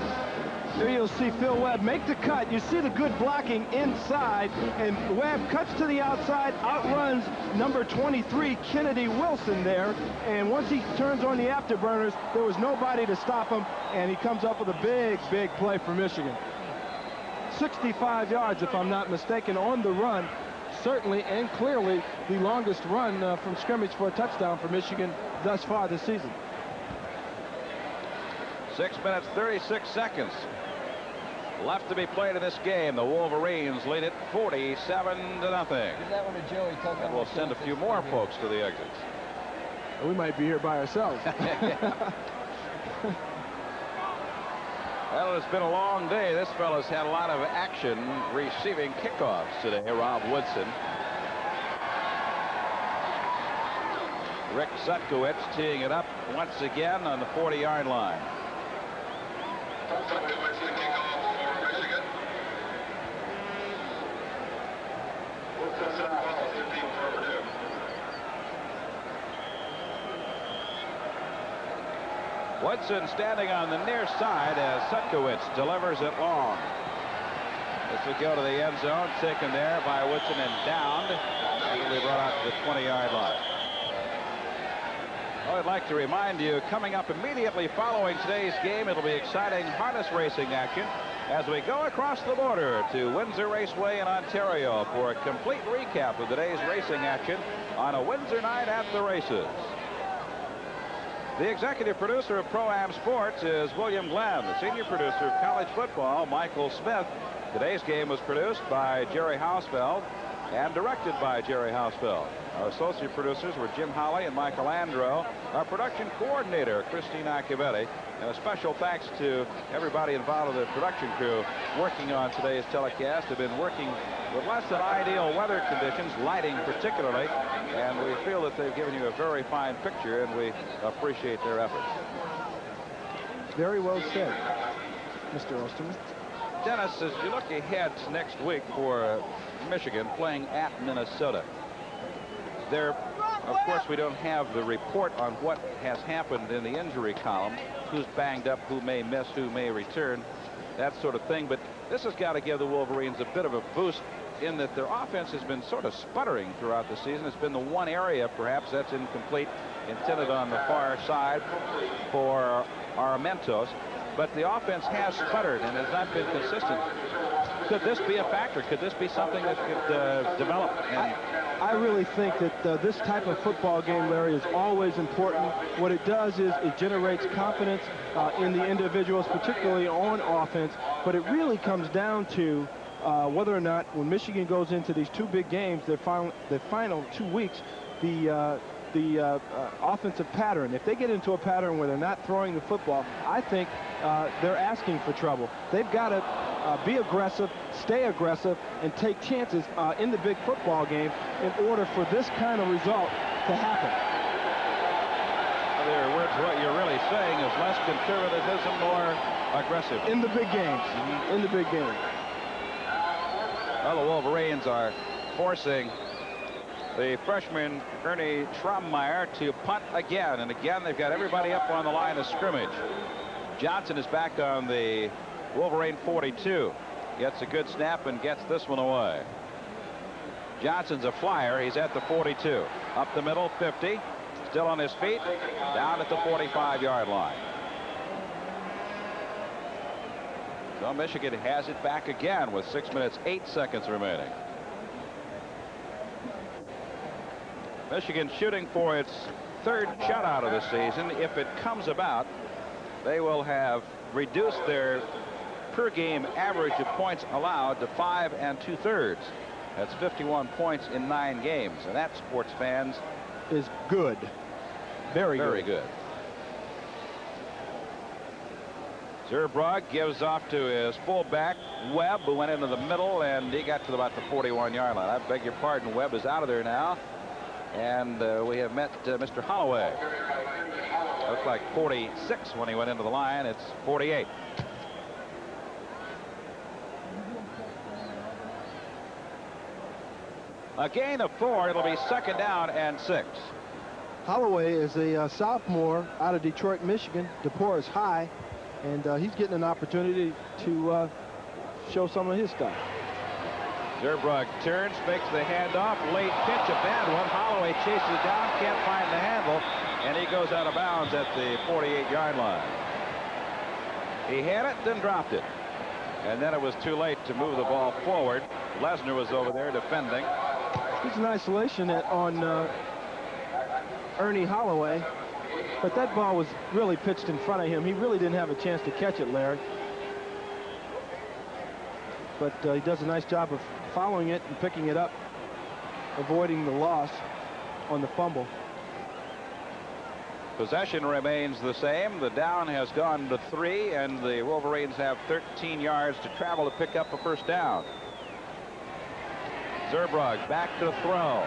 Here you'll see Phil Webb make the cut. You see the good blocking inside, and Webb cuts to the outside, outruns number 23, Kennedy Wilson there, and once he turns on the afterburners, there was nobody to stop him, and he comes up with a big play for Michigan. 65 yards, if I'm not mistaken, on the run. Certainly and clearly the longest run from scrimmage for a touchdown for Michigan thus far this season. 6 minutes, 36 seconds left to be played in this game. The Wolverines lead it 47-0. And we'll send a few more folks to the exits. We might be here by ourselves. Well, it's been a long day. This fella's had a lot of action receiving kickoffs today. Rob Woodson. Rick Sutkowitz teeing it up once again on the 40-yard line. Woodson standing on the near side as Sutkowitz delivers it long. This will go to the end zone, taken there by Woodson and downed, and will be brought out to the 20-yard line. Well, I'd like to remind you, coming up immediately following today's game, it'll be exciting harness racing action as we go across the border to Windsor Raceway in Ontario for a complete recap of today's racing action on a Windsor night at the races. The executive producer of Pro-Am Sports is William Glenn. The senior producer of college football, Michael Smith. Today's game was produced by Jerry Hausfeld and directed by Jerry Hausfeld. Our associate producers were Jim Howley and Michael Andro. Our production coordinator, Christine Accavetti. And a special thanks to everybody involved in the production crew working on today's telecast. They've been working with less than ideal weather conditions, lighting particularly, and we feel that they've given you a very fine picture, and we appreciate their efforts. Very well said, Mr. Osterman. Dennis, as you look ahead to next week for Michigan playing at Minnesota, there, of course, we don't have the report on what has happened in the injury column, who's banged up, who may miss, who may return, that sort of thing. But this has got to give the Wolverines a bit of a boost in that their offense has been sort of sputtering throughout the season. It's been the one area, perhaps, that's incomplete, intended on the far side for Armentos. But the offense has sputtered and has not been consistent. Could this be a factor? Could this be something that could develop? I really think that this type of football game, Larry, is always important. What it does is it generates confidence in the individuals, particularly on offense. But it really comes down to whether or not, when Michigan goes into these two big games, their final 2 weeks, the offensive pattern. If they get into a pattern where they're not throwing the football, I think they're asking for trouble. They've got to be aggressive, stay aggressive, and take chances in the big football game in order for this kind of result to happen. In other words, what you're really saying is less conservatism, more aggressive. In the big games. In the big game. Well, the Wolverines are forcing the freshman Ernie Schrammmeyer to punt again, and again they've got everybody up on the line of scrimmage. Johnson is back on the Wolverine 42. Gets a good snap and gets this one away. Johnson's a flyer. He's at the 42. Up the middle, 50. Still on his feet. Down at the 45-yard line. So Michigan has it back again with 6 minutes, 8 seconds remaining. Michigan shooting for its third shutout of the season. If it comes about, they will have reduced their per game average of points allowed to 5 2/3. That's 51 points in 9 games, and that, sports fans, is good. Very good. Zerbrugge gives off to his fullback Webb, who went into the middle, and he got to about the 41-yard line. I beg your pardon, Webb is out of there now. And we have met Mr. Holloway. Looked like 46 when he went into the line. It's 48. A gain of 4. It'll be 2nd down and 6. Holloway is a sophomore out of Detroit, Michigan. DePore is high, and he's getting an opportunity to show some of his stuff. Zerbrugge turns, makes the handoff, late pitch, a bad one. Holloway chases it down, can't find the handle, and he goes out of bounds at the 48-yard line. He had it, then dropped it. And then it was too late to move the ball forward. Lesnar was over there defending. He's in isolation on Ernie Holloway, but that ball was really pitched in front of him. He really didn't have a chance to catch it, Larry. But he does a nice job of following it and picking it up, avoiding the loss on the fumble. Possession remains the same. The down has gone to 3, and the Wolverines have 13 yards to travel to pick up a first down. Zerbrugge back to throw.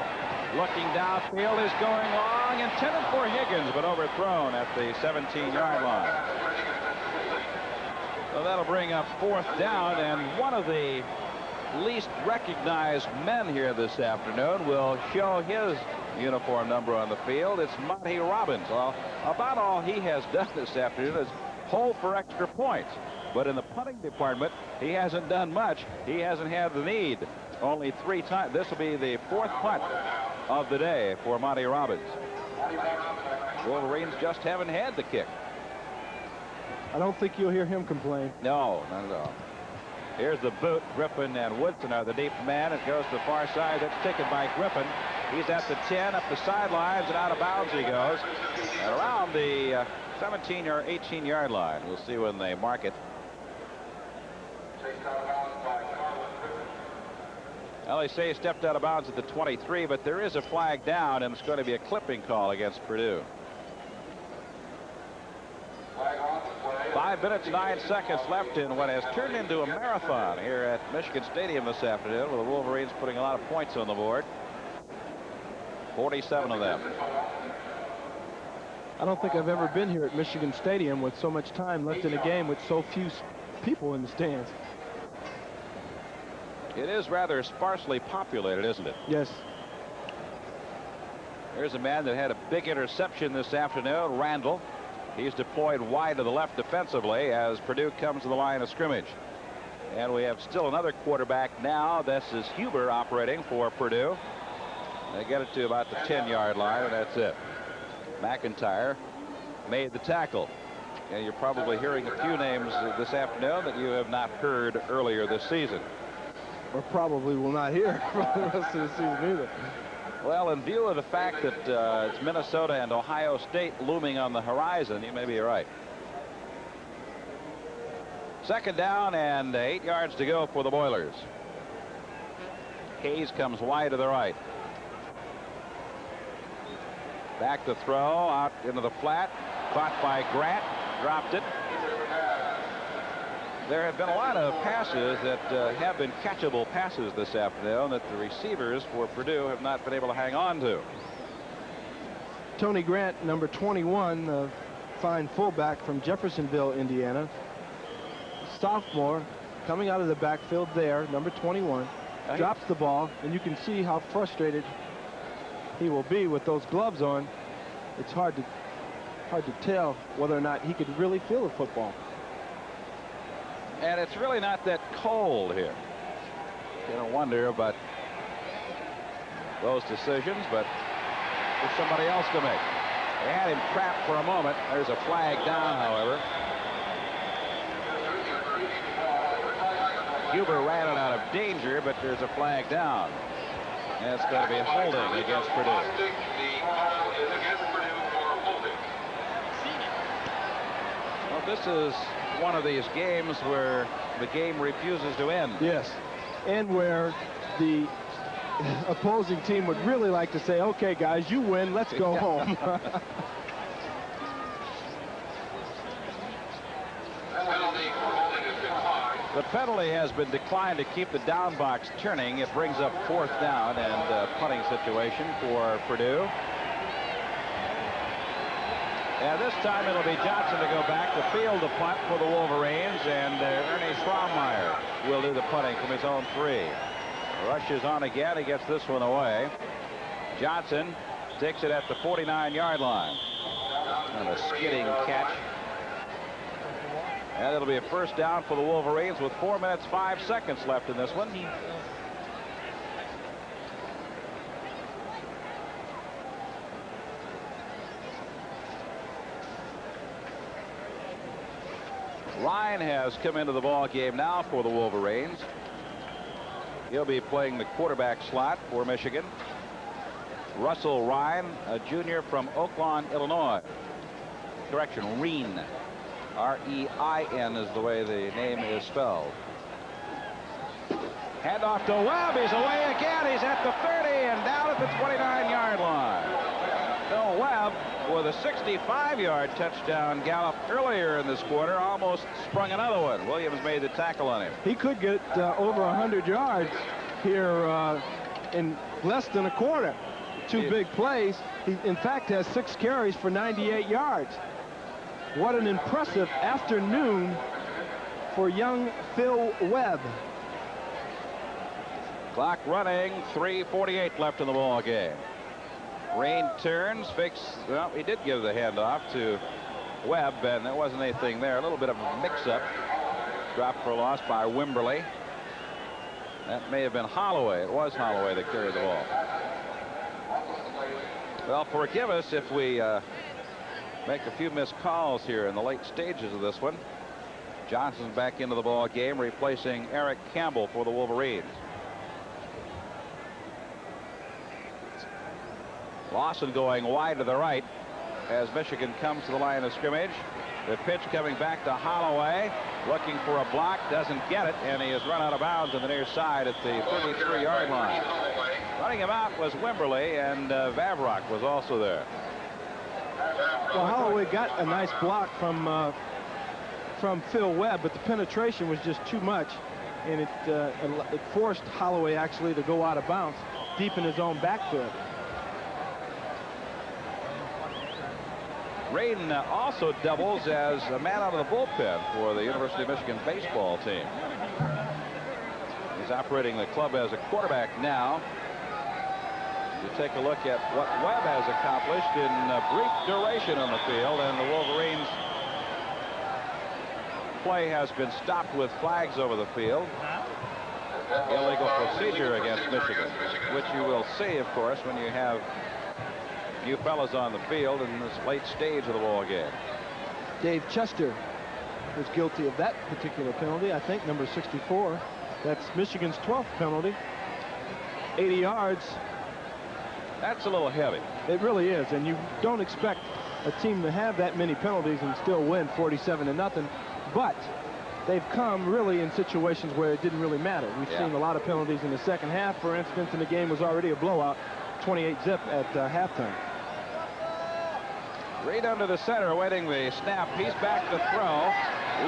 Looking downfield, is going long, intended for Higgins, but overthrown at the 17-yard line. So that'll bring up 4th down, and one of the least recognized men here this afternoon will show his uniform number on the field. It's Monty Robbins. Well, about all he has done this afternoon is hold for extra points. But in the punting department, he hasn't done much. He hasn't had the need. Only 3 times. This will be the 4th punt of the day for Monty Robbins. Wolverines just haven't had the kick. I don't think you'll hear him complain. No, not at all. Here's the boot. Griffin and Woodson are the deep man. It goes to the far side. That's taken by Griffin. He's at the 10, up the sidelines, and out of bounds he goes. And around the 17 or 18-yard line. We'll see when they mark it. Well, they say he stepped out of bounds at the 23, but there is a flag down, and it's going to be a clipping call against Purdue. 5 minutes, 9 seconds left in what has turned into a marathon here at Michigan Stadium this afternoon, with the Wolverines putting a lot of points on the board. 47 of them. I don't think I've ever been here at Michigan Stadium with so much time left in a game with so few people in the stands. It is rather sparsely populated, isn't it? Yes. There's a man that had a big interception this afternoon, Randall. He's deployed wide to the left defensively as Purdue comes to the line of scrimmage. And we have still another quarterback now. This is Huber operating for Purdue. They get it to about the 10-yard line, and that's it. McIntyre made the tackle. And you're probably hearing a few names this afternoon that you have not heard earlier this season. Or probably will not hear for the rest of the season either. Well, in view of the fact that it's Minnesota and Ohio State looming on the horizon, you may be right. 2nd down and 8 yards to go for the Boilers. Hayes comes wide to the right. Back to throw out into the flat. Caught by Grant. Dropped it. There have been a lot of passes that have been catchable passes this afternoon that the receivers for Purdue have not been able to hang on to. Tony Grant, number 21, fine fullback from Jeffersonville, Indiana. Sophomore coming out of the backfield there, number 21, drops the ball, and you can see how frustrated he will be with those gloves on. It's hard to tell whether or not he could really feel the football. And it's really not that cold here. You don't wonder about those decisions, but there's somebody else to make. They had him trapped for a moment. There's a flag down, however. Huber ran it out of danger, but there's a flag down. And it's going to be a holding against Purdue. Well, this is one of these games where the game refuses to end. Yes, and where the opposing team would really like to say, okay, guys, you win, let's go home. The penalty has been declined to keep the down box turning. It brings up 4th down and punting situation for Purdue. And this time it'll be Johnson to go back to field the punt for the Wolverines, and Ernie Schrammmeyer will do the punting from his own 3. Rushes on again. He gets this one away. Johnson takes it at the 49-yard line. And a skidding catch. And it'll be a 1st down for the Wolverines with 4 minutes, 5 seconds left in this one. Ryan has come into the ball game now for the Wolverines. He'll be playing the quarterback slot for Michigan. Russell Ryan, a junior from Oakland, Illinois. Correction, Reen. R-E-I-N is the way the name is spelled. Handoff to Webb. He's away again. He's at the 30 and down at the 29-yard line. Bill Webb, with a 65-yard touchdown gallop earlier in this quarter, almost sprung another one. Williams made the tackle on him. He could get over 100 yards here in less than a quarter. 2 big plays. He, in fact, has 6 carries for 98 yards. What an impressive afternoon for young Phil Webb. Clock running, 3:48 left in the ball game. Rain turns, well, he did give the handoff to Webb, and there wasn't anything there. A little bit of a mix-up. Dropped for a loss by Wimberly. That may have been Holloway. It was Holloway that carried the ball. Well, forgive us if we make a few missed calls here in the late stages of this one. Johnson's back into the ball game, replacing Eric Campbell for the Wolverines. Lawson going wide to the right as Michigan comes to the line of scrimmage. The pitch coming back to Holloway, looking for a block, doesn't get it, and he has run out of bounds on the near side at the 33-yard line. Running him out was Wimberly, and Vavrock was also there. Well, Holloway got a nice block from Phil Webb, but the penetration was just too much, and it forced Holloway actually to go out of bounds deep in his own backfield. Rain also doubles as a man out of the bullpen for the University of Michigan baseball team. He's operating the club as a quarterback now. You take a look at what Webb has accomplished in a brief duration on the field, and the Wolverines' play has been stopped with flags over the field. Illegal procedure against Michigan, which you will see, of course, when you have you fellas on the field in this late stage of the ball game. Dave Chester was guilty of that particular penalty, I think, number 64. That's Michigan's 12th penalty. 80 yards. That's a little heavy. It really is, and you don't expect a team to have that many penalties and still win 47-0. But they've come really in situations where it didn't really matter. We've seen a lot of penalties in the second half, for instance, and the game was already a blowout, 28-zip at halftime. Reed under the center, awaiting the snap. He's back to throw.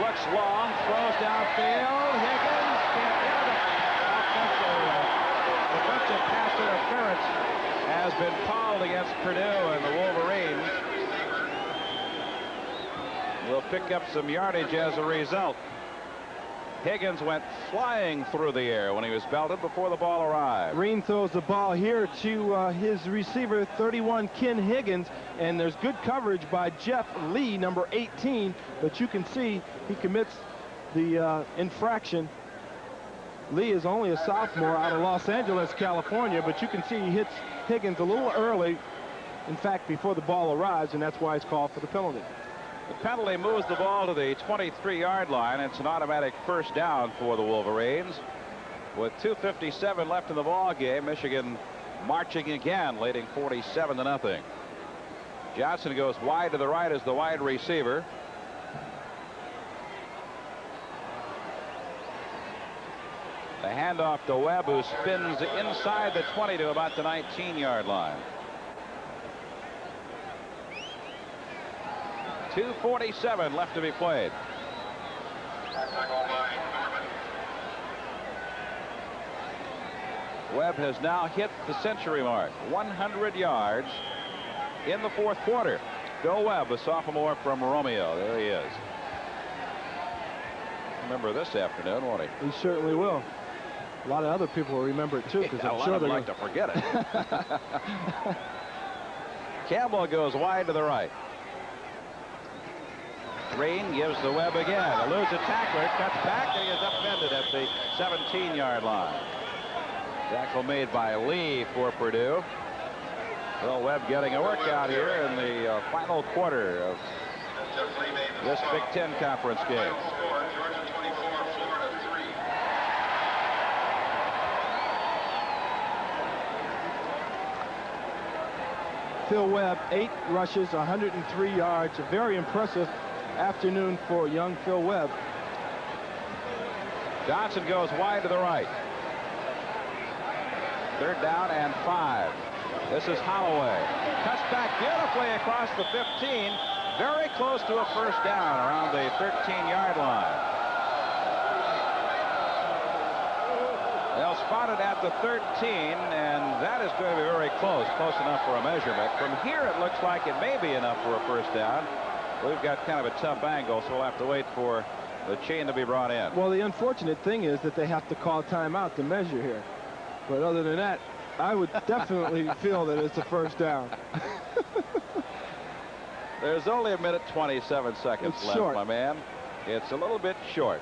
Looks long, throws downfield. Higgins can't get it. Offensive pass interference has been called against Purdue, and the Wolverines will pick up some yardage as a result. Higgins went flying through the air when he was belted before the ball arrived. Green throws the ball here to his receiver, 31, Ken Higgins, and there's good coverage by Jeff Lee, number 18, but you can see he commits the infraction. Lee is only a sophomore out of Los Angeles, California, but you can see he hits Higgins a little early, in fact, before the ball arrives, and that's why he's called for the penalty. The penalty moves the ball to the 23-yard line. It's an automatic first down for the Wolverines. With 2:57 left in the ball game, Michigan marching again, leading 47-0. Johnson goes wide to the right as the wide receiver. The handoff to Webb, who spins inside the 20 to about the 19-yard line. 2:47 left to be played. Webb has now hit the century mark, 100 yards in the fourth quarter. Bill Webb, a sophomore from Romeo. There he is. Remember this afternoon, won't he? He certainly will. A lot of other people will remember it too, because I'm sure they'll like to forget it. Campbell goes wide to the right. Rain gives the Webb again. Eludes a tackler, cuts back, and he is upended at the 17-yard line. Tackle made by Lee for Purdue. Well, Webb getting a workout here in the final quarter of this Big Ten Conference game. Phil Webb, 8 rushes, 103 yards. A very impressive afternoon for young Phil Webb. Johnson goes wide to the right. Third down and 5. This is Holloway. Cuts back beautifully across the 15. Very close to a first down around the 13-yard line. They'll spot it at the 13, and that is going to be very close enough for a measurement. From here, it looks like it may be enough for a first down. We've got kind of a tough angle, so we'll have to wait for the chain to be brought in. Well, the unfortunate thing is that they have to call timeout to measure here. But other than that, I would definitely feel that it's a first down. There's only a minute 27 seconds left, short. my man. It's a little bit short.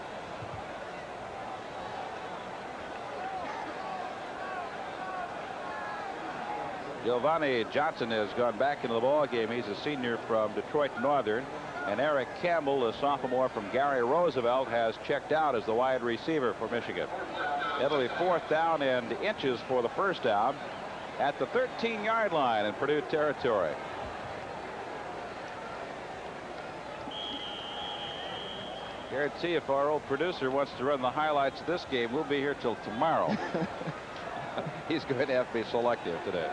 Giovanni Johnson has gone back into the ball game. He's a senior from Detroit Northern. And Eric Campbell, a sophomore from Gary Roosevelt, has checked out as the wide receiver for Michigan. It'll be 4th down and inches for the first down at the 13-yard line in Purdue territory. Guarantee if our old producer wants to run the highlights of this game, we'll be here till tomorrow. He's going to have to be selective today.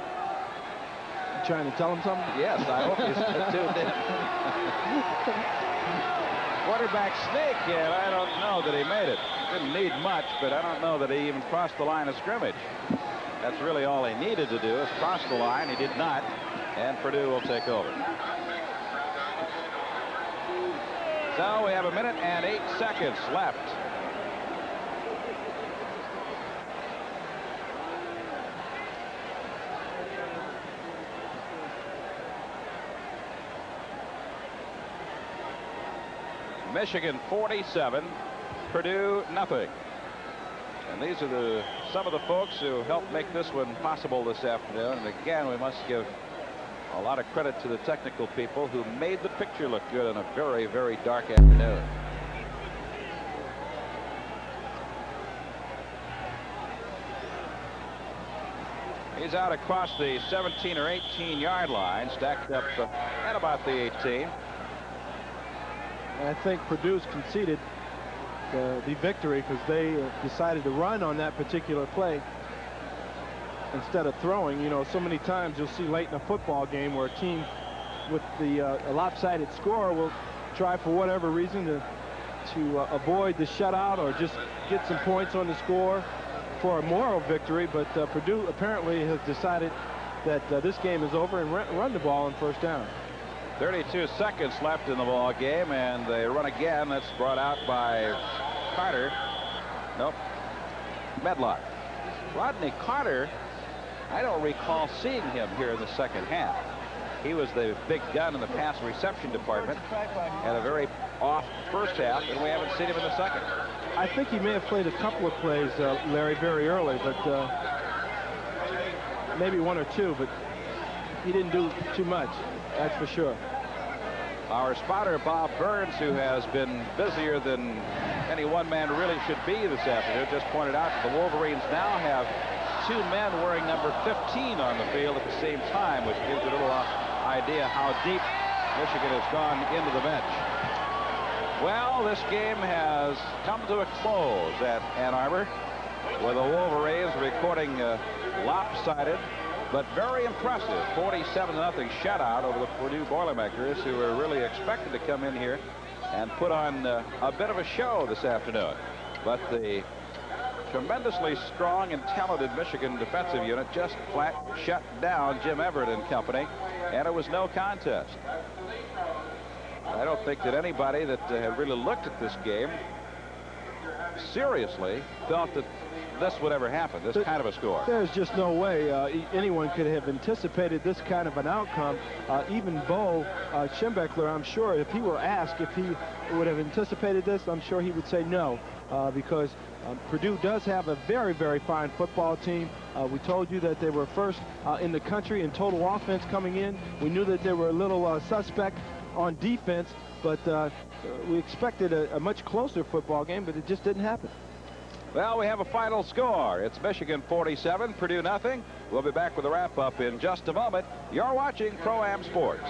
You trying to tell him something? Yes, I hope he's tuned in. Quarterback sneak, and I don't know that he made it. Didn't need much, but I don't know that he even crossed the line of scrimmage. That's really all he needed to do, is cross the line. He did not, and Purdue will take over. So we have a minute and 8 seconds left. Michigan 47, Purdue nothing. And these are some of the folks who helped make this one possible this afternoon. And again, we must give a lot of credit to the technical people who made the picture look good on a very, very dark afternoon. He's out across the 17 or 18-yard line, stacked up at about the 18. And I think Purdue's conceded the victory because they decided to run on that particular play instead of throwing. You know, so many times you'll see late in a football game where a team with a lopsided score will try for whatever reason to avoid the shutout or just get some points on the score for a moral victory. But Purdue apparently has decided that this game is over and run the ball on first down. 32 seconds left in the ball game, and they run again. That's brought out by Carter. Nope. Medlock. Rodney Carter, I don't recall seeing him here in the second half. He was the big gun in the pass reception department. Had a very off first half, and we haven't seen him in the second. I think he may have played a couple of plays, Larry, very early, but maybe one or two, but he didn't do too much. That's for sure. Our spotter, Bob Burns, who has been busier than any one man really should be this afternoon, just pointed out that the Wolverines now have 2 men wearing number 15 on the field at the same time, which gives you a little idea how deep Michigan has gone into the bench. Well, this game has come to a close at Ann Arbor, with the Wolverines recording a lopsided but very impressive 47-0 shutout over the Purdue Boilermakers, who were really expected to come in here and put on a bit of a show this afternoon. But the tremendously strong and talented Michigan defensive unit just flat shut down Jim Everett and company, and it was no contest. I don't think that anybody that had really looked at this game seriously felt that this would ever happen, this kind of a score. There's just no way anyone could have anticipated this kind of an outcome. Even Bo Schembechler, I'm sure, if he were asked if he would have anticipated this, I'm sure he would say no, because Purdue does have a very, very fine football team. We told you that they were first in the country in total offense coming in. We knew that they were a little suspect on defense, but we expected a much closer football game, but it just didn't happen. Well, we have a final score. It's Michigan 47, Purdue nothing. We'll be back with a wrap-up in just a moment. You're watching Pro-Am Sports.